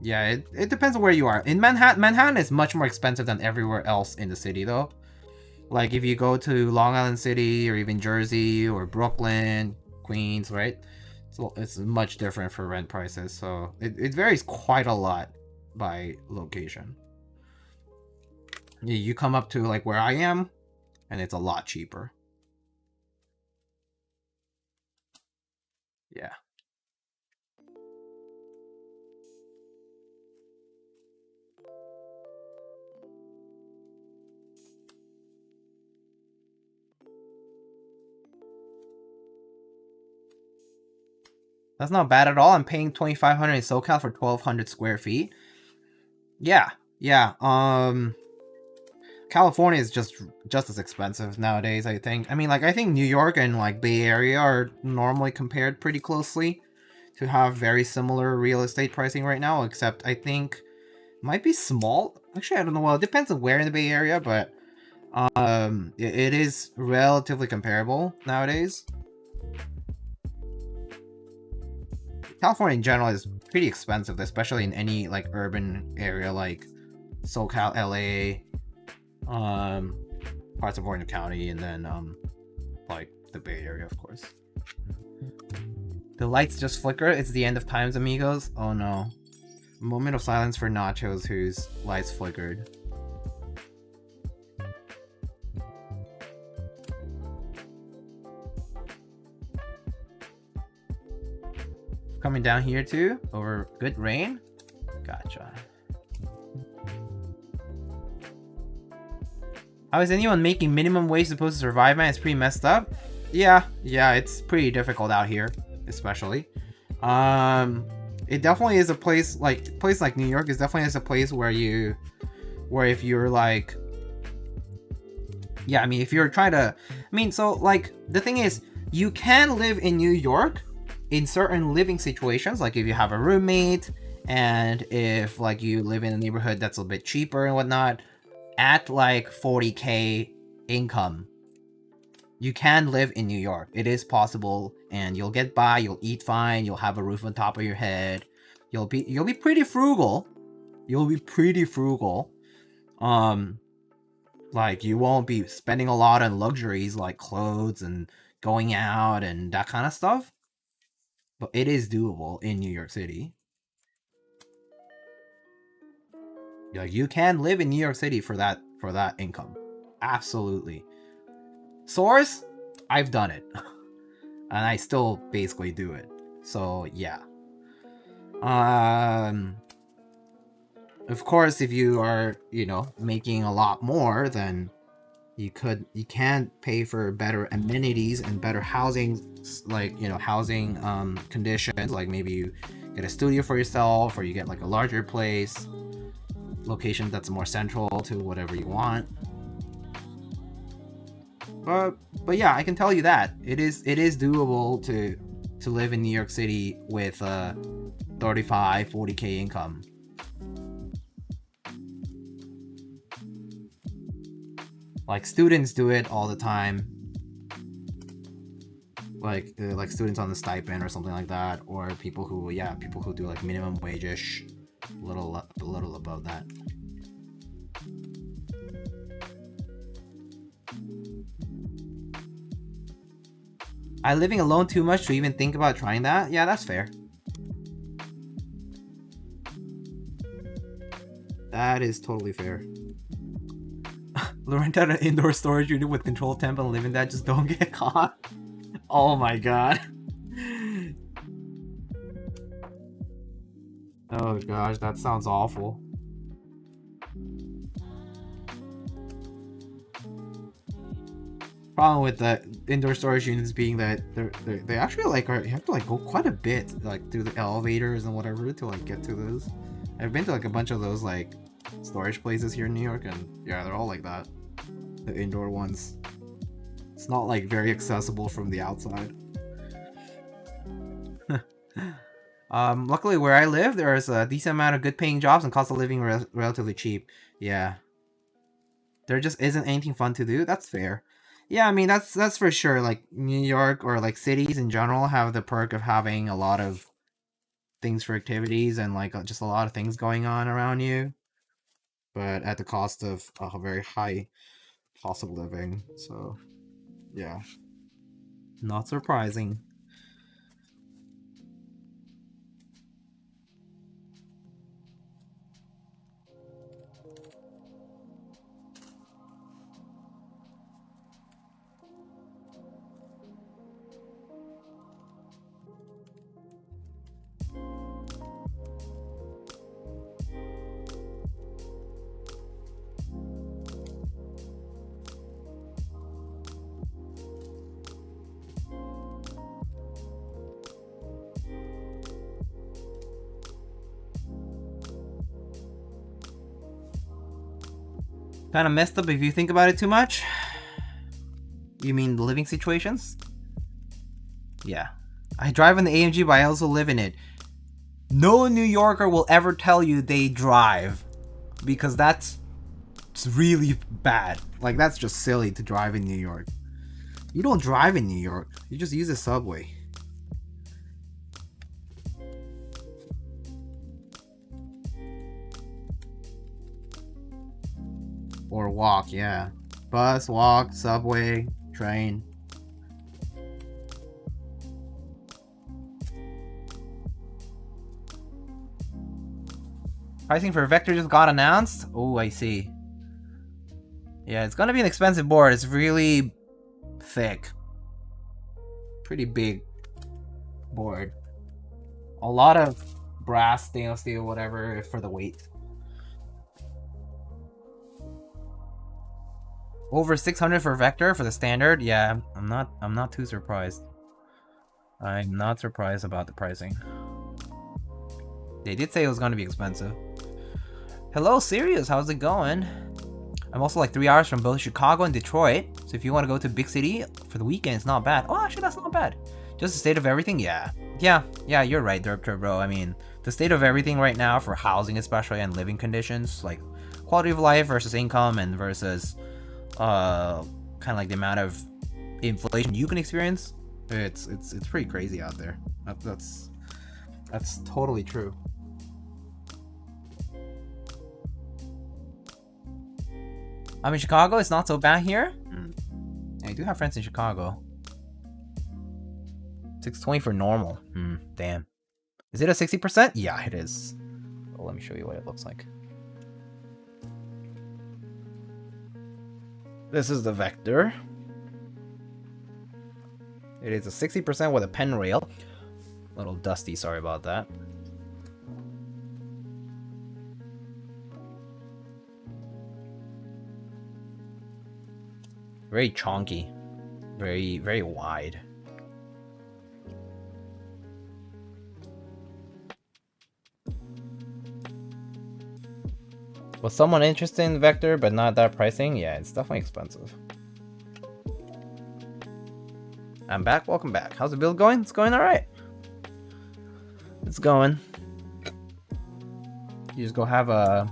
yeah, it depends on where you are. In Manhattan is much more expensive than everywhere else in the city though. Like if you go to Long Island City or even Jersey or Brooklyn, Queens, right? So it's much different for rent prices. So it varies quite a lot by location. You come up to like where I am and it's a lot cheaper. Yeah. That's not bad at all. I'm paying $2,500 in SoCal for 1,200 square feet. Yeah. California is just as expensive nowadays, I think. I mean, like, I think New York and, like, Bay Area are normally compared pretty closely to have very similar real estate pricing right now, except I think it might be small. Actually, I don't know. Well, it depends on where in the Bay Area, but it is relatively comparable nowadays. California in general is pretty expensive, especially in any like urban area like SoCal, LA, parts of Orange County, and then like the Bay Area, of course. The lights just flicker. It's the end of times, amigos. Oh no. A moment of silence for Nachos, whose lights flickered. Coming down here too over good rain. Gotcha. How is anyone making minimum wage supposed to survive, man? It's pretty messed up. Yeah, it's pretty difficult out here, especially. It definitely is a place like New York is definitely is a place where if you're like, yeah, I mean, if you're trying to, I mean, so like the thing is, you can live in New York in certain living situations, like if you have a roommate and if like you live in a neighborhood that's a bit cheaper and whatnot, at like 40K income, you can live in New York. It is possible, and you'll get by, you'll eat fine, you'll have a roof on top of your head, you'll be pretty frugal. Like you won't be spending a lot on luxuries like clothes and going out and that kind of stuff. But it is doable in New York City. Like you can live in New York City for that income. Absolutely. Source, I've done it. And I still basically do it. So yeah. Of course, if you are, you know, making a lot more, then you can pay for better amenities and better housing, like, you know, housing conditions, like maybe you get a studio for yourself, or you get like a larger place, location that's more central to whatever you want. But yeah, I can tell you that it is doable to live in New York City with 35-40K income. Like, students do it all the time, like students on the stipend or something like that, or people who do like minimum wage-ish, a little above that. I living alone too much to even think about trying that? Yeah, that's fair. That is totally fair. Rent out an indoor storage unit with controlled temp and live in that, just don't get caught. Oh my god. Oh gosh, that sounds awful. Problem with the indoor storage units being that they actually like you have to like go quite a bit like through the elevators and whatever to like get to those. I've been to like a bunch of those like storage places here in New York, and yeah, they're all like that. The indoor ones. It's not like very accessible from the outside. Luckily where I live, there's a decent amount of good paying jobs and cost of living relatively cheap. Yeah. There just isn't anything fun to do. That's fair. Yeah, I mean that's for sure. Like New York or like cities in general have the perk of having a lot of things for activities and like just a lot of things going on around you, but at the cost of a very high cost of living. So yeah, not surprising. Kind of messed up if you think about it too much. You mean the living situations? Yeah. I drive in the AMG, but I also live in it. No New Yorker will ever tell you they drive, because that's really bad. Like, that's just silly to drive in New York. You don't drive in New York. You just use the subway. Or walk, yeah. Bus, walk, subway, train. Pricing for Vector just got announced? Oh, I see. Yeah, it's gonna be an expensive board. It's really thick. Pretty big board. A lot of brass, stainless steel, whatever, for the weight. Over 600 for Vector for the standard? Yeah, I'm not too surprised. I'm not surprised about the pricing. They did say it was gonna be expensive. Hello, Sirius, how's it going? I'm also like 3 hours from both Chicago and Detroit, so if you want to go to a big city for the weekend, it's not bad. Oh, actually, that's not bad. Just the state of everything, yeah. Yeah, you're right, Derpter, bro. I mean, the state of everything right now for housing especially and living conditions, like quality of life versus income and versus kind of like the amount of inflation you can experience, it's pretty crazy out there. That's totally true. I'm in Chicago. It's not so bad here. I do have friends in Chicago. 620 for normal. Damn. Is it a 60%? Yeah, it is. Well, let me show you what it looks like. This is the Vector. It is a 60% with a pen rail. A little dusty, sorry about that. Very chonky. Very, very wide. Was someone interested in Vector but not that pricing? Yeah, it's definitely expensive. I'm back. Welcome back. How's the build going? It's going alright. It's going. You just go have a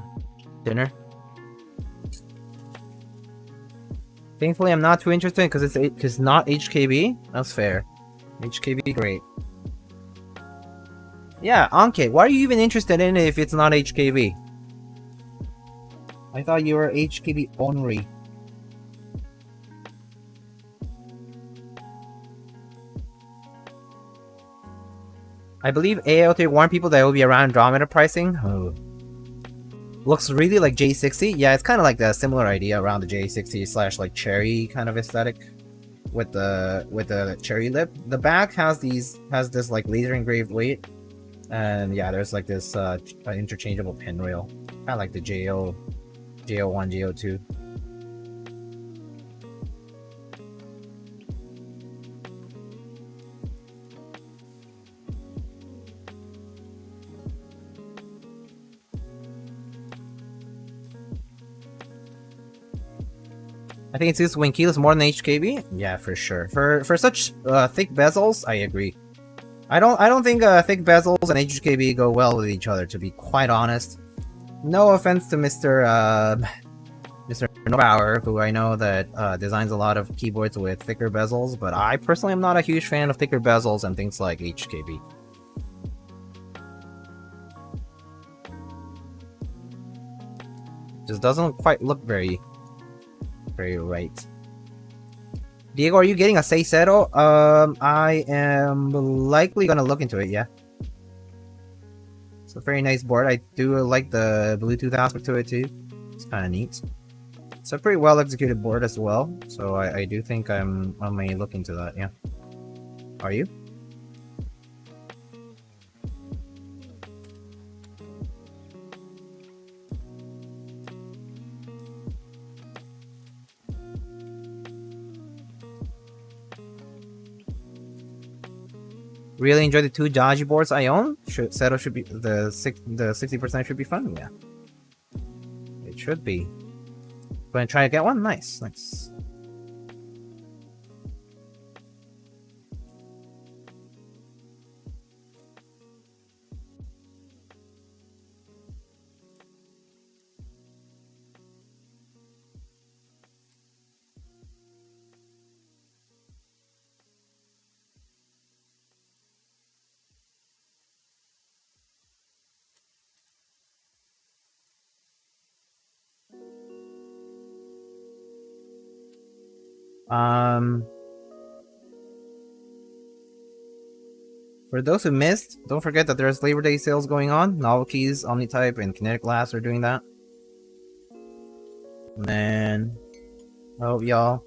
dinner. Thankfully, I'm not too interested because it's not HKB. That's fair. HKB, great. Yeah, Anke, why are you even interested in it if it's not HKB? I thought you were HKB only. I believe AOT warned people that it will be around Andromeda pricing. Oh. Looks really like J60. Yeah, it's kind of like the similar idea around the J60 slash like cherry kind of aesthetic with the cherry lip. The back has this like laser engraved weight, and yeah, there's like this interchangeable pinrail, kind of like the JO1, JO2. I think it's used when keyless more than HKB. Yeah, for sure. For such thick bezels, I agree. I don't think thick bezels and HKB go well with each other, to be quite honest. No offense to Mr. Neubauer, who I know that designs a lot of keyboards with thicker bezels, but I personally am not a huge fan of thicker bezels and things like HKB. Just doesn't quite look very right. Diego, are you getting a Seisero? I am likely gonna look into it, yeah. It's a very nice board. I do like the Bluetooth aspect to it too. It's kind of neat. It's a pretty well executed board as well, so I do think I may look into that, yeah. Are you? Really enjoy the two dodgy boards I own. Seto should be the 60% should be fun. Yeah, it should be. Gonna try to get one. Nice. For those who missed, don't forget that there's Labor Day sales going on. Novelties, Omnitype, and Kinetic Glass are doing that. And I hope y'all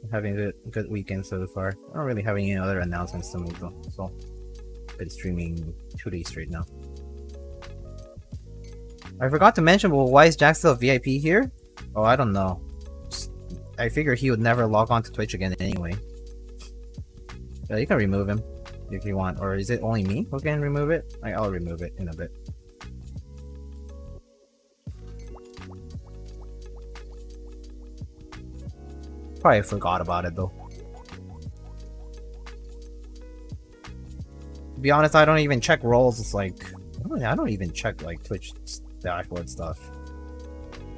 are having a good weekend so far. I don't really have any other announcements to make though, so I've been streaming 2 days straight now. I forgot to mention, well, why is Jack still VIP here? Oh, I don't know. I figure he would never log on to Twitch again anyway. Yeah, you can remove him if you want, or is it only me who can remove it? I'll remove it in a bit. Probably forgot about it though. To be honest, I don't even check roles. It's like I don't even check like Twitch dashboard stuff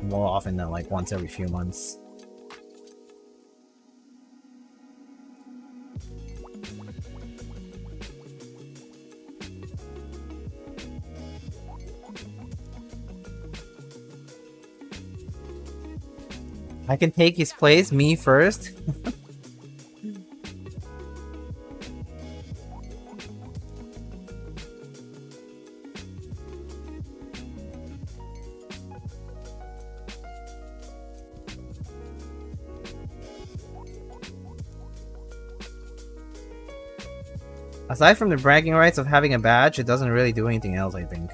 more often than like once every few months. I can take his place, me first. Aside from the bragging rights of having a badge, it doesn't really do anything else, I think.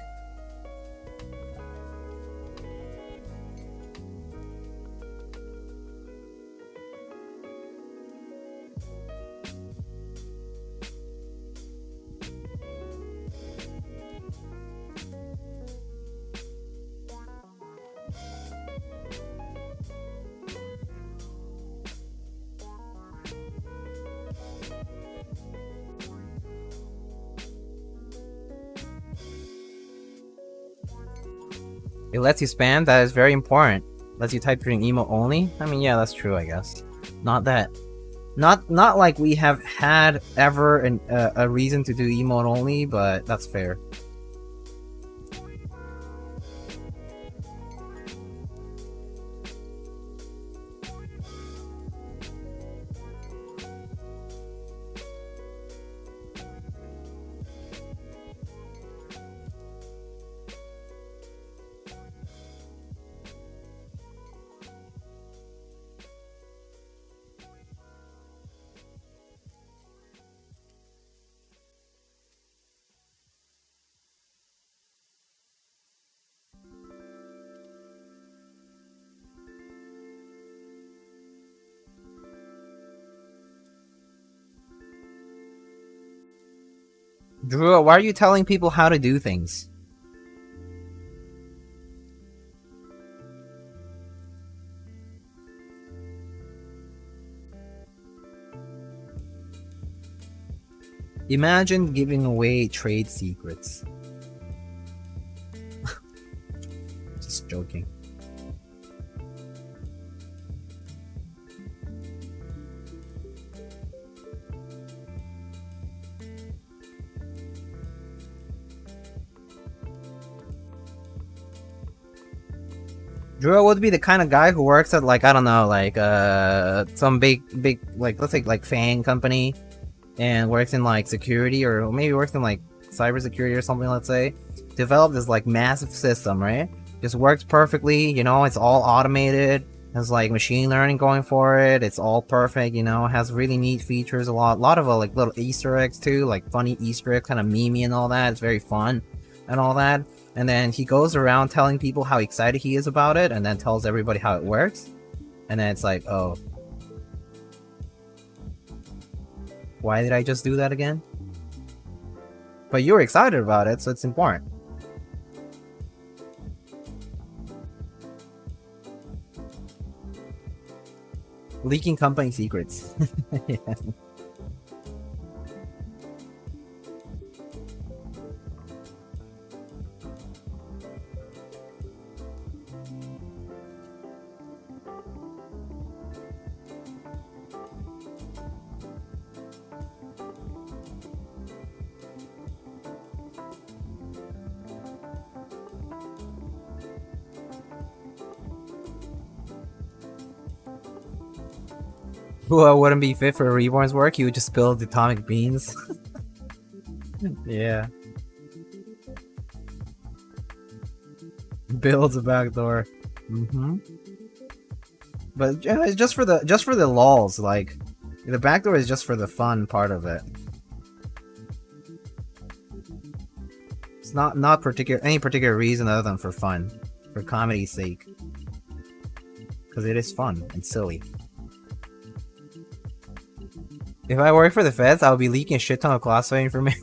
It lets you spam. That is very important. Lets you type during emo only. I mean, yeah, that's true, I guess. Not like we have had ever a reason to do emote only, but that's fair. Drew, why are you telling people how to do things? Imagine giving away trade secrets. Just joking. Drew would be the kind of guy who works at, like, I don't know, like some big like, let's say like fan company, and works in like security, or maybe works in like cybersecurity or something, let's say. Develop this like massive system, right? Just works perfectly, you know, it's all automated, has like machine learning going for it, it's all perfect, you know, has really neat features, a lot of like little Easter eggs too, like funny Easter eggs, kind of memey and all that. It's very fun and all that. And then he goes around telling people how excited he is about it, and then tells everybody how it works. And then it's like, oh, why did I just do that again? But you're excited about it, so it's important. Leaking company secrets. Yeah. Who wouldn't be fit for Reborn's work? He would just spill the atomic beans. Yeah. Builds a backdoor. But it's just for the lols. Like, the backdoor is just for the fun part of it. It's not any particular reason other than for fun, for comedy's sake. Because it is fun and silly. If I work for the feds, I'll be leaking a shit ton of classified information.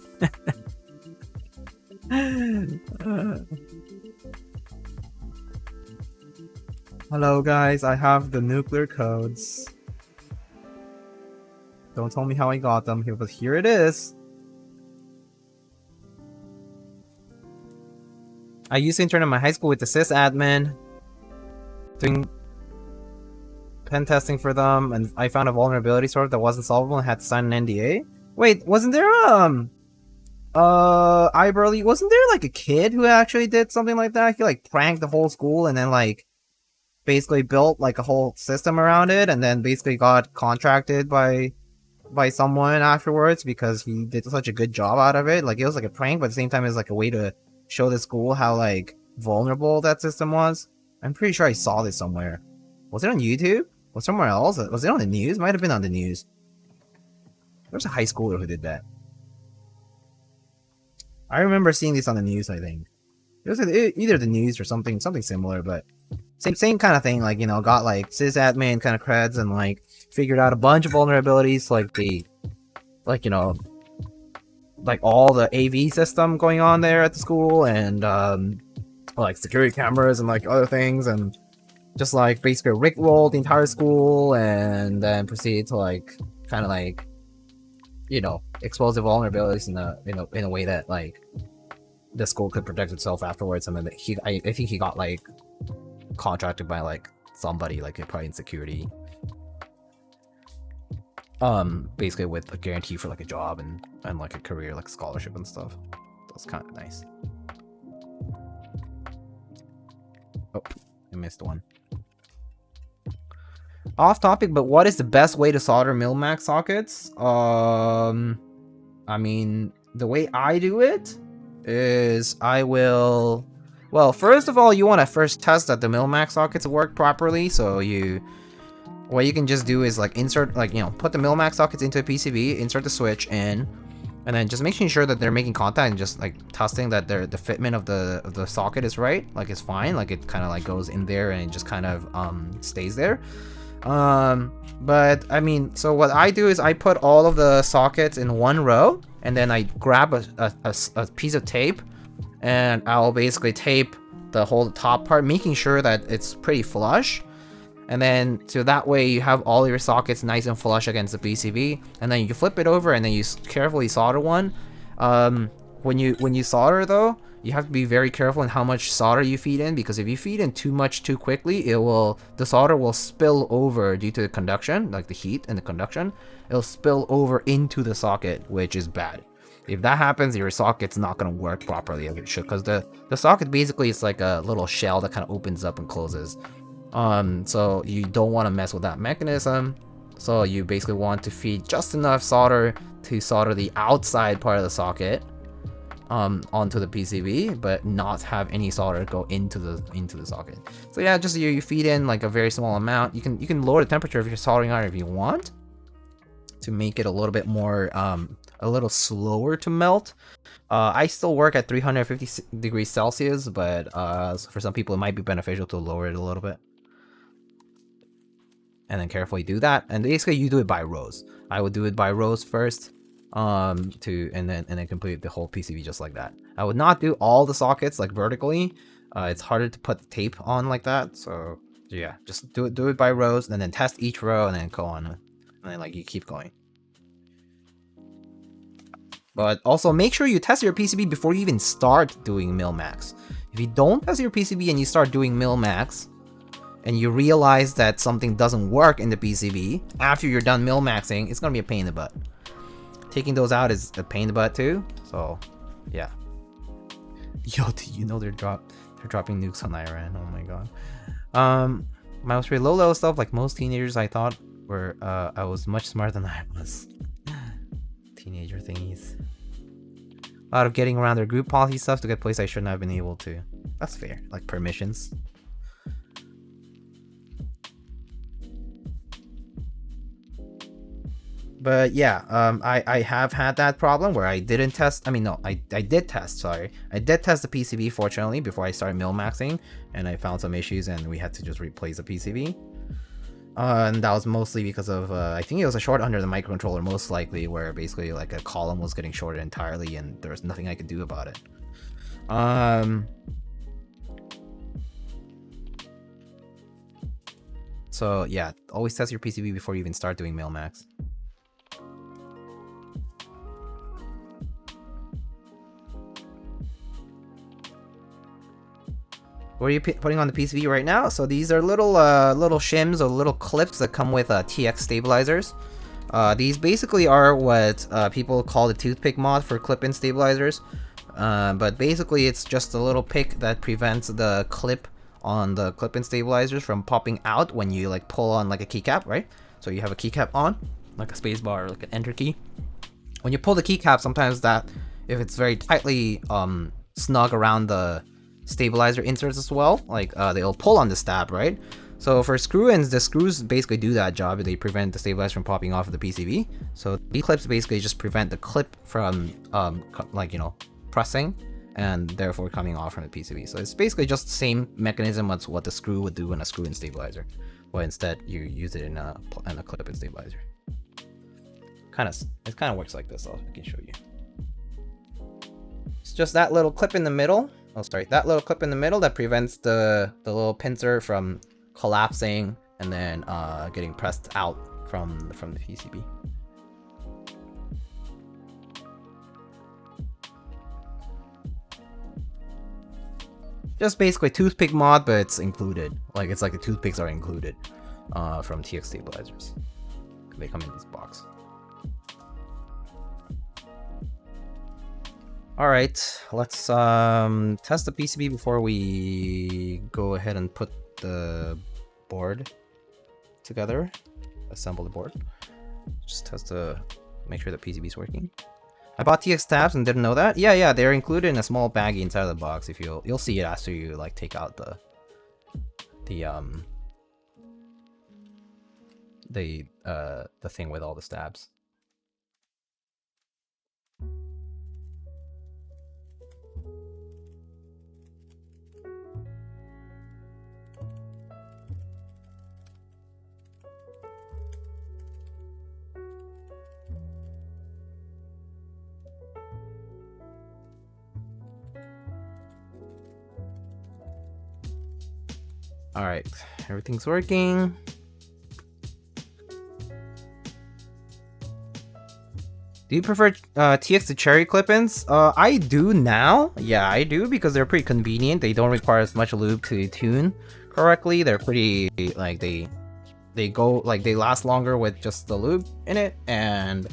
Hello guys, I have the nuclear codes. Don't tell me how I got them, but here it is. I used to intern in my high school with the sysadmin, doing pen testing for them, and I found a vulnerability sort of that wasn't solvable and had to sign an NDA. Wait, wasn't there wasn't there like a kid who actually did something like that? He like pranked the whole school and then like basically built like a whole system around it, and then basically got contracted by someone afterwards because he did such a good job out of it. Like, it was like a prank, but at the same time it was like a way to show the school how like vulnerable that system was. I'm pretty sure I saw this somewhere. Was it on YouTube? Or somewhere else? Was it on the news? Might have been on the news. There was a high schooler who did that. I remember seeing this on the news, I think. It was either the news or something similar, but same kind of thing. Like, you know, got like sysadmin kind of creds and like figured out a bunch of vulnerabilities, like you know, like all the AV system going on there at the school, and like security cameras and like other things, and just like basically rickrolled the entire school, and then proceeded to like kind of like, you know, expose the vulnerabilities in a way that like the skull could protect itself afterwards. And then I think he got like contracted by like somebody, like probably in security. Basically with a guarantee for like a job and like a career, like scholarship and stuff. That's kind of nice. Oh, I missed one. Off topic, but what is the best way to solder mil-max sockets? I mean, the way I do it is I will... Well, first of all, you want to first test that the mil-max sockets work properly. So what you can just do is like insert, like, you know, put the mil-max sockets into a PCB, insert the switch in, and then just making sure that they're making contact and just like testing that the fitment of the socket is right, like it's fine, like it kind of like goes in there and it just kind of stays there. But I mean, so what I do is I put all of the sockets in one row, and then I grab a piece of tape, and I'll basically tape the whole top part, making sure that it's pretty flush. And then, so that way you have all your sockets nice and flush against the PCB, and then you flip it over and then you carefully solder one. When you solder though, you have to be very careful in how much solder you feed in, because if you feed in too much too quickly, the solder will spill over due to the conduction, like the heat and the conduction. It'll spill over into the socket, which is bad. If that happens, your socket's not gonna work properly as it should, because the socket basically is like a little shell that kind of opens up and closes. So you don't want to mess with that mechanism. So you basically want to feed just enough solder to solder the outside part of the socket onto the PCB, but not have any solder go into the socket. So yeah, just you feed in like a very small amount. You can lower the temperature of your soldering iron if you want, to make it a little bit more a little slower to melt. I still work at 350 degrees Celsius, but for some people it might be beneficial to lower it a little bit. And then carefully do that, and basically you do it by rows. I would do it by rows first, and then complete the whole PCB just like that. I would not do all the sockets like vertically. It's harder to put the tape on like that. So yeah, just do it by rows, and then test each row, and then go on, and then like you keep going. But also make sure you test your PCB before you even start doing mil-max. If you don't test your PCB and you start doing mil-max, and you realize that something doesn't work in the PCB after you're done mil-maxing, it's gonna be a pain in the butt. Taking those out is a pain in the butt too. So yeah. Yo, do you know they're dropping nukes on Iran? Oh my god. My most low level stuff, like most teenagers, I thought were I was much smarter than I was. Teenager thingies. A lot of getting around their group policy stuff to get places I shouldn't have been able to. That's fair, like permissions. But yeah, I have had that problem where I didn't test. I mean, no, I did test. Sorry, I did test the PCB fortunately before I started mil-maxing, and I found some issues, and we had to just replace the PCB. And that was mostly because of I think it was a short under the microcontroller, most likely, where basically like a column was getting shorted entirely, and there was nothing I could do about it. So yeah, always test your PCB before you even start doing mil-max. What are you putting on the PCB right now? So these are little shims or little clips that come with TX stabilizers. These basically are what people call the toothpick mod for clip-in stabilizers. But basically it's just a little pick that prevents the clip on the clip-in stabilizers from popping out when you like pull on like a keycap, right? So you have a keycap on, like a spacebar or like an enter key. When you pull the keycap, sometimes that, if it's very tightly snug around the stabilizer inserts as well, like they'll pull on the stab, right? So for screw-ins, the screws basically do that job. They prevent the stabilizer from popping off of the PCB. So these clips basically just prevent the clip from like, you know, pressing and therefore coming off from the PCB. So it's basically just the same mechanism as what the screw would do in a screw-in stabilizer, but instead you use it in a clip-in stabilizer. It kind of works like this. I can show you. It's just that little clip in the middle. Oh, sorry, that little clip in the middle that prevents the little pincer from collapsing and then getting pressed out from the PCB. Just basically toothpick mod, but it's included. Like it's like the toothpicks are included from TX stabilizers. They come in this box. All right, let's test the PCB before we go ahead and put the board together. Assemble the board. Just test to make sure the PCB is working. I bought TX tabs and didn't know that. Yeah, they're included in a small baggie inside of the box. If you'll see it after you like take out the thing with all the stabs. All right, everything's working. Do you prefer TX to cherry clip-ins? I do now. Yeah, I do because they're pretty convenient. They don't require as much lube to tune correctly. They're pretty like they go like they last longer with just the lube in it, and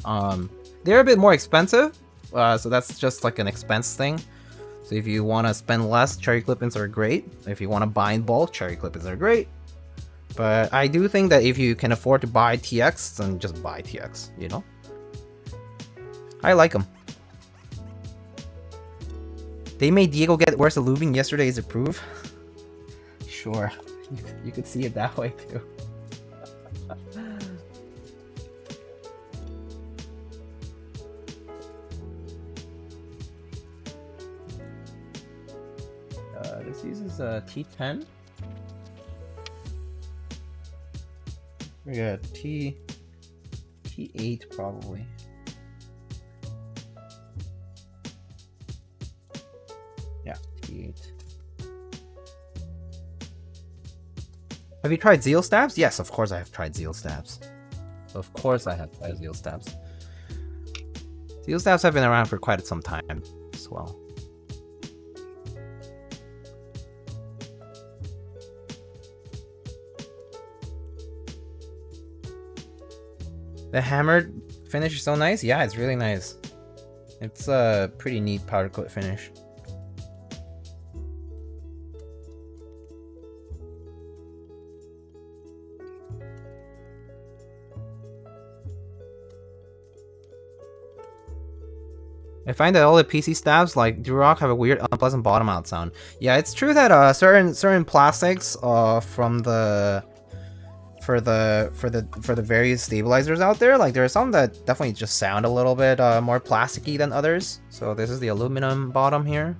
they're a bit more expensive. So that's just like an expense thing. So if you want to spend less, cherry clip-ins are great. If you want to buy in bulk, cherry clip-ins are great. But I do think that if you can afford to buy TX, then just buy TX, you know? I like them. They made Diego get worse at lubing yesterday is a proof. Sure, you could see it that way too. This uses a T10. We got T8 probably. Yeah, T8. Have you tried Zeal stabs? Yes, of course I have tried Zeal stabs. Of course I have tried Zeal stabs. Zeal stabs have been around for quite some time as well. The hammered finish is so nice. Yeah, it's really nice. It's a pretty neat powder coat finish. I find that all the PC stabs like Duroc have a weird unpleasant bottom out sound. Yeah, it's true that certain plastics from the for the various stabilizers out there, like there are some that definitely just sound a little bit more plasticky than others. So this is the aluminum bottom here.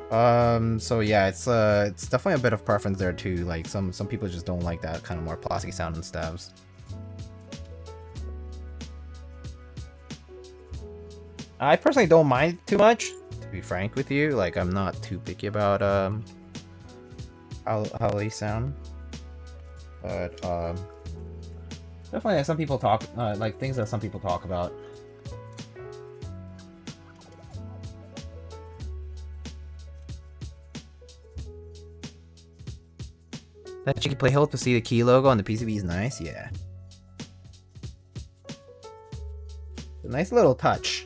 So yeah, it's definitely a bit of preference there too. Like some people just don't like that kind of more plasticky sound in stabs. I personally don't mind too much, to be frank with you. Like I'm not too picky about how they sound, but definitely some people talk like things that some people talk about. That cheeky play hold to see the key logo on the PCB is nice. Yeah, a nice little touch.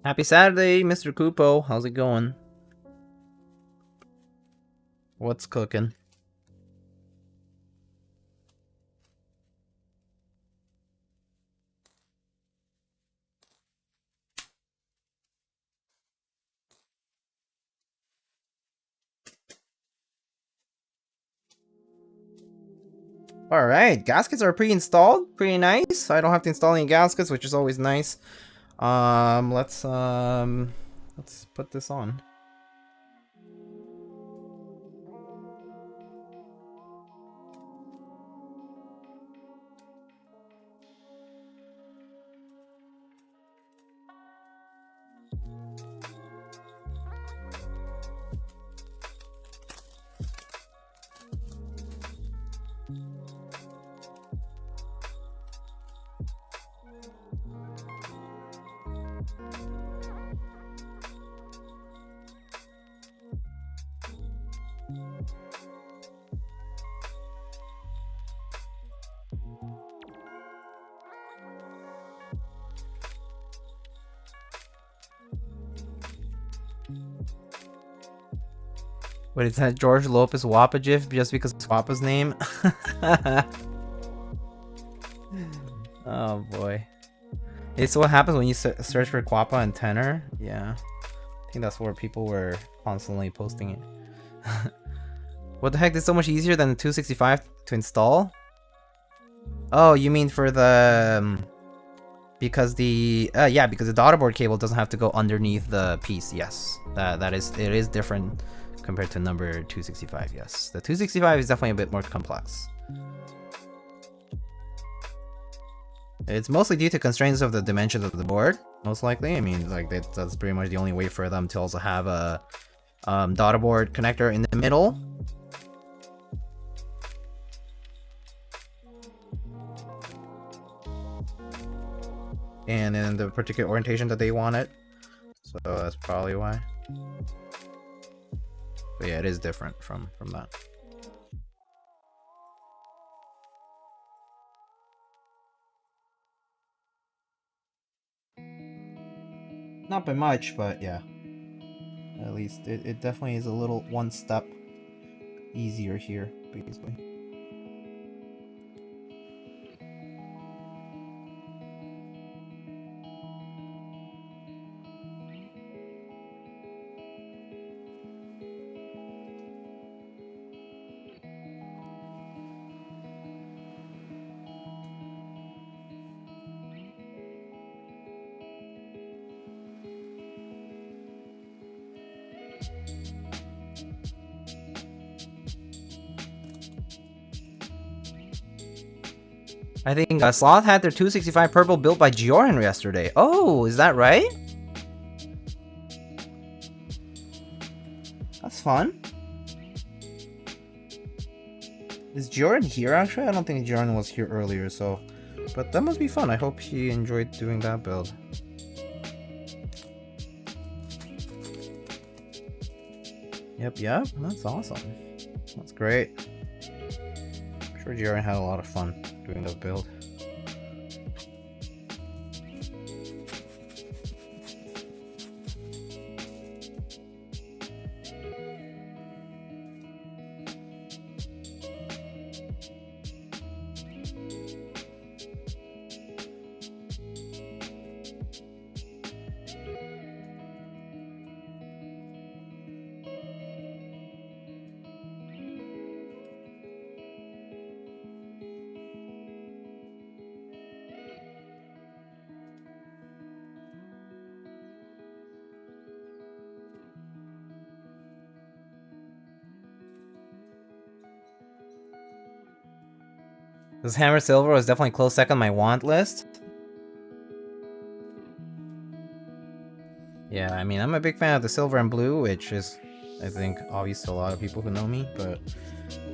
Happy Saturday, Mr. Kupo. How's it going? What's cooking? Alright, gaskets are pre-installed. Pretty nice. I don't have to install any gaskets, which is always nice. Let's put this on. What is that, George Lopez Wappa GIF just because it's Wappa's name? Oh boy. It's what happens when you search for Quappa and Tenor. Yeah. I think that's where people were constantly posting it. What the heck, this is so much easier than the 265 to install? Oh, you mean for the... because the... yeah, because the daughterboard cable doesn't have to go underneath the piece. Yes. It is different compared to number 265, yes. The 265 is definitely a bit more complex. It's mostly due to constraints of the dimensions of the board, most likely. I mean, like that's pretty much the only way for them to also have a daughterboard connector in the middle. And in the particular orientation that they want it. So that's probably why. But yeah, it is different from that. Not by much, but yeah. At least it definitely is a little one step easier here, basically. I think Sloth had their 265 purple built by Giorhan yesterday. Oh, is that right? That's fun. Is Giorhan here actually? I don't think Giorhan was here earlier, so... But that must be fun. I hope he enjoyed doing that build. Yep, that's awesome. That's great. I'm sure Giorhan had a lot of fun doing that build. This Hammer Silver was definitely close second on my want list. Yeah, I mean, I'm a big fan of the silver and blue, which is, I think, obvious to a lot of people who know me, but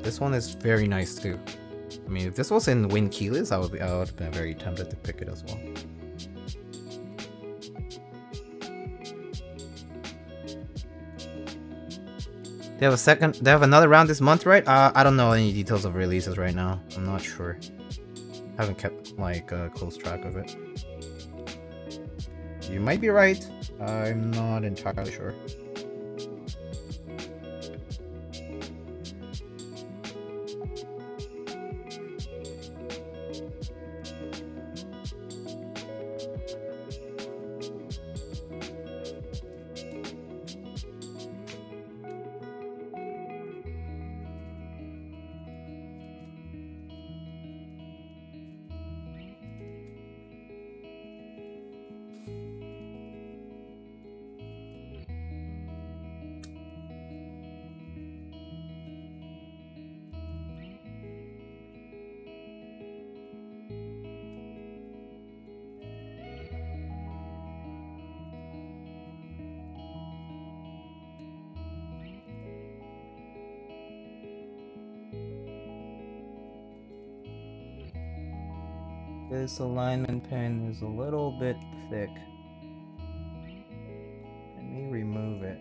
this one is very nice too. I mean, if this was in Wind Keyless, I would have been very tempted to pick it as well. They have another round this month, right? I don't know any details of releases right now. I'm not sure. Haven't kept like close track of it. You might be right. I'm not entirely sure. This alignment pin is a little bit thick. Let me remove it.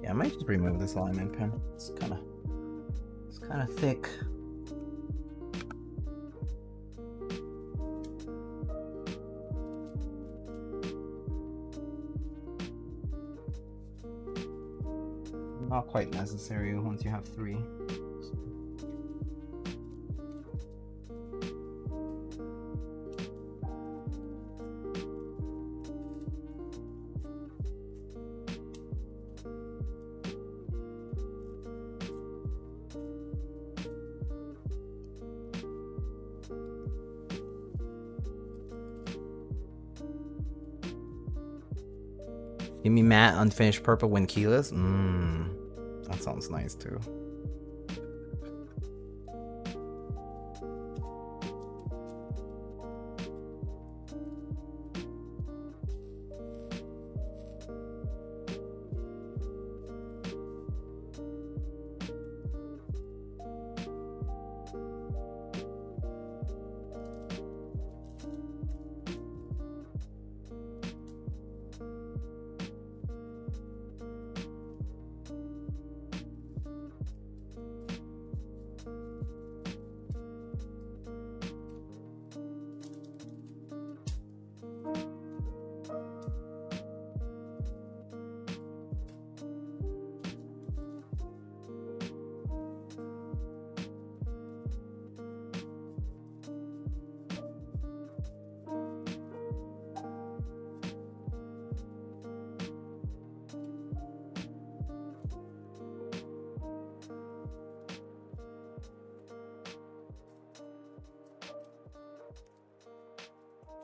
Yeah, I might just remove this alignment pin. It's kind of thick. Not quite necessary once you have 3. Give me matte unfinished purple when keyless. That sounds nice too.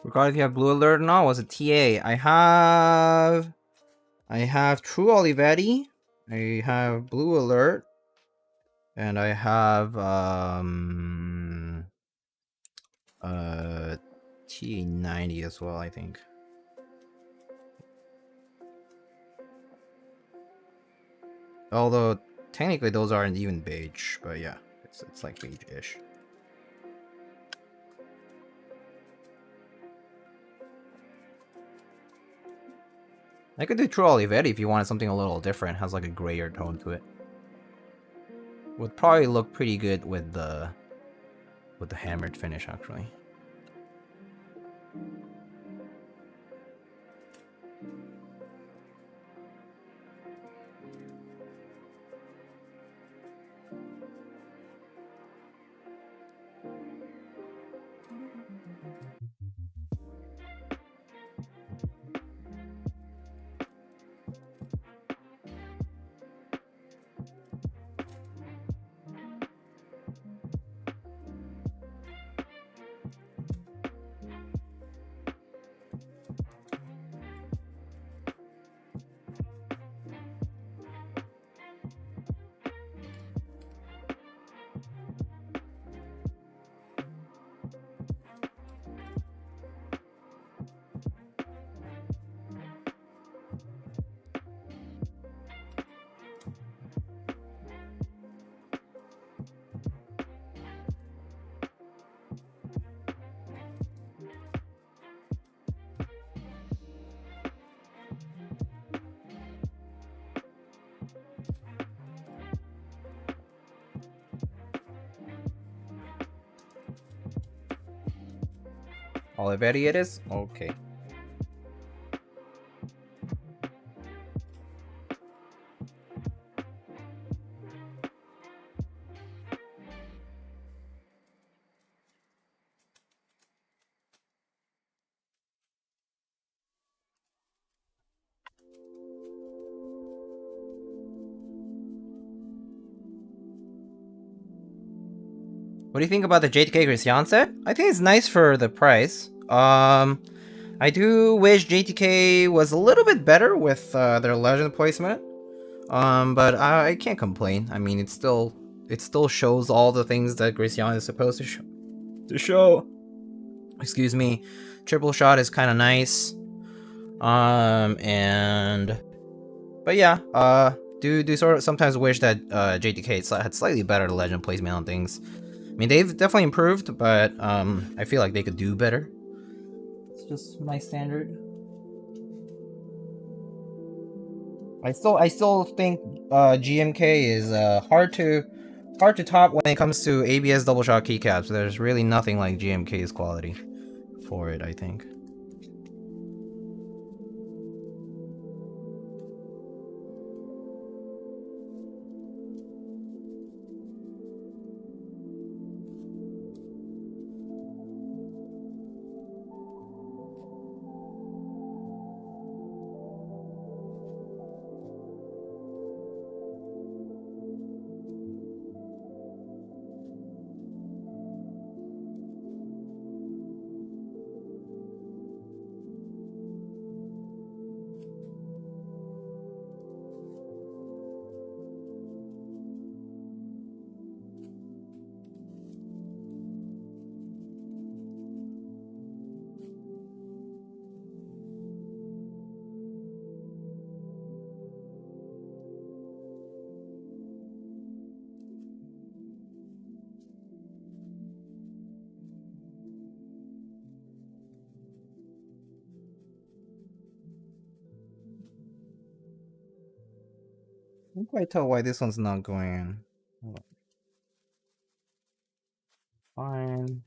Regardless if you have blue alert or not, was a TA. I have True Olivetti, I have blue alert, and I have T90 as well, I think. Although technically those aren't even beige, but yeah, it's like beige-ish. I could do True Olivetti if you wanted something a little different. It has like a grayer tone to it. Would probably look pretty good with the hammered finish, actually. Olivetti it is? Okay. What do you think about the JTK Christian set? I think it's nice for the price. I do wish JTK was a little bit better with their legend placement. But I can't complain. I mean, it still shows all the things that Christian is supposed to show. Excuse me. Triple shot is kind of nice. But yeah, do sort of sometimes wish that JTK had slightly better legend placement on things. I mean, they've definitely improved, but I feel like they could do better. It's just my standard. I still think GMK is hard to top when it comes to ABS double shot keycaps. There's really nothing like GMK's quality for it, I think. I can't quite tell why this one's not going in. Fine.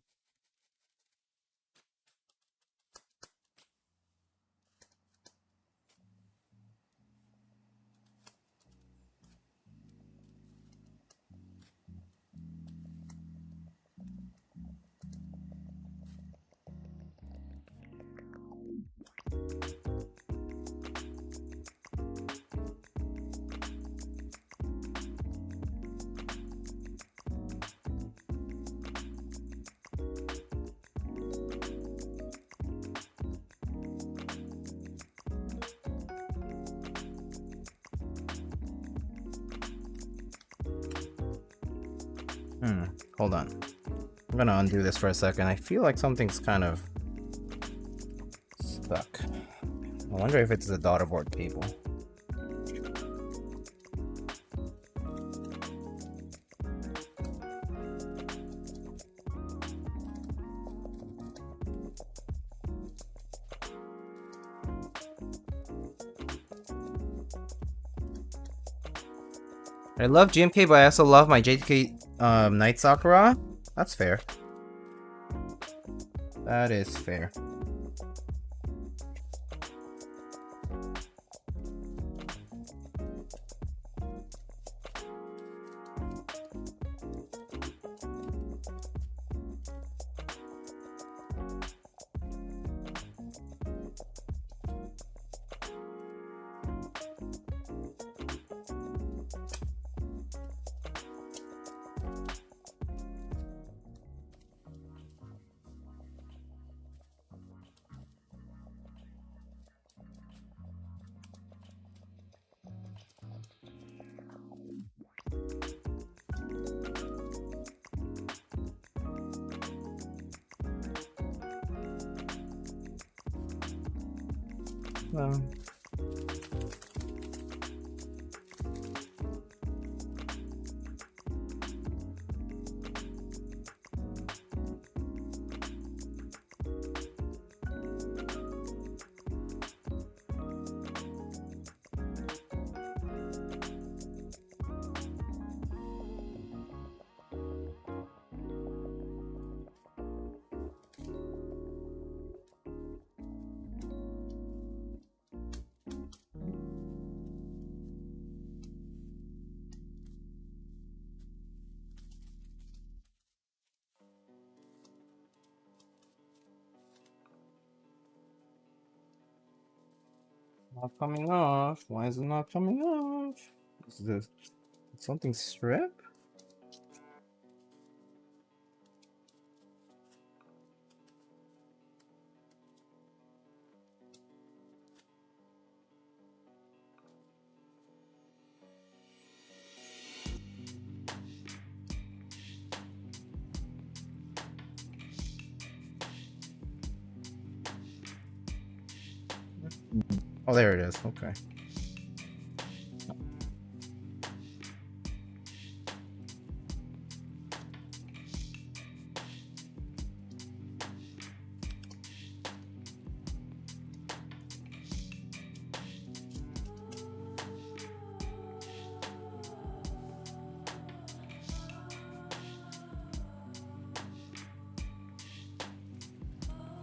Hold on. I'm gonna undo this for a second. I feel like something's kind of stuck. I wonder if it's the daughterboard cable. I love GMK, but I also love my JTK Night Sakura. That's fair. That is fair. Not coming off. Why is it not coming off? Is this something strip? Oh, there it is. Okay.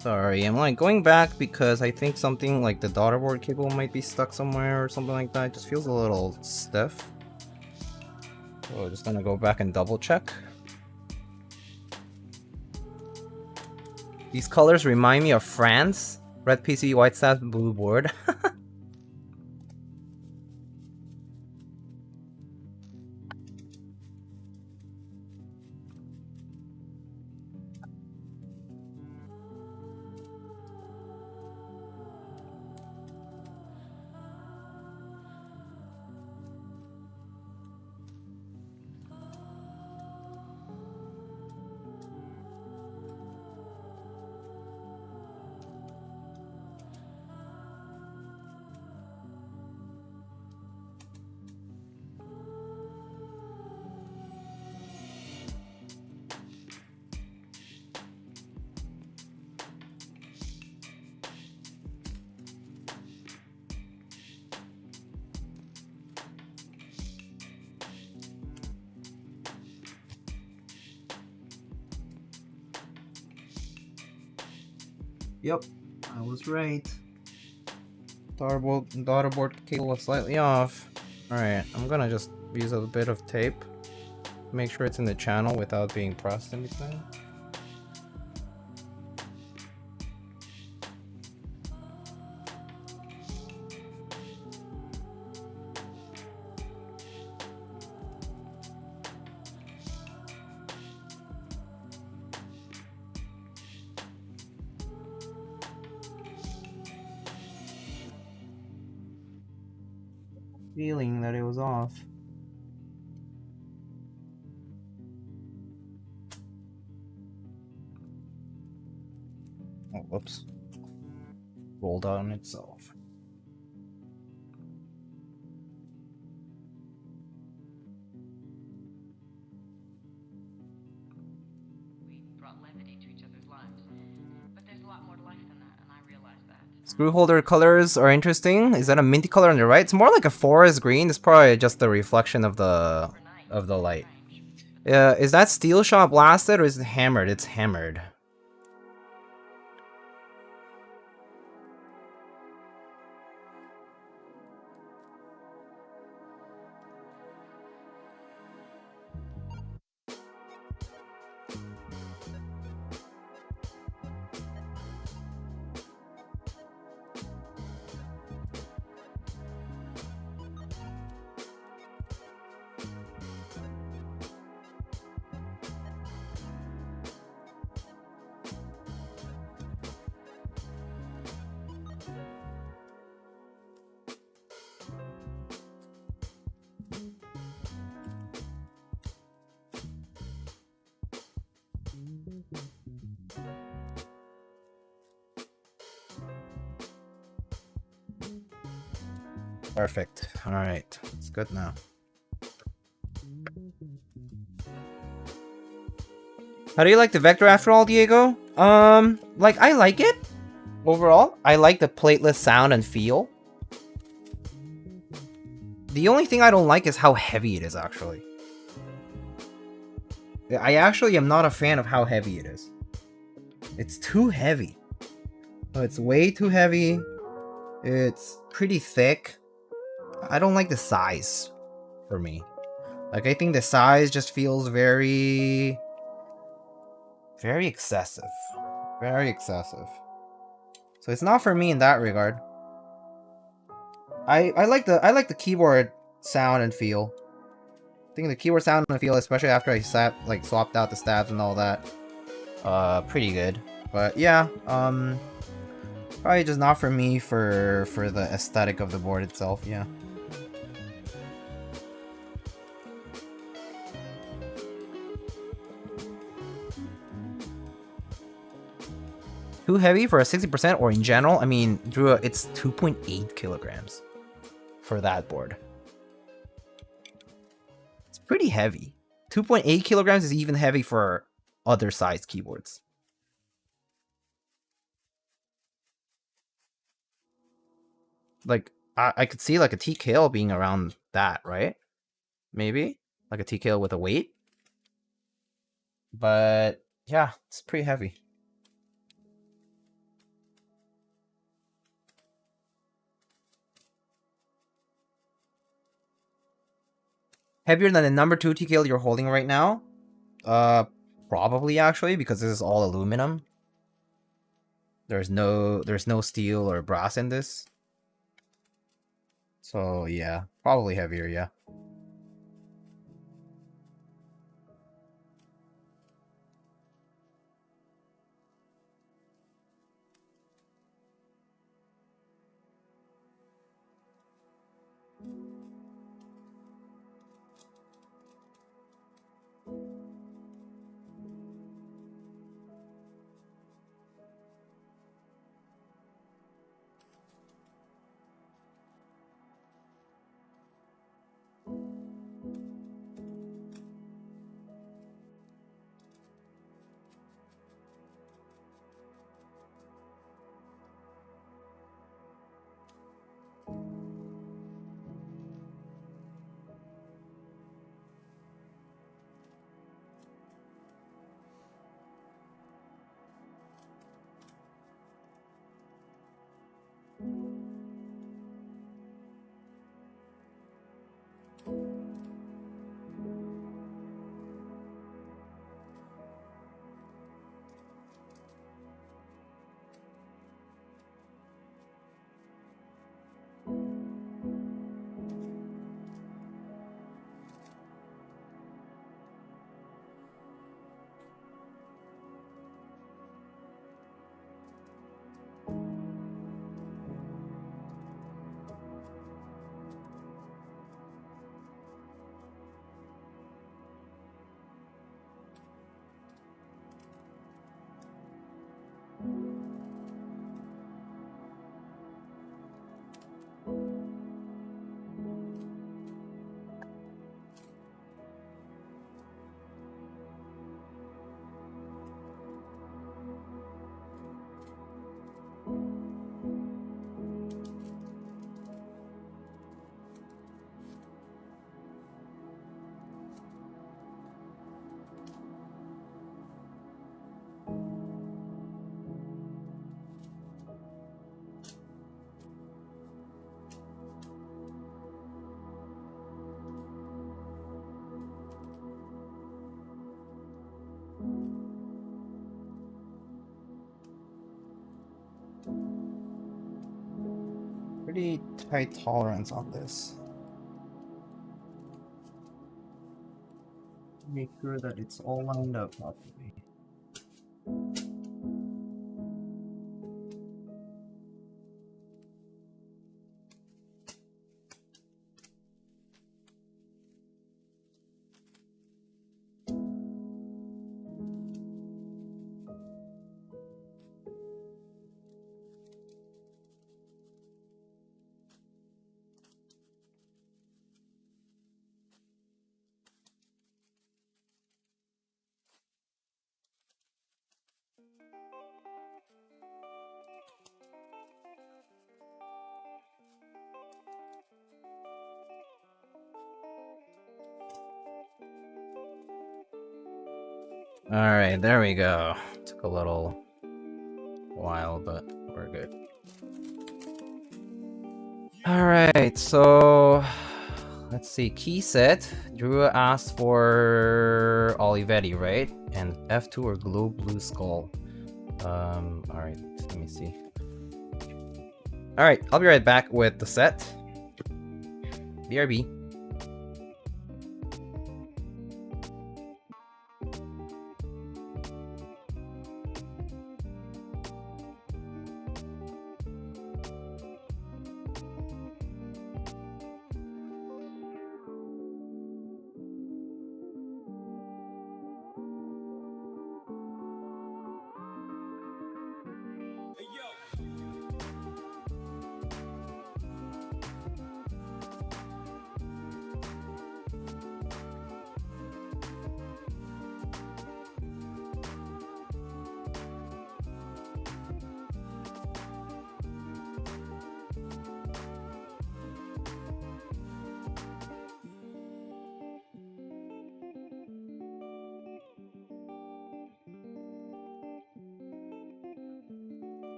Sorry, I'm like going back because I think something like the daughterboard cable might be stuck somewhere or something like that. It just feels a little stiff. So just gonna go back and double check. These colors remind me of France. Red PC, white stats, blue board. Yep, I was right. Daughterboard cable was slightly off. Alright, I'm gonna just use a bit of tape. Make sure it's in the channel without being pressed in between. Feeling that it was off. Oh, whoops. Rolled on itself. We brought levity to each other's lives, but there's a lot more to life than that, and I realize that. Screw holder colors are interesting. Is that a minty color on the right? It's more like a forest green. It's probably just the reflection of the light. Is that steel shot blasted or is it hammered? It's hammered. Perfect. Alright. It's good now. How do you like the Vector after all, Diego? Like, I like it. Overall, I like the plateless sound and feel. The only thing I don't like is how heavy it is, actually. I actually am not a fan of how heavy it is. It's too heavy. It's way too heavy. It's pretty thick. I don't like the size for me. Like, I think the size just feels very excessive. Very excessive. So it's not for me in that regard. I like the keyboard sound and feel. I think the keyboard sound and feel, especially after I swapped out the stabs and all that, pretty good. But yeah, probably just not for me for the aesthetic of the board itself. Yeah. Too heavy for a 60% or in general? I mean, Drew, it's 2.8 kilograms for that board. It's pretty heavy. 2.8 kilograms is even heavy for other sized keyboards. Like, I could see like a Kailh being around that, right? Maybe? Like a Kailh with a weight? But yeah, it's pretty heavy. Heavier than the number 2 Kailh you're holding right now? Probably actually, because this is all aluminum. There's no steel or brass in this. So yeah, probably heavier, yeah. Pretty tight tolerance on this. Make sure that it's all lined up properly. Alright, there we go. Took a little while, but we're good. Alright, so let's see. Key set. Drew asked for Olivetti, right? And F2 or Glow Blue Skull. Alright, let me see. Alright, I'll be right back with the set. BRB.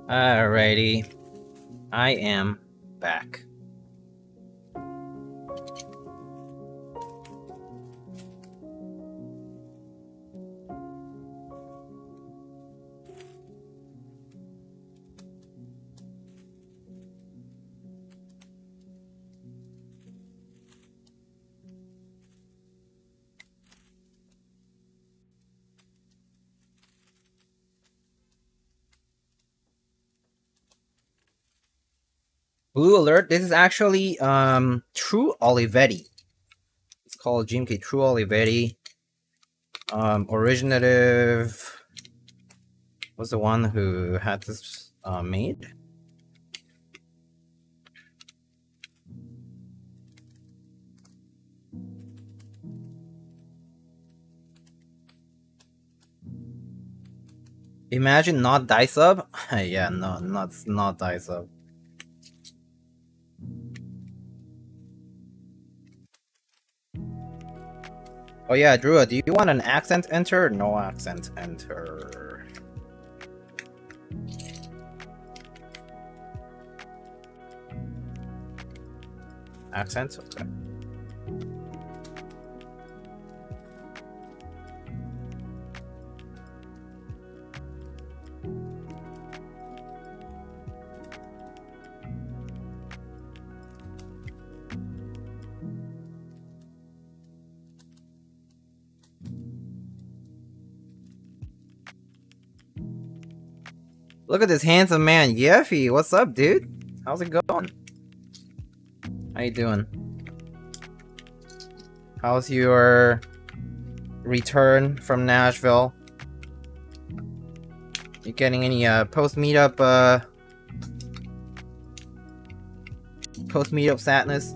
Alrighty, I am back. Blue alert, this is actually True Olivetti. It's called GMK True Olivetti. Originative was the one who had this made. Imagine not die sub. Yeah, no, not die sub. Oh yeah, Drew, do you want an accent enter? No accent enter. Accent? Okay. Look at this handsome man, Yeffy. What's up, dude? How's it going? How you doing? How's your return from Nashville. You getting any post meetup sadness?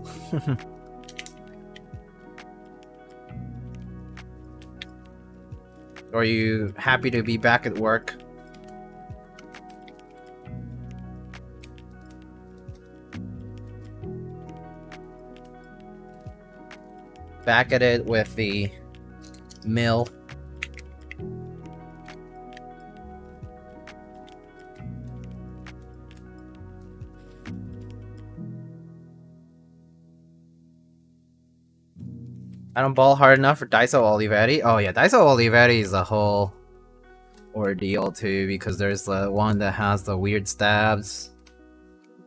Or are you happy to be back at work? Back at it with the mill. I don't ball hard enough for Daiso Olivetti. Oh yeah, Daiso Olivetti is a whole ordeal too, because there's the one that has the weird stabs,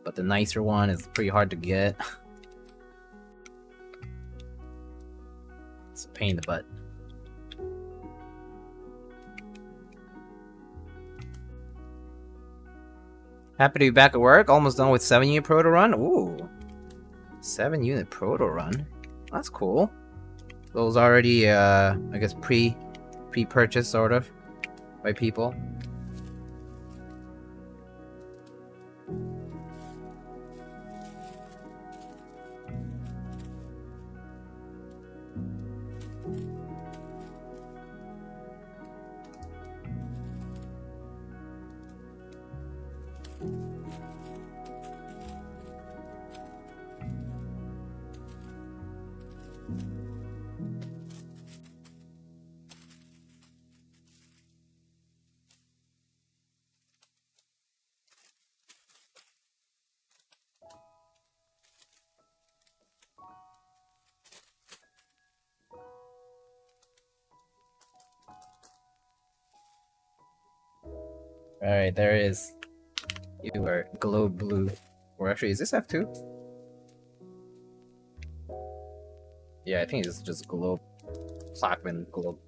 but the nicer one is pretty hard to get. It's a pain in the butt. Happy to be back at work. Almost done with 7-unit proto run. Ooh, 7-unit proto run. That's cool. Those already, I guess pre-purchased sort of by people. Alright, there is. You are glow blue. Or actually, is this F2? Yeah, I think it's just glow. Plaquemine glow.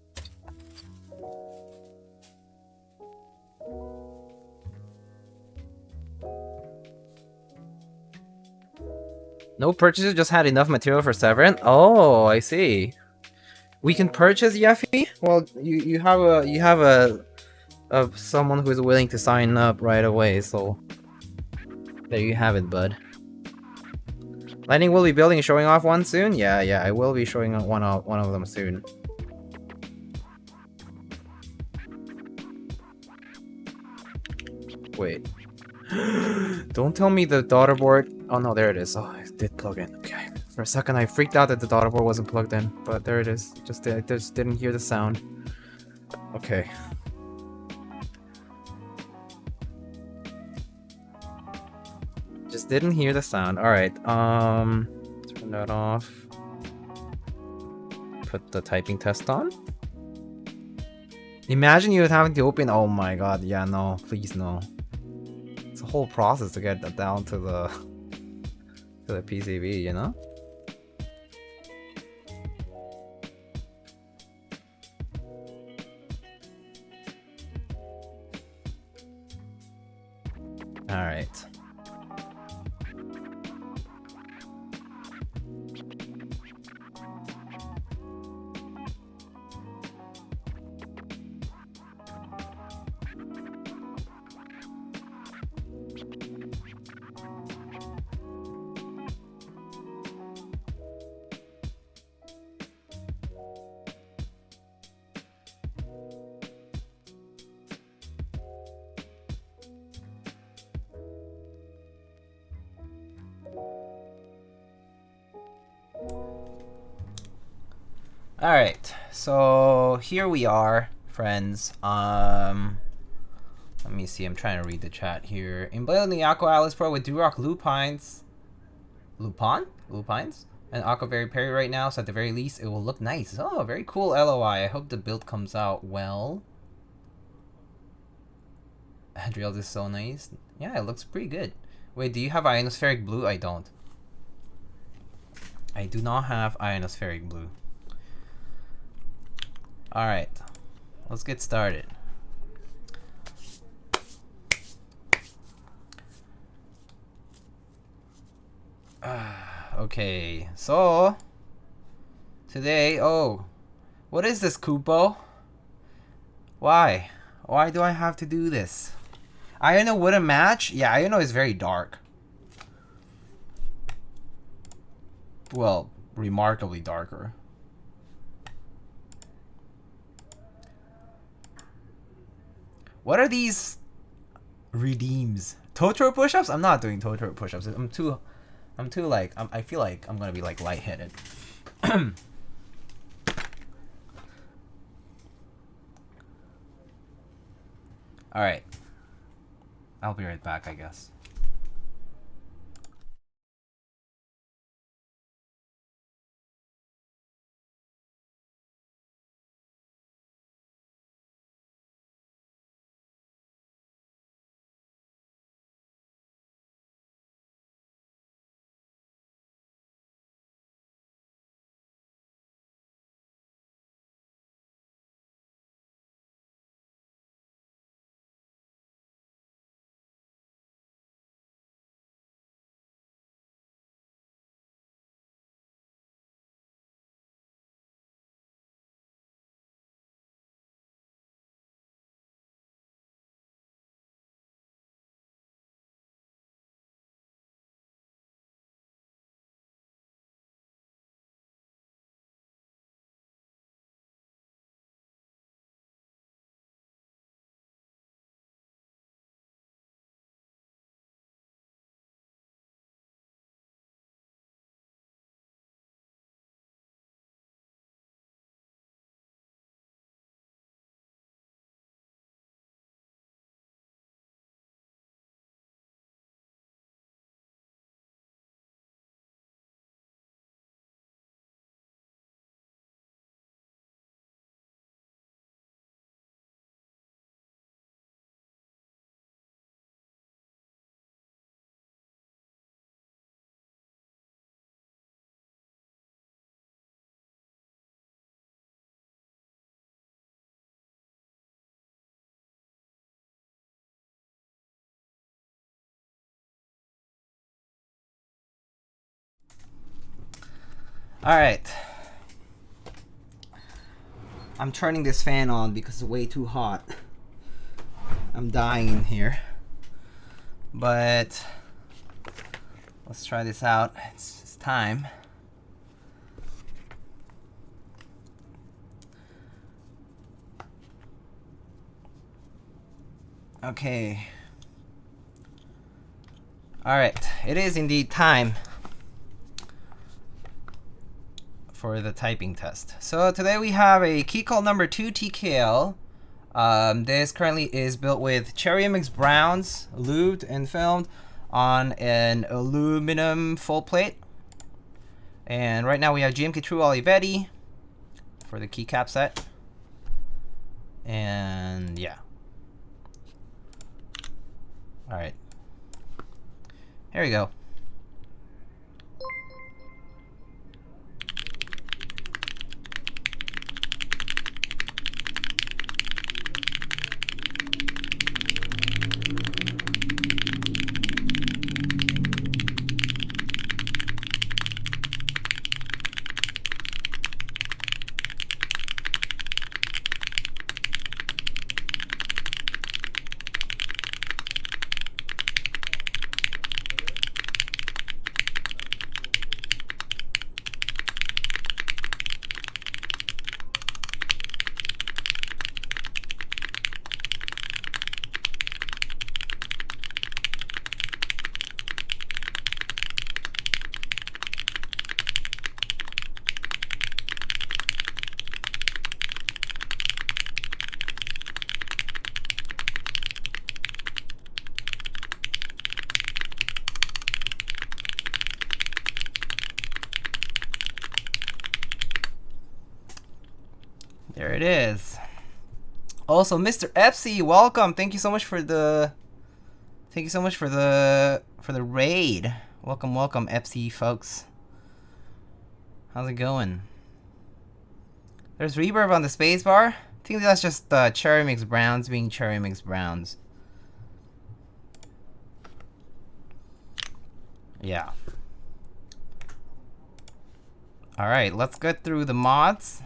No purchases, just had enough material for Severin? Oh, I see. We can purchase Yeffy? Well, you have a of someone who is willing to sign up right away, so there you have it, bud. Lightning will be building and showing off one soon? Yeah, I will be showing off one of them soon. Wait. Don't tell me the daughter board. Oh no, there it is. Oh, it did plug in. Okay. For a second I freaked out that the daughter board wasn't plugged in, but there it is. I just didn't hear the sound. Okay. Just didn't hear the sound. Alright, turn that off. Put the typing test on. Imagine you having to open. Oh my god, yeah, no, please no. It's a whole process to get that down to the PCB, you know? Alright. Alright, so here we are, friends. Let me see, I'm trying to read the chat here. Emblazoned the Aqua Alice Pro with Durock Lupines. Lupines? And Aqua Very Perry right now, so at the very least, it will look nice. Oh, very cool LOI. I hope the build comes out well. Adriel is so nice. Yeah, it looks pretty good. Wait, do you have ionospheric blue? I don't. I do not have ionospheric blue. Alright, let's get started. Okay, so today, What is this, Kupo? Why? Why do I have to do this? Iono wouldn't match? Yeah, Iono is very dark. Well, remarkably darker. What are these redeems? Totoro push-ups? I'm not doing Totoro push-ups. I'm too like, I feel like I'm gonna be like lightheaded. Alright. I'll be right back, I guess. Alright. I'm turning this fan on because it's way too hot. I'm dying in here. But let's try this out. It's time. Okay. Alright, it is indeed time for the typing test. So today we have a Keycult number 2 TKL. This currently is built with cherry MX browns, lubed and filmed on an aluminum full plate. And right now we have GMK True Olivetti for the keycap set. And yeah. Alright. Here we go. There it is. Also, Mr. Epsy, welcome. Thank you so much for the raid. Welcome, welcome, Epsy folks. How's it going? There's reverb on the spacebar. I think that's just cherry mix browns being cherry mix browns. Yeah. All right, let's get through the mods.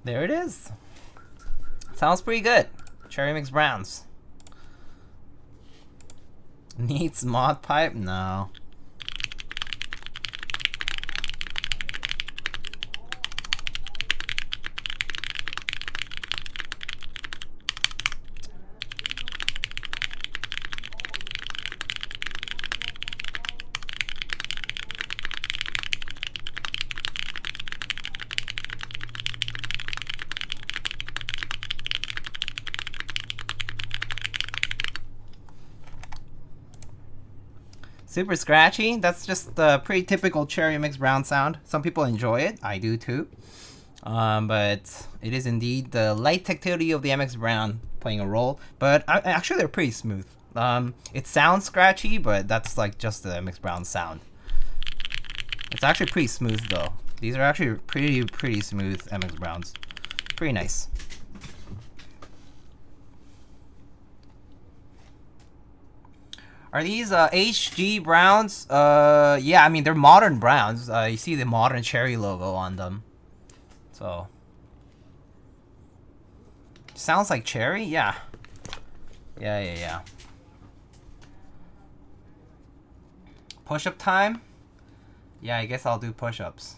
There it is. Sounds pretty good. Cherry mix browns. Needs mod pipe? No. Super scratchy. That's just the pretty typical cherry mix brown sound. Some people enjoy it. I do too. But it is indeed the light tactility of the MX Brown playing a role. But actually, they're pretty smooth. It sounds scratchy, but that's like just the MX Brown sound. It's actually pretty smooth though. These are actually pretty smooth MX Browns. Pretty nice. Are these HG browns? Yeah, I mean, they're modern browns. You see the modern cherry logo on them. So. Sounds like cherry? Yeah. Yeah. Push-up time? Yeah, I guess I'll do push-ups.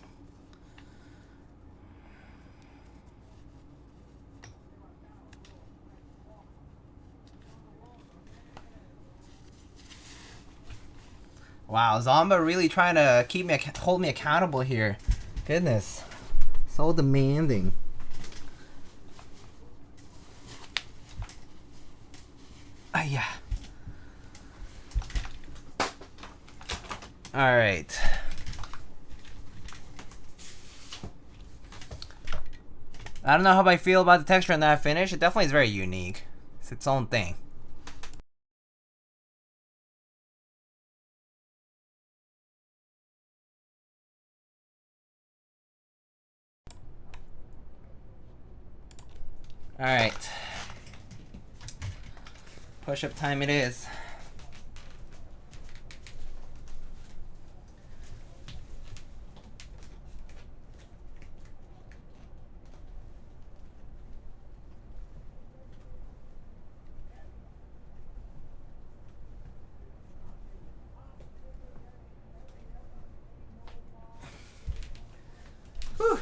Wow, Zomba really trying to hold me accountable here. Goodness, so demanding. Yeah. All right. I don't know how I feel about the texture on that finish. It definitely is very unique. It's its own thing. All right. Push-up time it is. Whew.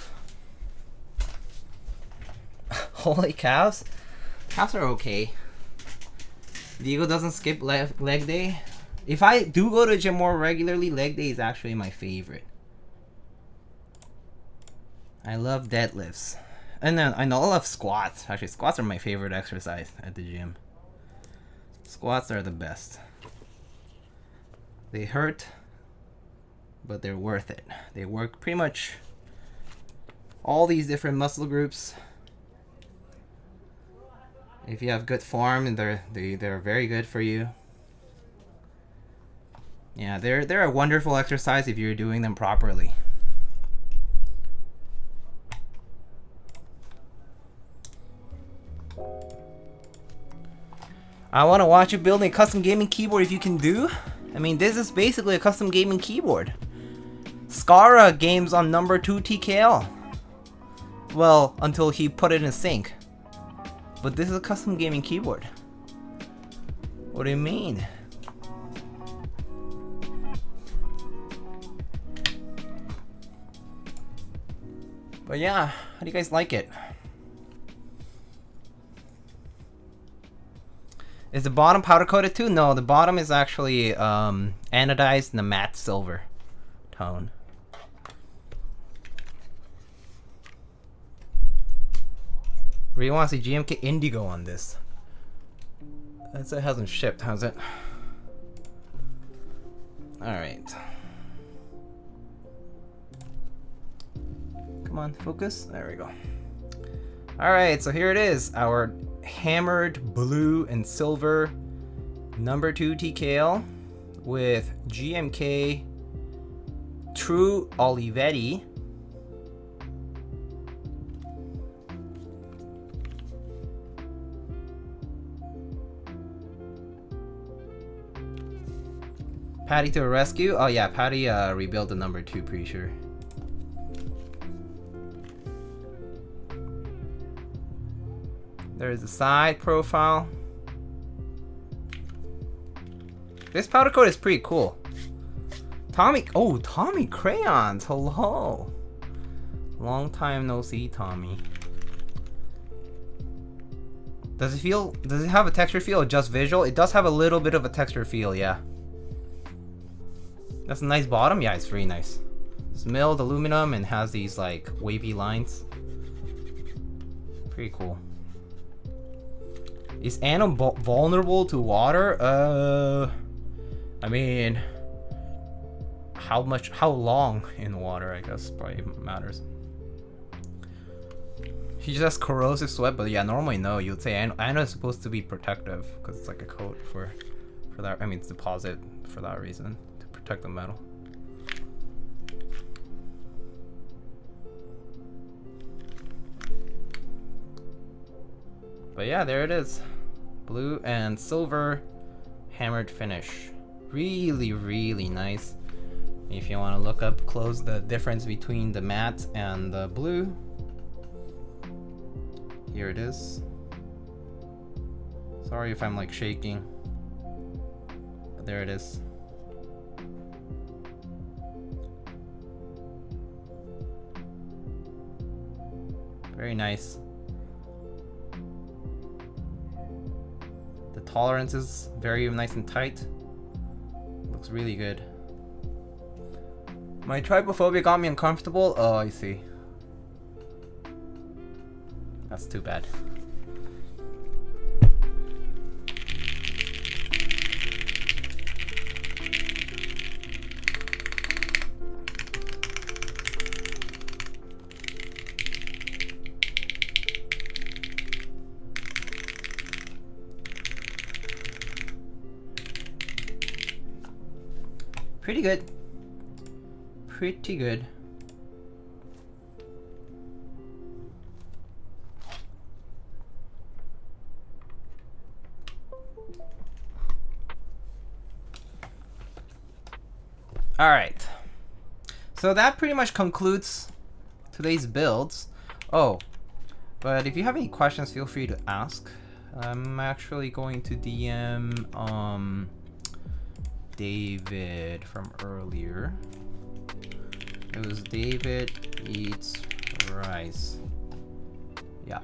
Holy cows. Cows are okay. Diego doesn't skip leg day. If I do go to the gym more regularly, leg day is actually my favorite. I love deadlifts. And then I love squats. Actually, squats are my favorite exercise at the gym. Squats are the best. They hurt, but they're worth it. They work pretty much all these different muscle groups. If you have good form, they're very good for you. Yeah, they're a wonderful exercise if you're doing them properly. I want to watch you building a custom gaming keyboard if you can do. I mean, this is basically a custom gaming keyboard. Skara games on number 2 TKL. Well, until he put it in sync. But this is a custom gaming keyboard. What do you mean? But yeah, how do you guys like it? Is the bottom powder coated too? No, the bottom is actually anodized in a matte silver tone. Really want to see GMK Indigo on this. It hasn't shipped, has it? Alright. Come on, focus. There we go. Alright, so here it is. Our hammered blue and silver number 2 TKL with GMK True Olivetti. Patty to a rescue. Oh yeah, Patty rebuilt the number 2, pretty sure. There's the side profile. This powder coat is pretty cool. Tommy Crayons, hello. Long time no see, Tommy. Does it have a texture feel or just visual? It does have a little bit of a texture feel, yeah. That's a nice bottom, yeah, it's very nice. It's milled aluminum and has these like wavy lines. Pretty cool. Is Anom vulnerable to water? I mean, how long in water, I guess, probably matters. He just has corrosive sweat, but yeah, normally no. You'd say Ano is supposed to be protective because it's like a coat for that. I mean, it's deposit for that reason, to protect the metal. But yeah, there it is. Blue and silver hammered finish. Really, really nice. If you want to look up close the difference between the matte and the blue, here it is. Sorry if I'm like shaking, but there it is. Very nice. The tolerance is very nice and tight. Looks really good. My trypophobia got me uncomfortable. Oh, I see. That's too bad. Pretty good. Pretty good. All right. So that pretty much concludes today's builds. Oh, but if you have any questions, feel free to ask. I'm actually going to DM David from earlier. It was David eats rice. Yeah.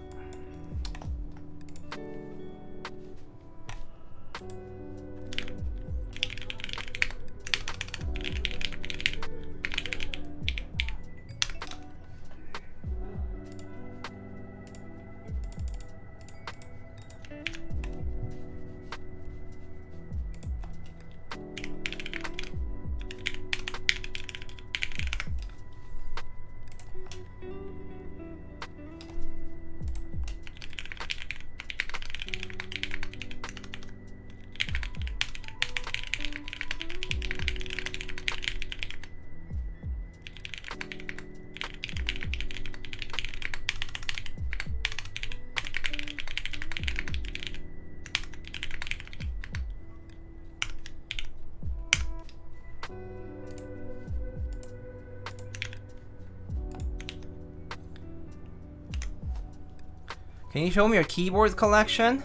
Can you show me your keyboards collection?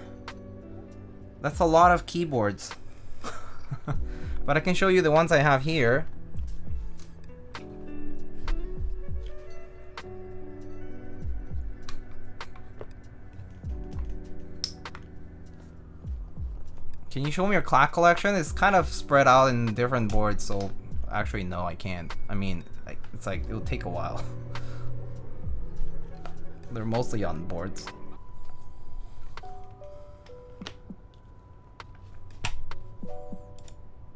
That's a lot of keyboards. But I can show you the ones I have here. Can you show me your clack collection? It's kind of spread out in different boards, so actually no, I can't. I mean, it's like, it'll take a while. They're mostly on boards.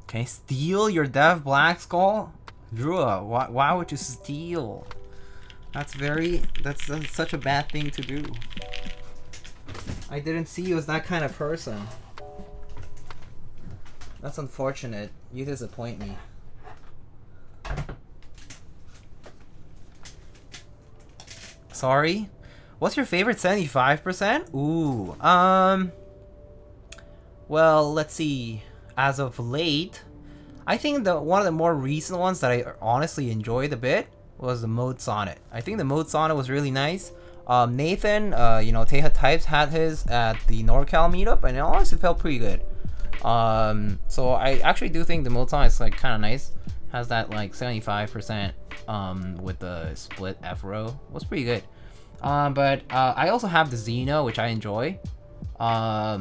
Can I steal your Dev Black Skull? Drew, why would you steal? That's such a bad thing to do. I didn't see you as that kind of person. That's unfortunate. You disappoint me. Sorry? What's your favorite 75%? Ooh, well, let's see. As of late, I think one of the more recent ones that I honestly enjoyed a bit was the Mode Sonnet. I think the Mode Sonnet was really nice. Nathan, Teha Types had his at the NorCal meetup, and it honestly felt pretty good. So I actually do think the Moton is like kind of nice. Has that like 75% with the split F row. Was pretty good. But I also have the Xeno, which I enjoy. I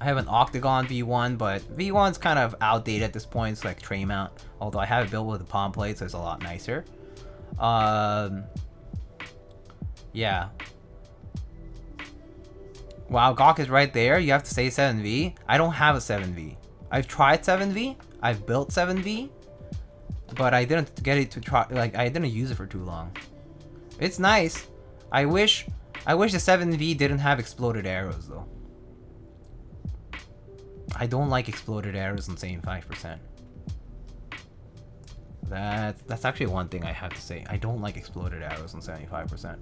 have an Octagon V1, but V1's kind of outdated at this point. It's like tray mount. Although I have it built with a palm plate, so it's a lot nicer. Yeah. Wow, Gawk is right there. You have to say 7V. I don't have a 7V. I've tried 7V. I've built 7V. But I didn't get it to try. Like, I didn't use it for too long. It's nice. I wish the 7V didn't have exploded arrows though. I don't like exploded arrows on 75%. That's actually one thing I have to say. I don't like exploded arrows on 75%.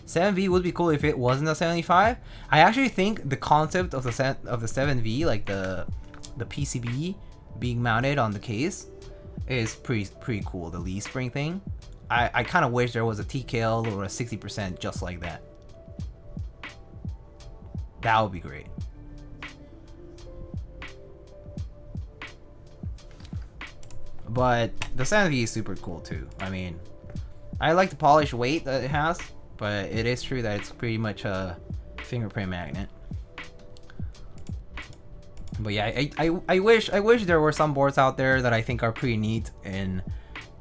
7V would be cool if it wasn't a 75. I actually think the concept of the 7V, like the PCB being mounted on the case, is pretty cool. The leaf spring thing. I kind of wish there was a TKL or a 60% just like that. That would be great. But the 7V is super cool too. I mean, I like the polished weight that it has, but it is true that it's pretty much a fingerprint magnet. But yeah, I wish there were some boards out there that I think are pretty neat in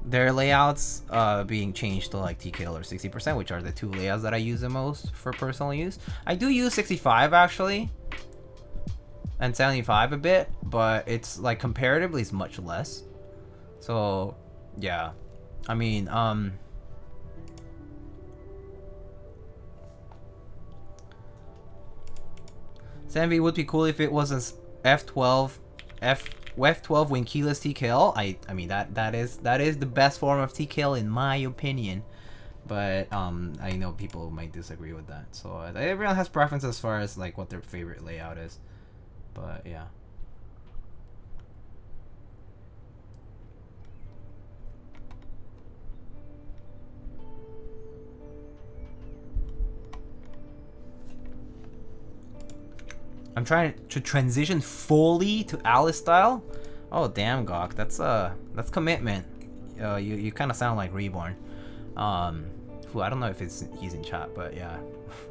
their layouts being changed to like TKL or 60%, which are the two layouts that I use the most for personal use. I do use 65 actually, and 75 a bit, but it's like comparatively it's much less. So yeah, I mean 7V would be cool if it was a F12 win keyless TKL. I mean that is the best form of TKL in my opinion. But I know people might disagree with that. So everyone has preference as far as like what their favorite layout is. But yeah. I'm trying to transition fully to Alice style. Oh damn, Gawk, that's commitment. You kind of sound like Reborn. Who I don't know if he's in chat, but yeah,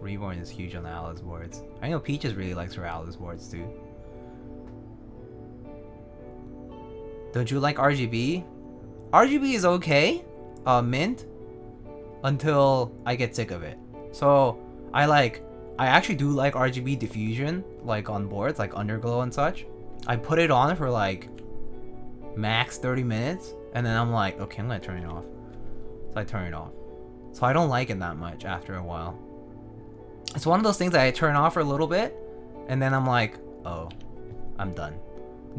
Reborn is huge on the Alice boards. I know Peaches really likes her Alice boards too. Don't you like RGB? RGB is okay, mint, until I get sick of it. So I actually do like RGB diffusion, like on boards, like Underglow and such. I put it on for like max 30 minutes, and then I'm like, okay, I'm gonna turn it off. So I turn it off. So I don't like it that much after a while. It's one of those things that I turn off for a little bit, and then I'm like, oh, I'm done.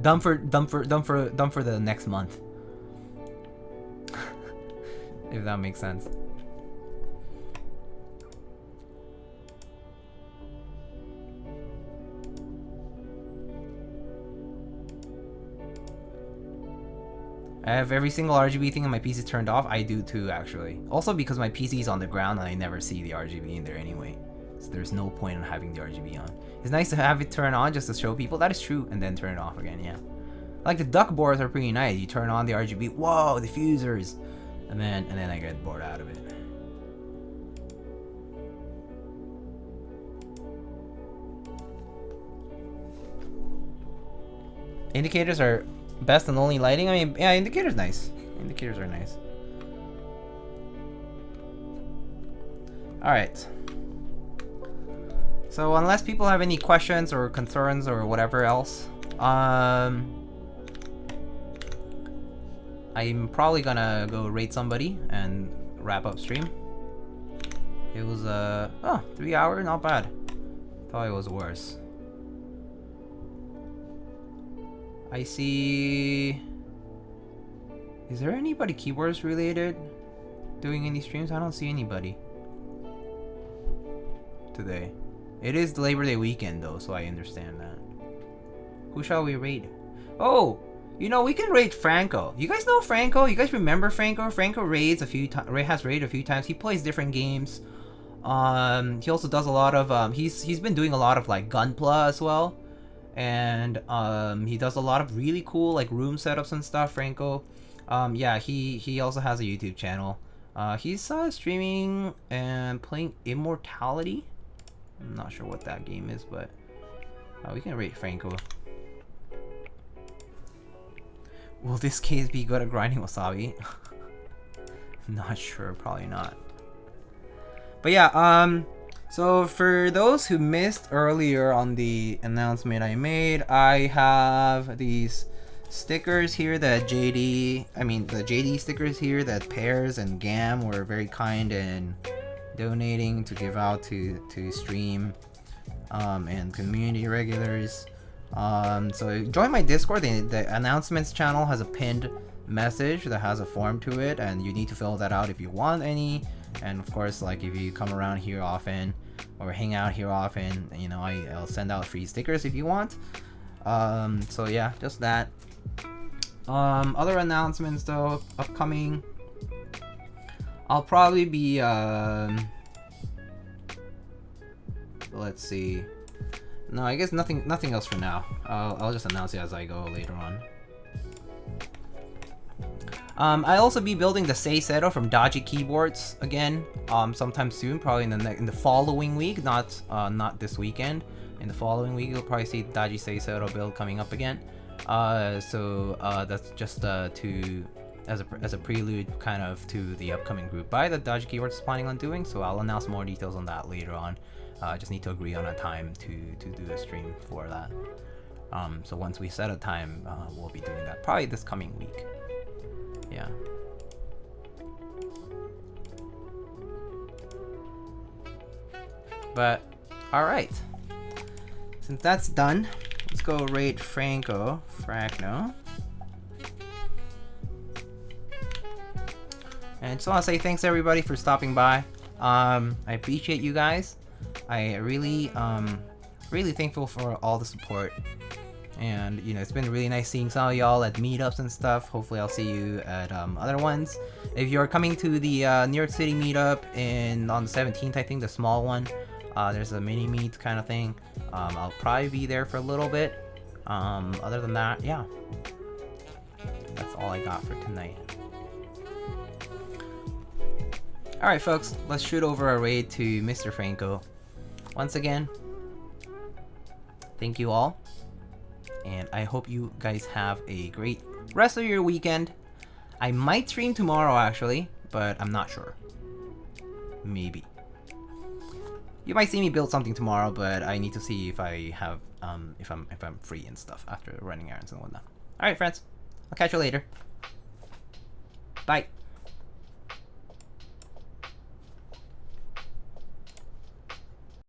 Done for the next month. If that makes sense. I have every single RGB thing on my PC turned off. I do too, actually. Also because my PC is on the ground and I never see the RGB in there anyway. So there's no point in having the RGB on. It's nice to have it turn on just to show people. That is true. And then turn it off again, yeah. Like the duck boards are pretty nice. You turn on the RGB. Whoa, diffusers. And then I get bored out of it. Indicators are best and only lighting. I mean, yeah, indicators nice. Indicators are nice. All right. So unless people have any questions or concerns or whatever else, I'm probably gonna go rate somebody and wrap up stream. It was 3 hours, not bad. Thought it was worse. I see. Is there anybody keyboards related doing any streams? I don't see anybody today. It is the Labor Day weekend though, so I understand that. Who shall we rate? Oh, You know, we can raid Franco. You guys know Franco? You guys remember Franco? Franco raids a few times. Has raided a few times. He plays different games. He also does a lot of he's been doing a lot of like Gunpla as well, and he does a lot of really cool like room setups and stuff. Franco, yeah, he also has a YouTube channel. He's streaming and playing Immortality. I'm not sure what that game is, but we can rate Franco. Will this case be good at grinding wasabi? Not sure, probably not. But yeah, so for those who missed earlier on the announcement I made, I have these stickers here that the JD stickers here that Pears and Gam were very kind in donating to give out to stream and community regulars. So join my Discord. The announcements channel has a pinned message that has a form to it, and you need to fill that out if you want any. And of course, like if you come around here often or hang out here often, you know, I'll send out free stickers if you want. So yeah, just that. Other announcements though, upcoming. I'll probably be let's see. No, I guess nothing else for now. I'll just announce it as I go later on. I'll also be building the Seisero from Dodgy Keyboards again, sometime soon, probably in the following week, not this weekend. In the following week, you'll probably see Dodgy Seisero build coming up again. So that's just as a prelude kind of to the upcoming group buy that Dodgy Keyboards is planning on doing. So I'll announce more details on that later on. Just need to agree on a time to do a stream for that. So once we set a time, we'll be doing that probably this coming week. Yeah. But alright. Since that's done, let's go raid Fragno. And just want to say thanks everybody for stopping by. I appreciate you guys. I really thankful for all the support. And you know, it's been really nice seeing some of y'all at meetups and stuff. Hopefully I'll see you at other ones. If you're coming to the New York City meetup on the 17th, I think, the small one, there's a mini meet kind of thing. I'll probably be there for a little bit. Other than that, yeah, that's all I got for tonight. Alright folks, let's shoot over a raid to Mr. Franco. Once again, thank you all. And I hope you guys have a great rest of your weekend. I might stream tomorrow actually, but I'm not sure. Maybe. You might see me build something tomorrow, but I need to see if I have if I'm free and stuff after running errands and whatnot. Alright friends, I'll catch you later. Bye.